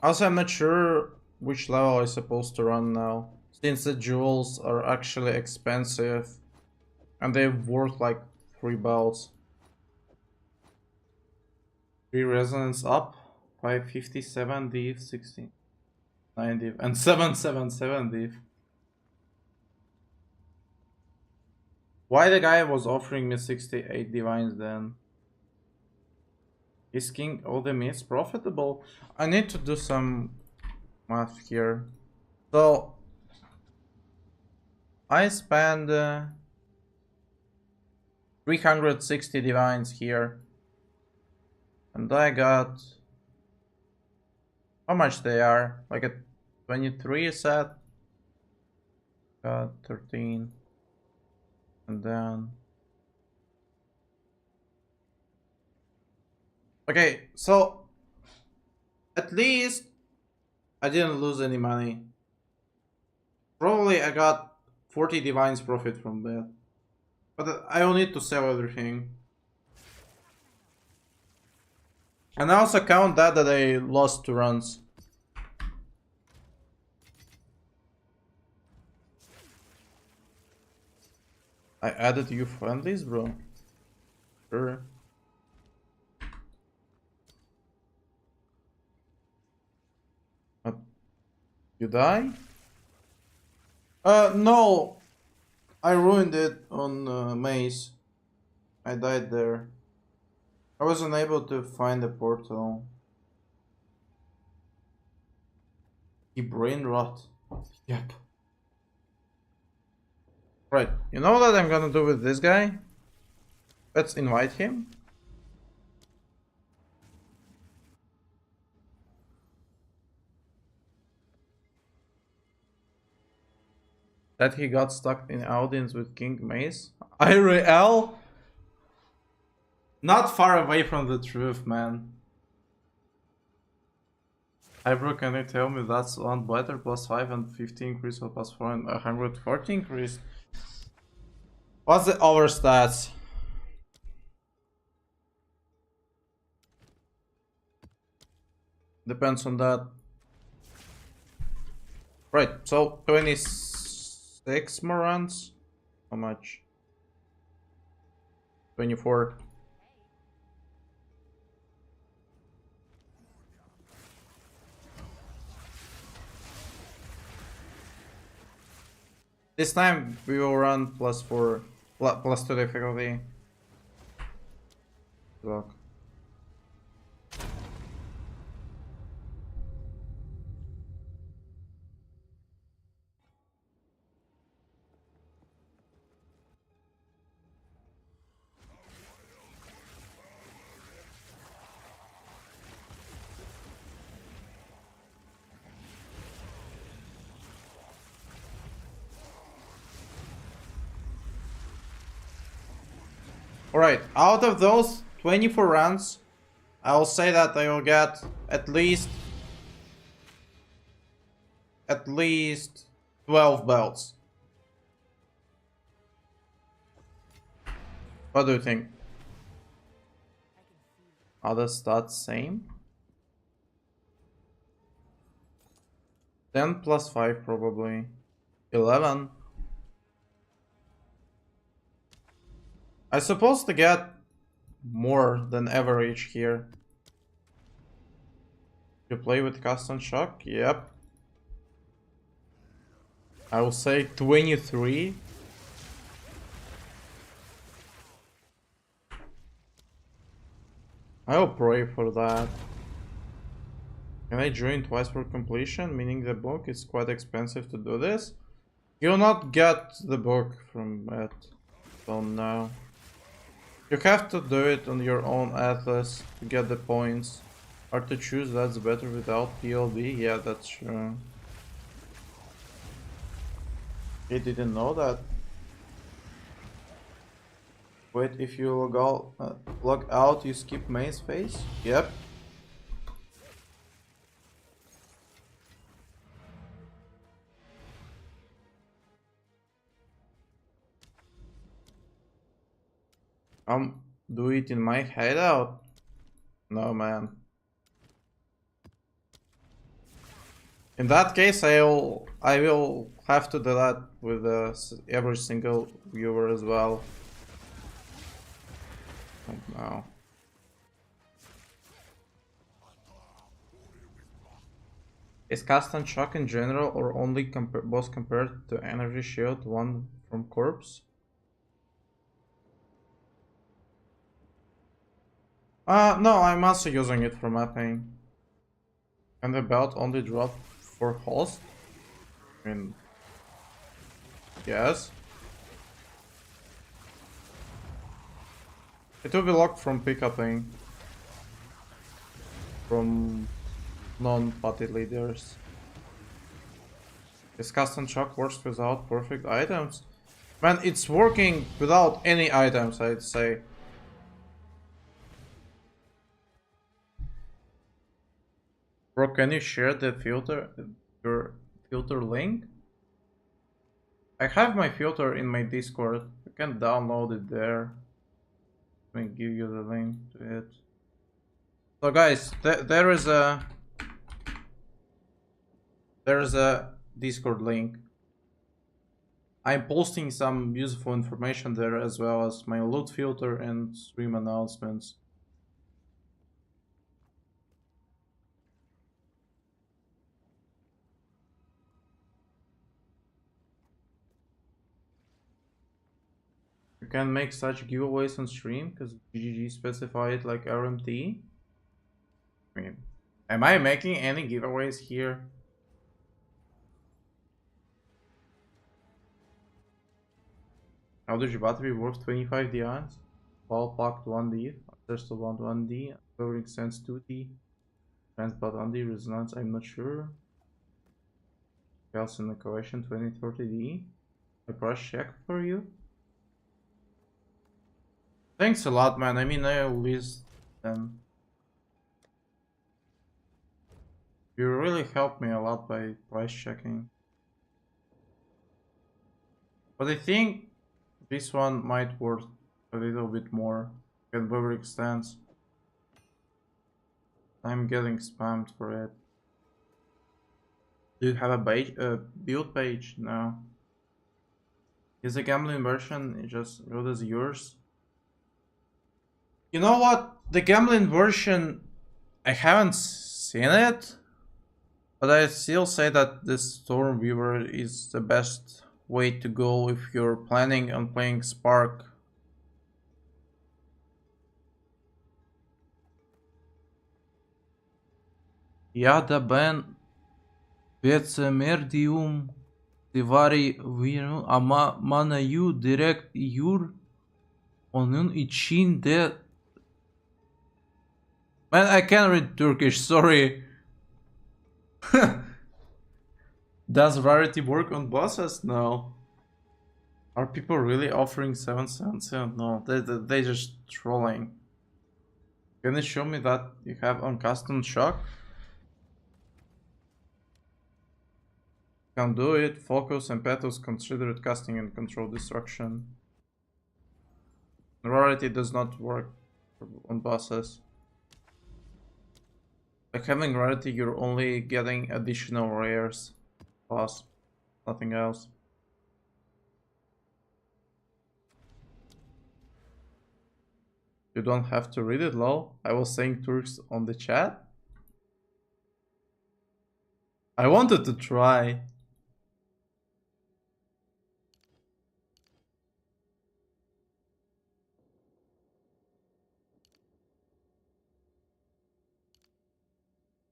Also, I'm not sure which level I'm supposed to run now, since the jewels are actually expensive and they're worth like 3 bells. 3 resonance up, 557 div, 16, 9 div, and 777 div. Why the guy was offering me 68 divines then? Is King all the MISTS profitable? I need to do some math here. So I spend 360 divines here. And I got... How much they are? Like a 23 set? Got 13. And then... Okay, so... At least... I didn't lose any money. Probably I got 40 divines profit from that. But I will need to sell everything. And I also count that I lost 2 runs. I added you friendlies, bro. Sure. What? You die? No. I ruined it on Maze. I died there. I wasn't able to find the portal. He brain rot. Yep. Right, you know what I'm gonna do with this guy? Let's invite him. That he got stuck in audience with King Mace. IRL? Not far away from the truth, man. Hi bro, can you tell me that's one better +5 and 50 increase or +4 and 140 increase? What's the over stats? Depends on that. Right, so 26 more runs. How much? 24. This time we will run +4, +2 difficulty. Look. Alright, out of those 24 runs, I'll say that I will get at least 12 belts. What do you think? Are the stats same? 10 + 5 probably. 11. I'm supposed to get more than average here. You play with custom shock? Yep. I will say 23. I will pray for that. Can I join twice for completion? Meaning the book is quite expensive to do this. You'll not get the book from it. Don't know. You have to do it on your own atlas to get the points. Hard to choose, that's better without PLB. Yeah, that's true. I didn't know that. Wait, if you log out, you skip maze phase? Yep. Do it in my hideout? No, man. In that case, I will have to do that with every single viewer as well. Oh, no. Is custom shock in general or only boss compared to energy shield one from corpse? No, I'm also using it for mapping. And the belt only drop for host? I mean... Yes. It will be locked from pickuping from non-party leaders. This custom shock works without perfect items. Man, it's working without any items, I'd say. Bro, can you share the filter, your filter link? I have my filter in my Discord. You can download it there. Let me give you the link to it. So guys, there is a Discord link. I'm posting some useful information there as well as my loot filter and stream announcements. You can make such giveaways on stream because GGG specified like RMT. I mean, am I making any giveaways here? How does your battery work? 25 dians, ball packed 1D, thirst of 1D, covering sense 2D, transport 1D, resonance I'm not sure. Calcium equation 2030D. I price check for you. Thanks a lot, man. I mean, I always them. You really helped me a lot by price checking. But I think this one might worth a little bit more. Get better extends. I'm getting spammed for it. Do you have a build page? No. Is the gambling version just good as yours? You know what? The gambling version, I haven't seen it, but I still say that this Stormweaver is the best way to go if you're planning on playing Spark. Ja, da ben Medium Divari ama manayu direkt yur onun içinde. Man, I can't read Turkish, sorry. Does rarity work on bosses? No. Are people really offering 777? No, they just trolling. Can you show me that you have on custom shock? Can do it. Focus and petals considered casting and control destruction. Rarity does not work on bosses. Like having rarity, you're only getting additional rares. Plus, nothing else. You don't have to read it, lol. I was saying Turks on the chat. I wanted to try.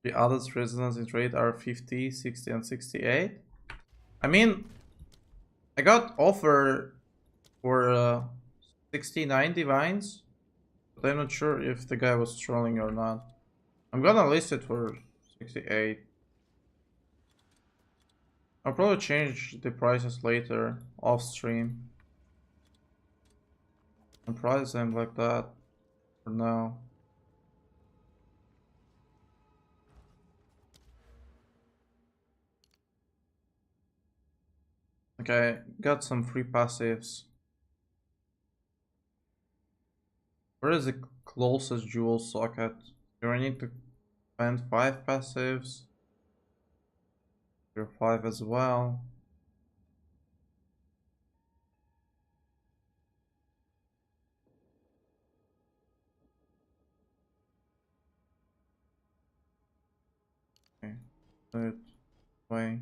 The others resonance in trade are 50, 60, and 68. I mean, I got offer for 69 divines, but I'm not sure if the guy was trolling or not. I'm gonna list it for 68. I'll probably change the prices later off stream and price them like that for now. Okay, got some free passives. Where is the closest jewel socket? Do I need to spend 5 passives? You're 5 as well. Okay, third way.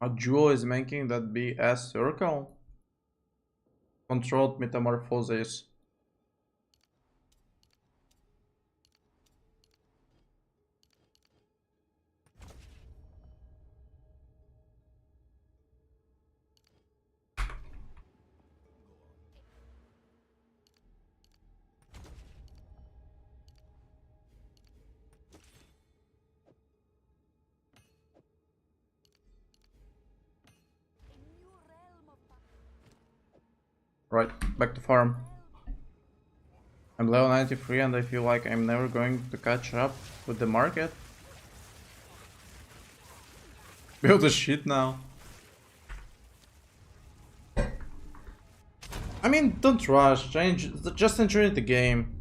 A jewel is making that BS circle. Controlled metamorphosis. Right, back to farm. I'm level 93 and I feel like I'm never going to catch up with the market. Build a shit now. I mean, don't rush, just enjoy the game.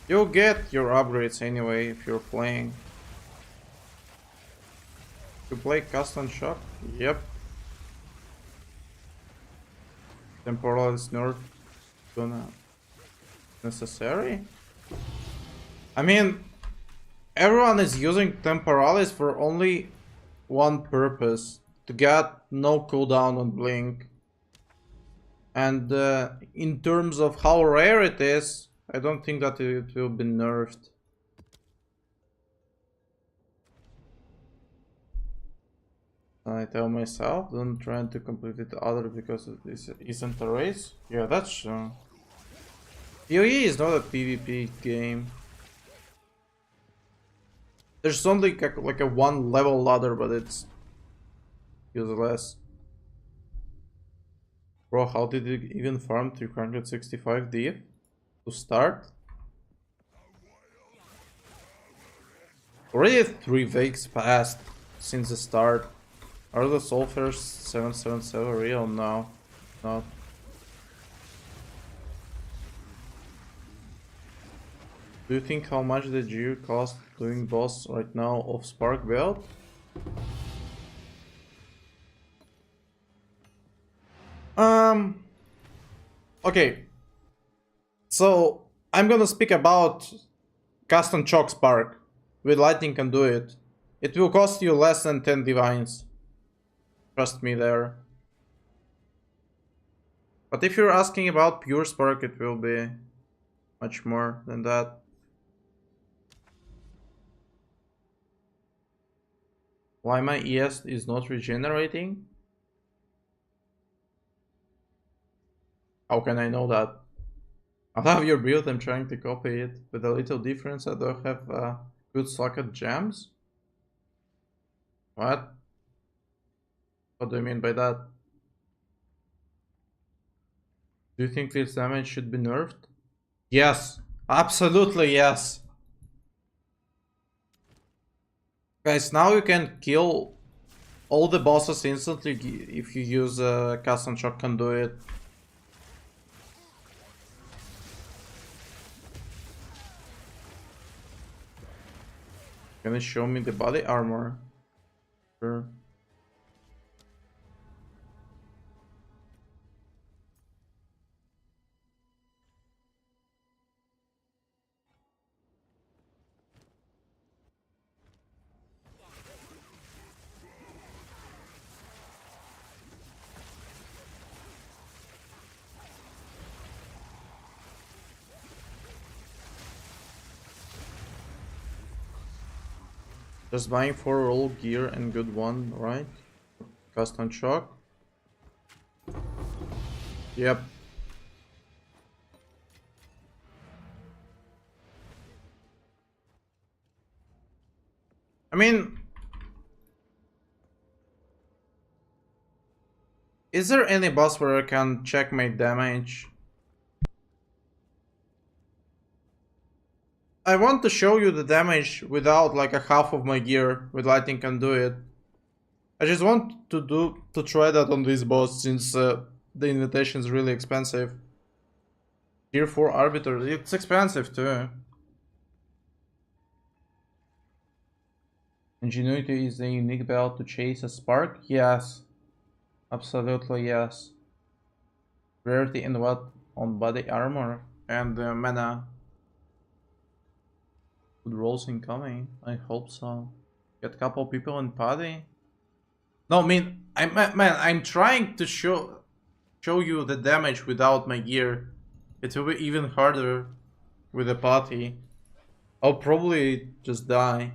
You'll get your upgrades anyway if you're playing. You play custom shop? Yep. Temporal is not gonna necessary. I mean, everyone is using Temporalis for only one purpose, to get no cooldown on Blink. And in terms of how rare it is, I don't think that it will be nerfed. I tell myself, don't try to complete it other because it isn't a race. Yeah, that's true. PoE is not a PvP game. There's only like a one level ladder, but it's useless. Bro, how did you even farm 365 DF to start? Already 3 weeks passed since the start. Are the Soulfares 777 real? No, not. Do you think how much did you cost doing boss right now of Spark build? Okay. So I'm gonna speak about custom chalk Spark with lightning conduit. It will cost you less than 10 divines. Trust me there. But if you're asking about pure Spark, it will be much more than that. Why my ES is not regenerating? How can I know that? I love your build, I'm trying to copy it. With a little difference, I don't have good socket gems. What? What do you mean by that? Do you think this damage should be nerfed? Yes, absolutely yes. Guys, now you can kill all the bosses instantly if you use custom shock conduit. Can you show me the body armor? Sure. Just buying 4 all gear and good one, right? Custom shock. Yep. I mean, is there any boss where I can check my damage? I want to show you the damage without like a half of my gear with lightning conduit. I just want to try that on this boss since the invitation is really expensive. Tier 4 Arbiter, it's expensive too. Ingenuity is a unique belt to chase a spark? Yes. Absolutely yes. Rarity and what? On body armor and mana. Good rolls incoming. I hope so. Get a couple people in party. No, I mean, I'm trying to show you the damage without my gear. It will be even harder with a party. I'll probably just die.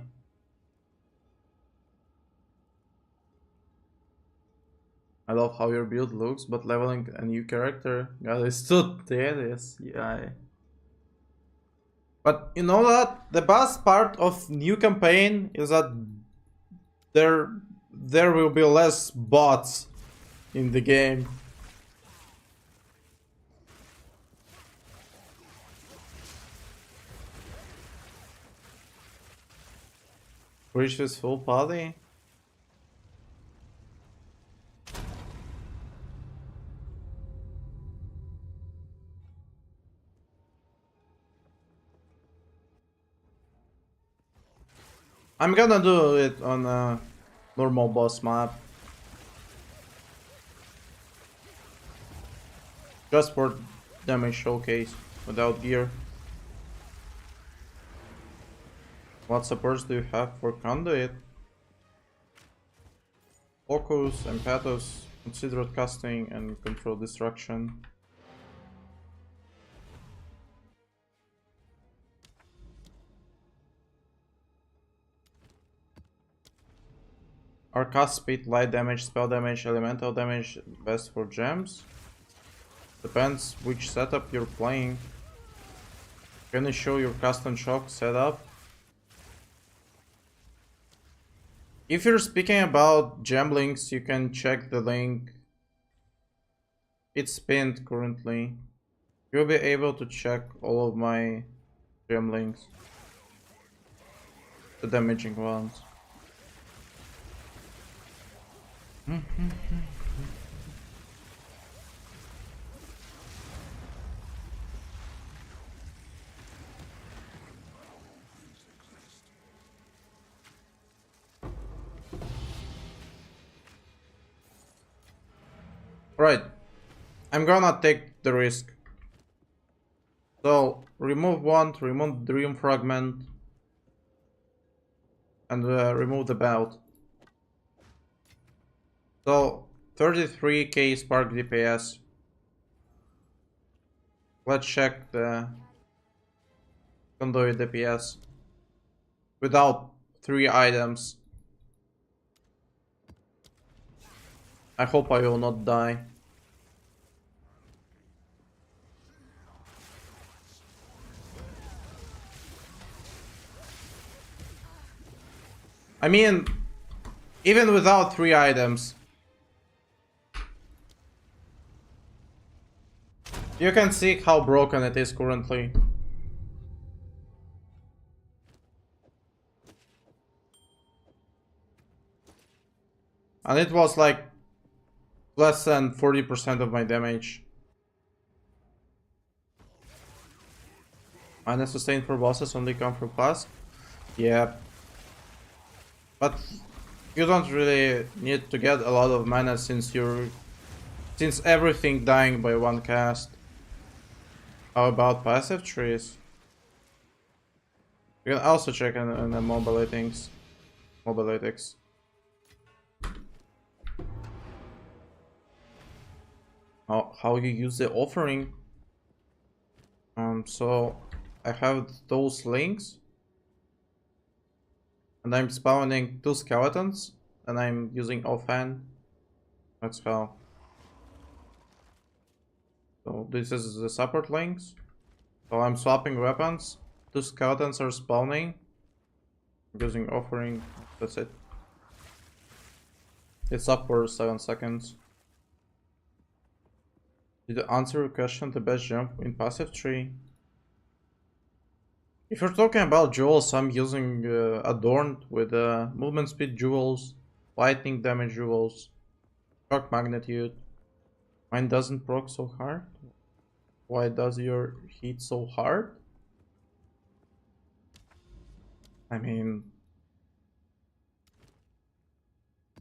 I love how your build looks, but leveling a new character, God, it's too tedious. Yeah. But you know that the best part of new campaign is that there will be less bots in the game. Reach this full body. I'm gonna do it on a normal boss map. Just for damage showcase without gear. What supports do you have for conduit? Focus, impetus, considerate casting, and control destruction. Are cast speed, light damage, spell damage, elemental damage best for gems? Depends which setup you're playing. Can you show your custom shock setup? If you're speaking about gem links, you can check the link. It's pinned currently. You'll be able to check all of my gem links. The damaging ones. Right, I'm gonna take the risk. So remove one, remove dream fragment, and remove the belt. So 33k spark DPS. Let's check the conduit DPS without 3 items. I hope I will not die. I mean, even without 3 items, you can see how broken it is currently. And it was like less than 40% of my damage. Minus sustain for bosses only come from class. Yeah. But you don't really need to get a lot of mana since everything dying by one cast. How about passive trees? You can also check in the mobilitics. How you use the offering. So I have those links. And I'm spawning 2 skeletons, and I'm using offhand. That's how. So this is the support links. So I'm swapping weapons. 2 skeletons are spawning. Using offering. That's it. It's up for 7 seconds. Did you answer your question? The best jump in passive tree? If you're talking about jewels, I'm using adorned with movement speed jewels, lightning damage jewels, shock magnitude. Mine doesn't proc so hard. Why does your hit so hard? I mean,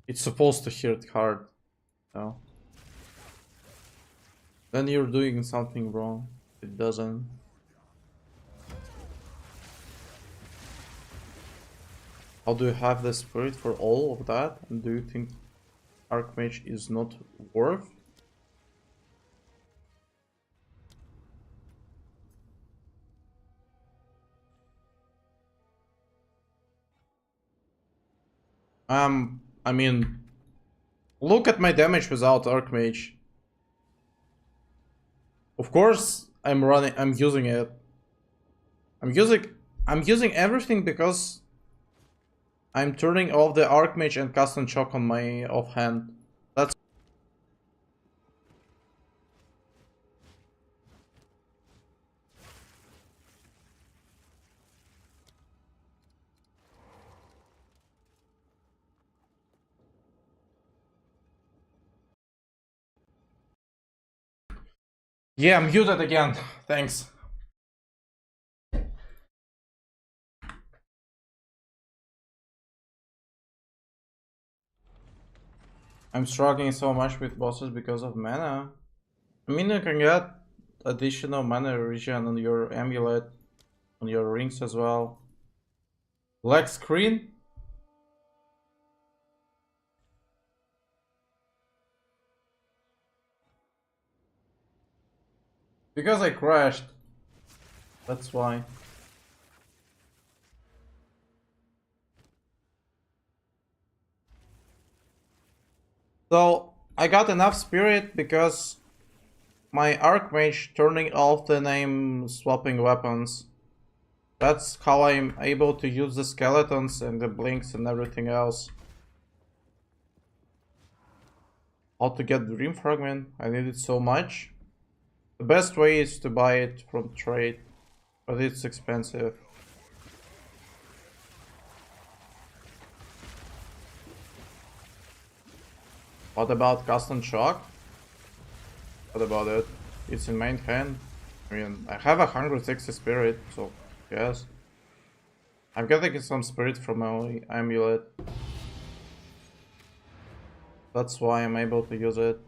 it's supposed to hit hard. No. Then you're doing something wrong. It doesn't. How do you have the spirit for all of that? And do you think Archmage is not worth? I mean, look at my damage without Archmage. Of course, I'm using it. I'm using everything because I'm turning off the Archmage and Custom Shock on my offhand. That's yeah, I'm muted again. Thanks. I'm struggling so much with bosses because of mana. I mean, you can get additional mana regen on your amulet, on your rings as well. Black screen? Because I crashed. That's why. So, I got enough spirit because my Archmage turning off the name swapping weapons. That's how I'm able to use the skeletons and the blinks and everything else. How to get the Dream Fragment? I need it so much. The best way is to buy it from trade, but it's expensive. What about Custom Shock? What about it? It's in main hand. I mean, I have 160 spirit, so yes. I'm getting some spirit from my amulet. That's why I'm able to use it.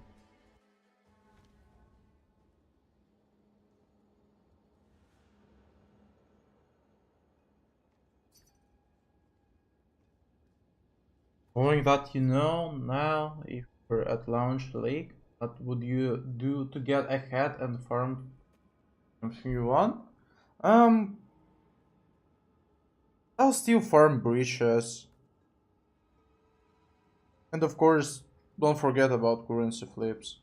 Knowing that you know now, if we're at launch league, what would you do to get ahead and farm something you want? I'll still farm breaches. And of course, don't forget about currency flips.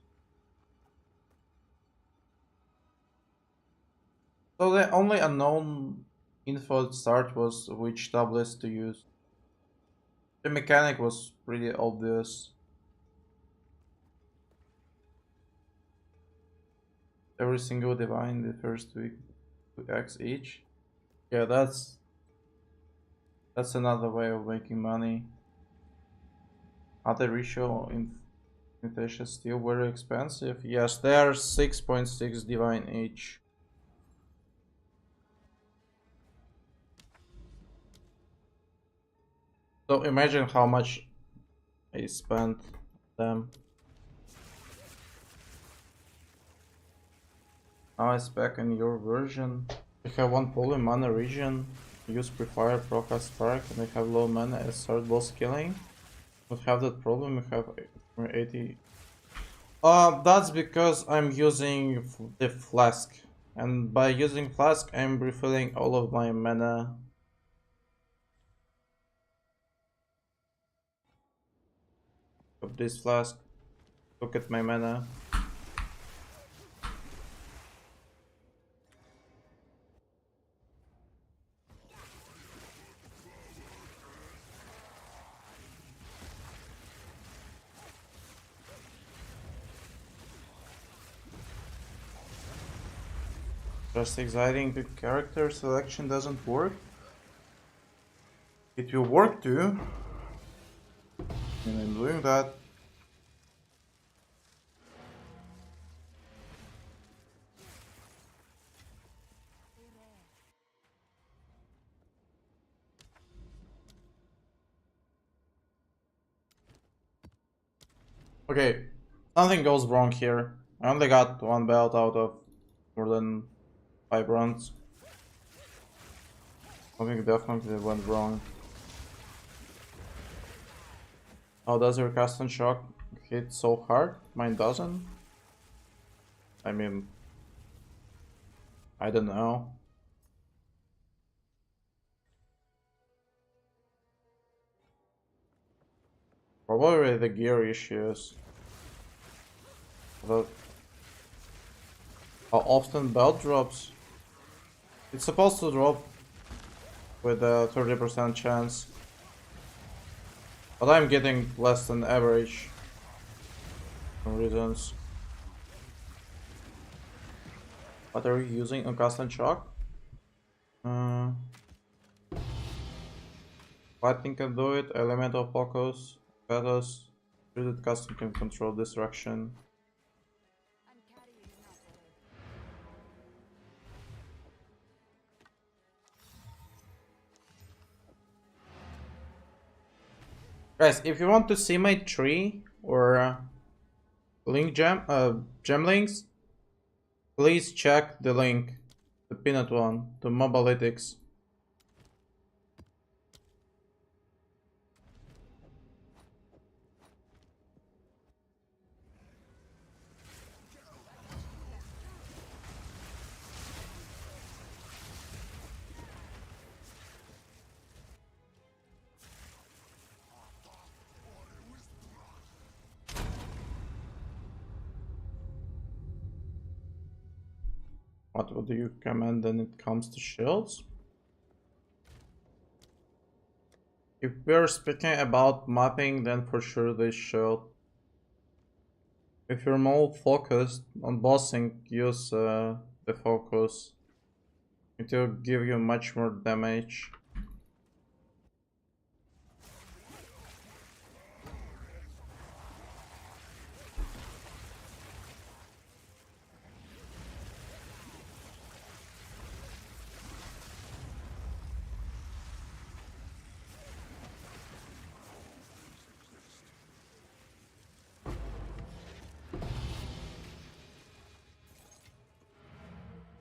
So the only unknown info at start was which tablets to use. The mechanic was pretty obvious. Every single divine the first week 2x each. Yeah, that's another way of making money. Other ratio invitations still very expensive. Yes, they are 6.6 divine each. So imagine how much I spent them. Now it's back in your version. I have one poly mana region. Use pre-fire, procast spark, and I have low mana as start boss killing. Don't have that problem. I have 80. That's because I'm using the flask, and by using flask, I'm refilling all of my mana. Of this flask. Look at my mana. Just exciting the character selection doesn't work. It will work too. And I'm doing that. Okay, nothing goes wrong here. I only got one belt out of more than 5 runs. Something definitely went wrong. How does your custom shock hit so hard? Mine doesn't. I mean, I don't know. Probably the gear issues. But how often belt drops? It's supposed to drop with a 30% chance. But I'm getting less than average for reasons. What are you using on cast and shock? Lightning can do it, elemental focus, feathers, treated custom can control destruction. Guys, if you want to see my tree or link gem links, please check the link, the peanut one, the Mobalytics. What would you recommend when it comes to shields? If we're speaking about mapping, then for sure this shield. If you're more focused on bossing, use the focus. It will give you much more damage.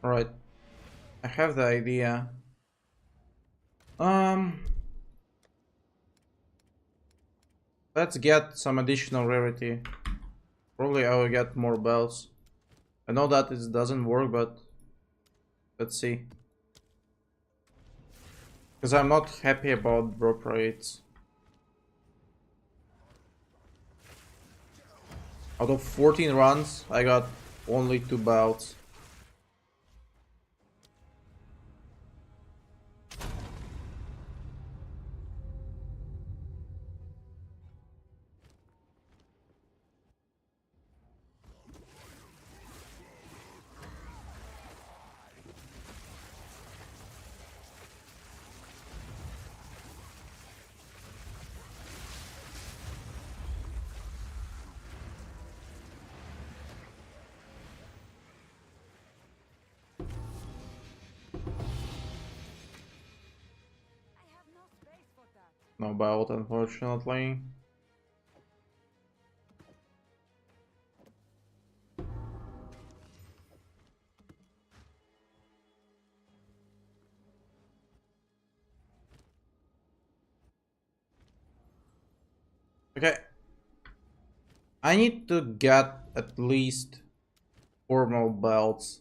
Alright, I have the idea. Let's get some additional rarity. Probably I will get more bells. I know that it doesn't work, but let's see. Because I'm not happy about drop rates. Out of 14 runs, I got only 2 bells. No belt, unfortunately. Okay. I need to get at least 4 more belts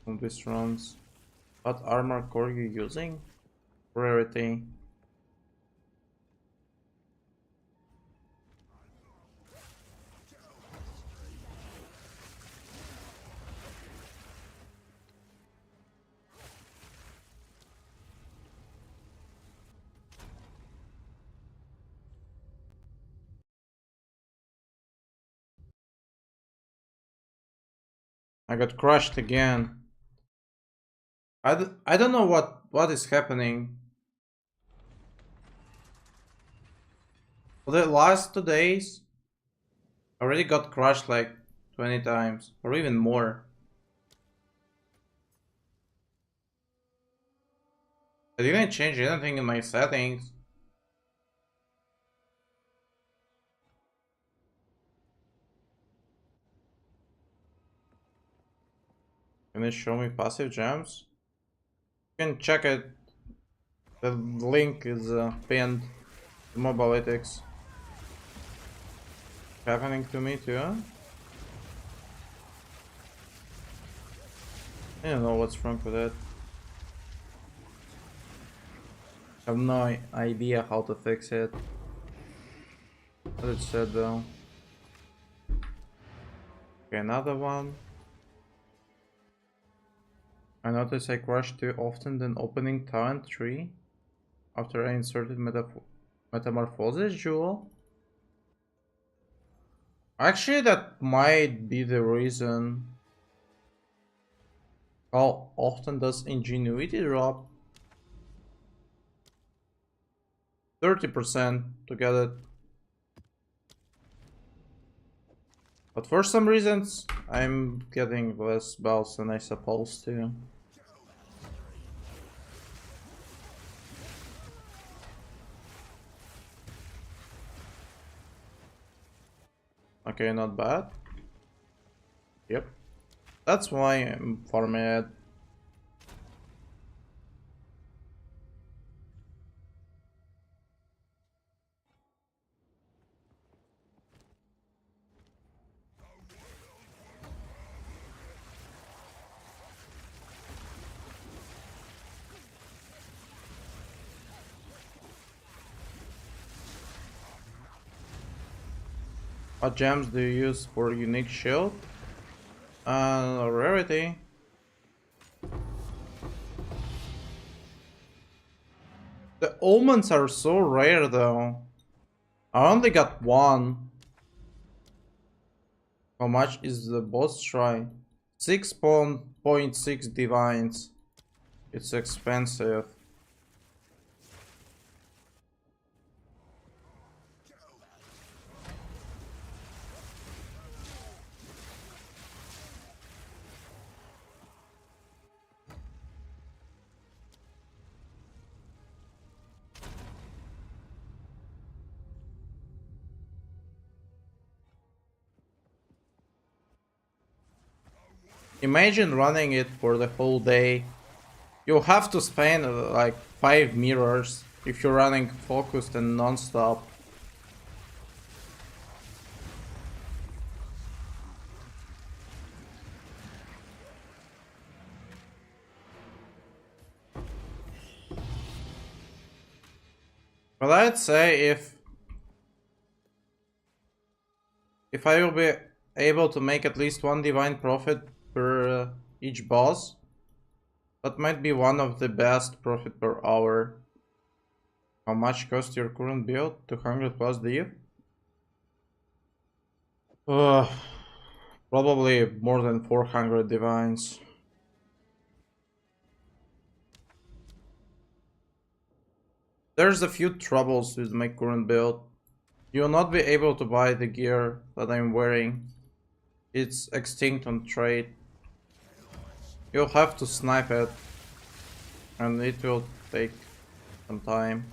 on these runs. What armor core are you using? Rarity. I got crushed again. I don't know what is happening. For the last 2 days, I already got crushed like 20 times or even more. I didn't change anything in my settings. Can it show me passive gems? You can check it. The link is pinned to Mobalytics. Happening to me too? I don't know what's wrong with it. I have no idea how to fix it. What it said though. Okay, another one. I notice I crash too often than opening talent 3 after I inserted Metamorphosis Jewel. Actually, that might be the reason. How often does Ingenuity drop? 30% to get it. But for some reasons, I'm getting less bells than I supposed to. Okay, not bad. Yep. That's why I'm farming it. What gems do you use for unique shield? Rarity. The omens are so rare though. I only got one. How much is the boss try? 6.6 divines. It's expensive. Imagine running it for the whole day. You'll have to spend like 5 mirrors if you're running focused and non-stop. But I'd say if I will be able to make at least one divine profit per each boss, that might be one of the best profit per hour. How much cost your current build? 200 plus div? Probably more than 400 divines. There's a few troubles with my current build. You will not be able to buy the gear that I'm wearing. It's extinct on trade. You'll have to snipe it, and it will take some time.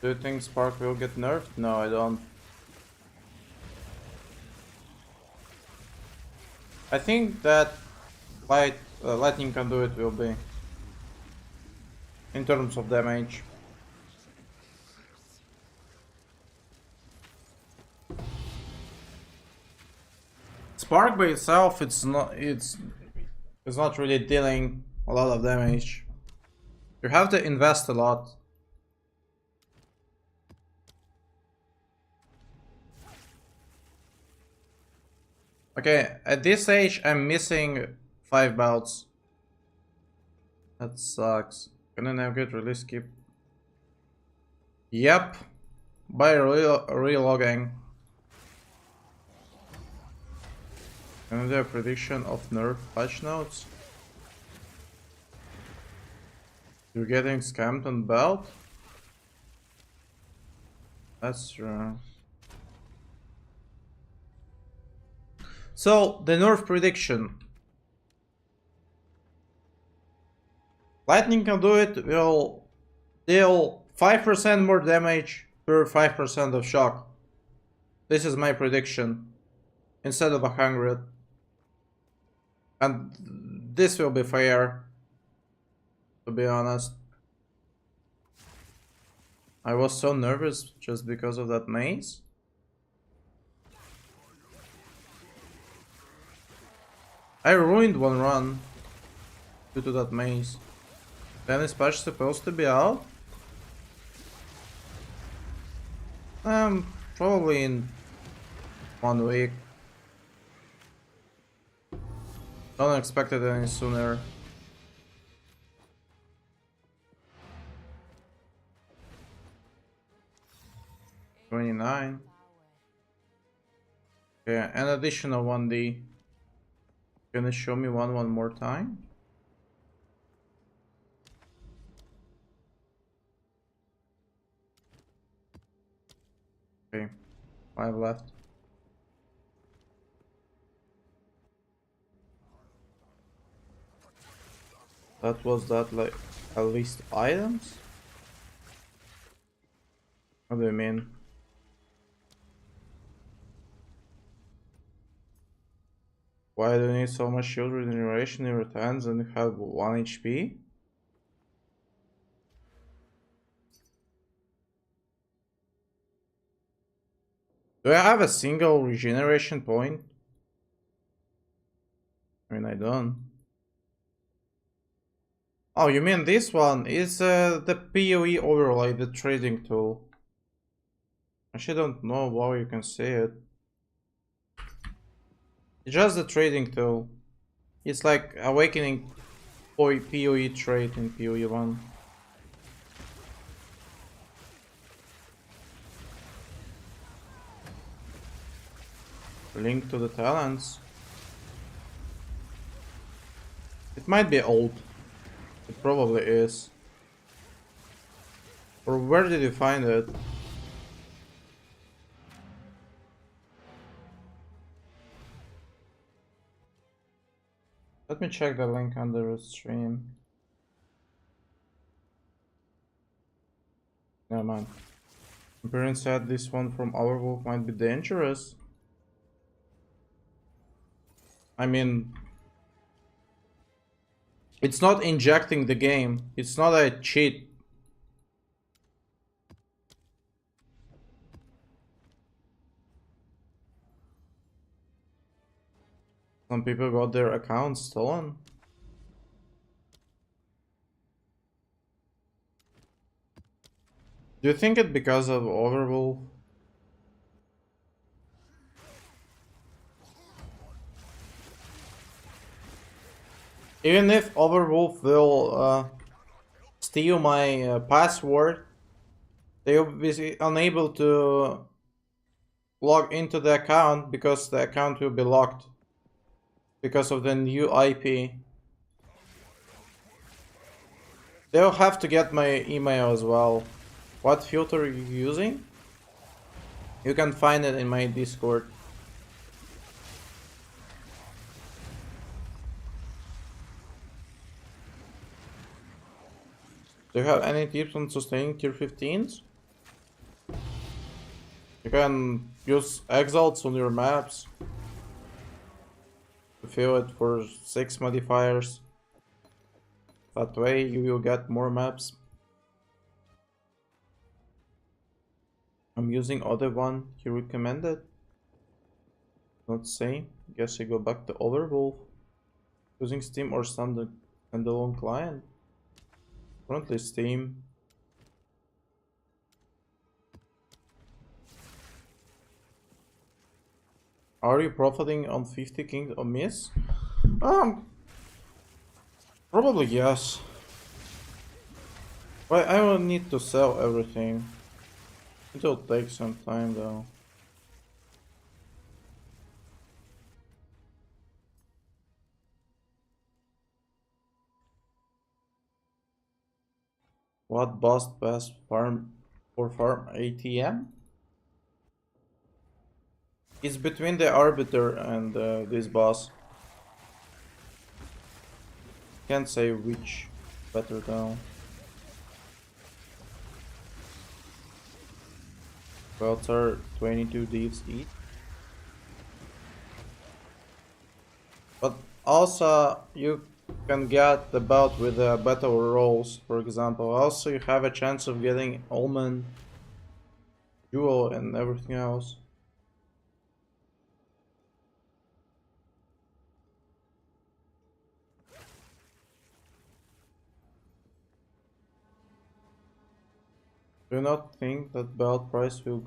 Do you think Spark will get nerfed? No, I don't. I think that lightning conduit will be, in terms of damage. Spark by itself, it's not really dealing a lot of damage. You have to invest a lot. Okay, at this age, I'm missing 5 bouts. That sucks. Can I now get release skip? Yep. By relogging. Can I do a prediction of nerf patch notes? You're getting scammed on belt? That's true. So, the nerf prediction. Lightning Conduit will deal 5% more damage per 5% of shock. This is my prediction. Instead of 100. And this will be fair, to be honest. I was so nervous just because of that maze. I ruined one run due to that maze. Then is patch supposed to be out? Probably in 1 week. Don't expect it any sooner. $29. Okay, an additional 1D. Can you show me one more time? Okay, 5 left. That was that, like, at least items? What do you mean? Why do you need so much shield regeneration in your hands and you have 1 HP? Do I have a single regeneration point? I mean, I don't. Oh, you mean this one is the PoE overlay, the trading tool. I actually don't know how you can say it. It's just the trading tool. It's like awakening PoE trade in PoE 1. Link to the talents. It might be old. It probably is. Or where did you find it? Let me check the link under the stream. Never mind. My parents said this one from our wolf might be dangerous. I mean, it's not injecting the game. It's not a cheat. Some people got their accounts stolen. Do you think it's because of Overwolf? Even if Overwolf will steal my password, they will be unable to log into the account because the account will be locked because of the new IP. They'll have to get my email as well. What filter are you using? You can find it in my Discord. Do you have any tips on sustaining tier 15s? You can use exalts on your maps to fill it for 6 modifiers. That way you will get more maps. I'm using other one he recommended. Not say. Guess I go back to Overwolf. Using Steam or standalone client. Currently Steam. Are you profiting on 50 Kings of MISTS? Probably yes. But I will need to sell everything. It'll take some time though. What boss best farm for farm ATM? It's between the Arbiter and this boss. Can't say which better though. Belts are 22 divs each. But also you can get the belt with the battle rolls, for example. Also you have a chance of getting Omen, Jewel and everything else. Do you not think that belt price will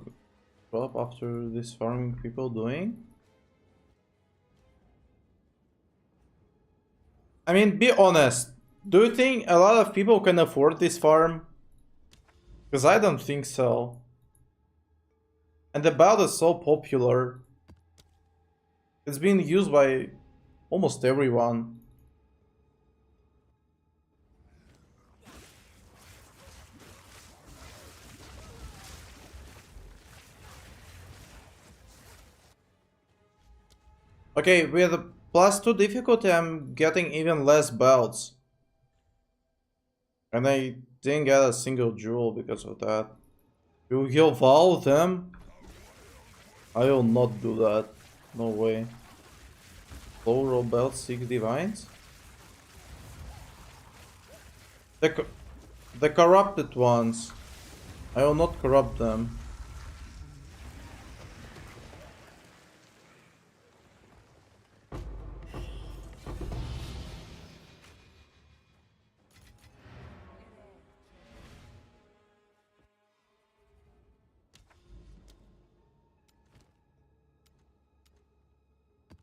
drop after this farming people doing? I mean, be honest. Do you think a lot of people can afford this farm? Because I don't think so. And the belt is so popular. It's being used by almost everyone. Okay, with +2 difficulty, I'm getting even less belts. And I didn't get a single jewel because of that. You heal Val them? I will not do that. No way. Low roll belt, 6 divines? The corrupted ones. I will not corrupt them.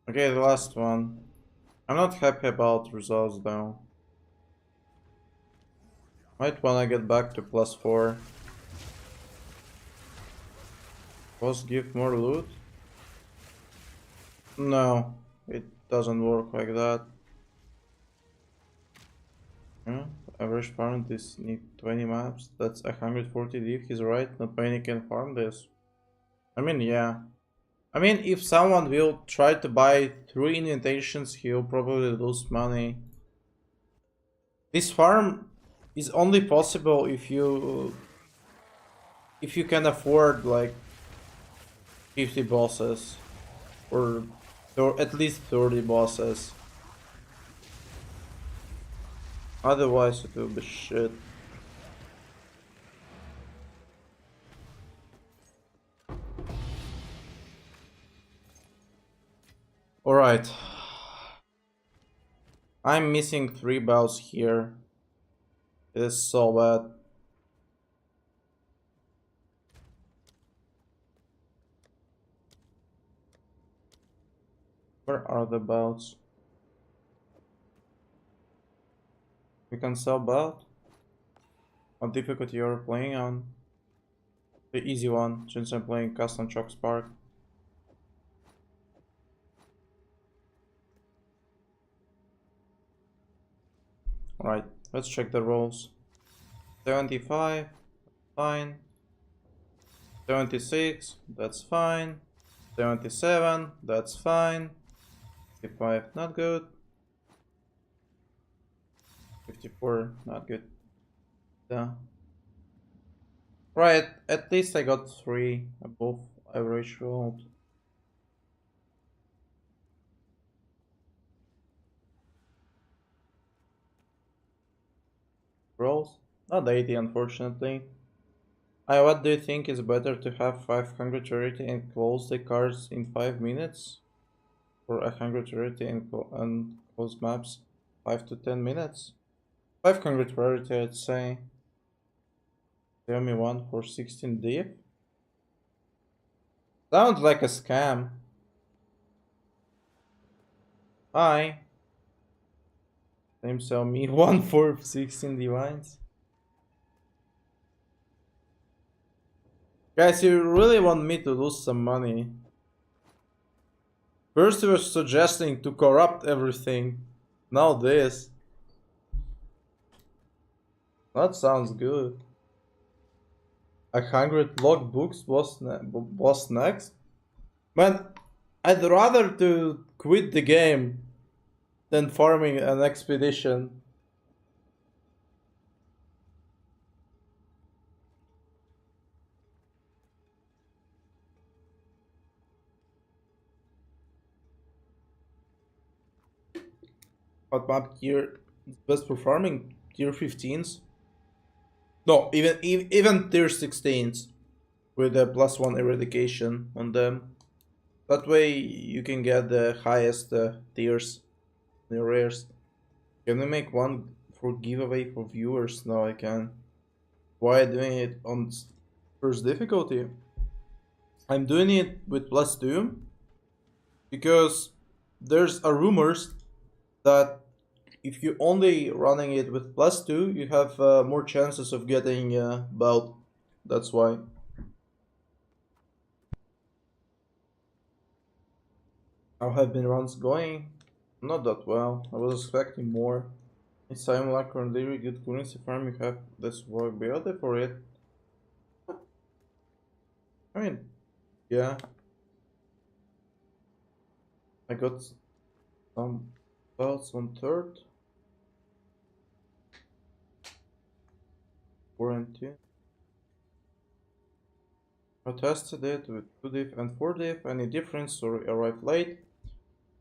Okay, the last one. I'm not happy about results though. Might wanna get back to +4. Boss give more loot? No, it doesn't work like that. Yeah, average farm this need 20 maps. That's 140 div. He's right, not many can farm this. I mean, yeah. I mean, if someone will try to buy 3 invitations, he'll probably lose money. This farm is only possible if you can afford like 50 bosses or at least 30 bosses. Otherwise it will be shit. Alright. I'm missing 3 bells here. It is so bad. Where are the belts? We can sell belt? What difficulty you're playing on? The easy one, since I'm playing custom chalk Spark. Alright, let's check the rolls. 75, fine. 76, that's fine. 77, that's fine. 55, not good. 54, not good. Yeah. Right, at least I got 3 above average roll. Rolls? Not 80, unfortunately. What do you think is better to have 500 rarity and close the cards in 5 minutes? Or 100 rarity and close maps 5 to 10 minutes? 500 rarity, I'd say. Tell me one for 16 div? Sounds like a scam. Hi. Same sell me one for 16 divines. Guys, you really want me to lose some money. First you were suggesting to corrupt everything. Now this. That sounds good. 100 logbooks boss next? Man, I'd rather to quit the game than farming an expedition. What map tier is best for farming? Tier 15s? No, even tier 16s with a +1 eradication on them. That way you can get the highest tiers, the rares. Can we make one for giveaway for viewers? No, I can. Why doing it on first difficulty? I'm doing it with +2 because there's a rumors that if you only running it with +2, you have more chances of getting belt. That's why. How have been runs going? Not that well. I was expecting more. It's time like really good currency farm. You have this work build for it. I mean, yeah. I got some belts on third. Warranty. I tested it with 2 diff and 4 diff. Any difference or arrived late?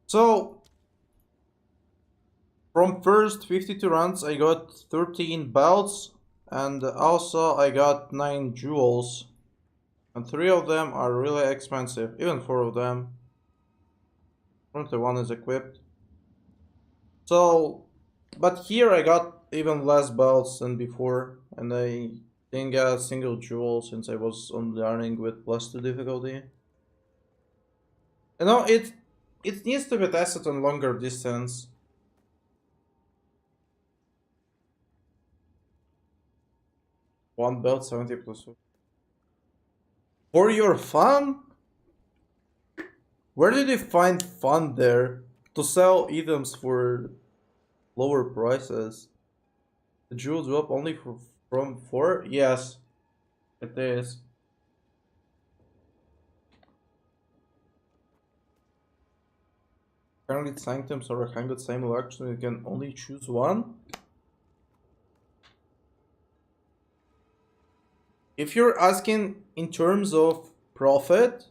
So, from first 52 runs, I got 13 belts, and also I got 9 jewels. And 3 of them are really expensive, even 4 of them. Only one is equipped. So, but here I got even less belts than before, and I didn't get a single jewel since I was on learning with +2 difficulty. You know, it needs to be tested on longer distance. One belt 70 plus. For your fun? Where did you find fun there to sell items for lower prices? The jewel drop only from 4? Yes, it is. Currently, Sanctums or a Hanged same election, you can only choose one. If you're asking in terms of profit,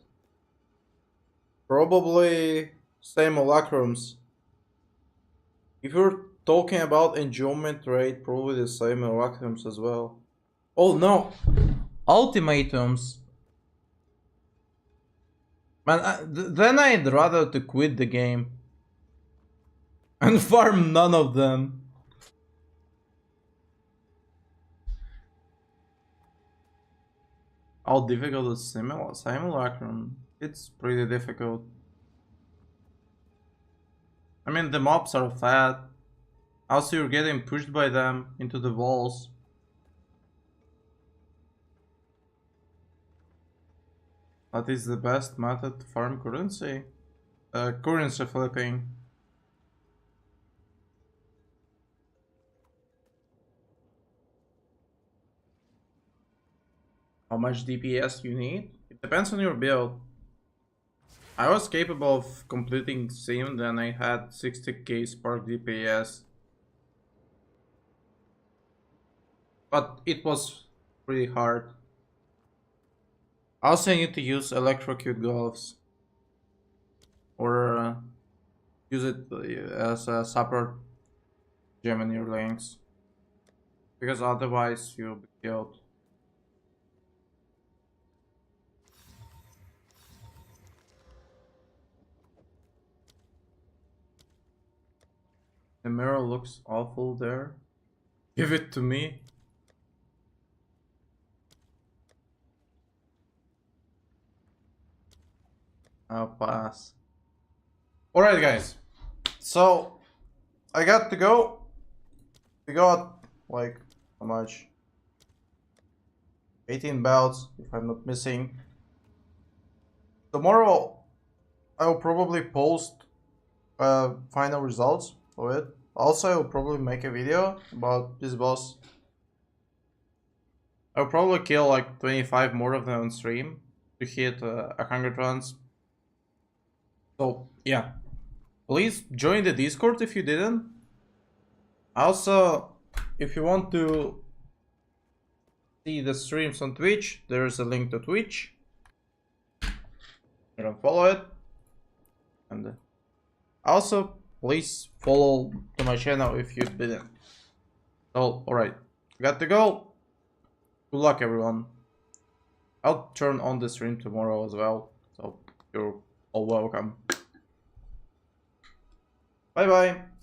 probably simulacrums. If you're talking about enjoyment rate, probably the simulacrums as well. Oh no, ultimatums. Man, then I'd rather to quit the game and farm none of them. How difficult is simulacrum? It's pretty difficult. I mean, the mobs are fat. Also, you're getting pushed by them into the walls. That is the best method to farm currency. Currency flipping. How much DPS you need? It depends on your build. I was capable of completing Sim, then I had 60k Spark DPS. But it was pretty hard. I also need to use electrocute gloves. Or use it as a support gem in your lanes. Because otherwise you'll be killed. The mirror looks awful there. Give it to me. I'll pass. Alright guys. So I got to go. We got like how much? 18 belts if I'm not missing. Tomorrow I will probably post final results of it. Also, I will probably make a video about this boss. I'll probably kill like 25 more of them on stream to hit 100 runs. So yeah, please join the Discord if you didn't. Also, if you want to see the streams on Twitch, there's a link to Twitch. You can follow it. And also, please follow to my channel if you didn't. So, alright. Got to go. Good luck, everyone. I'll turn on the stream tomorrow as well. So, you're all welcome. Bye bye.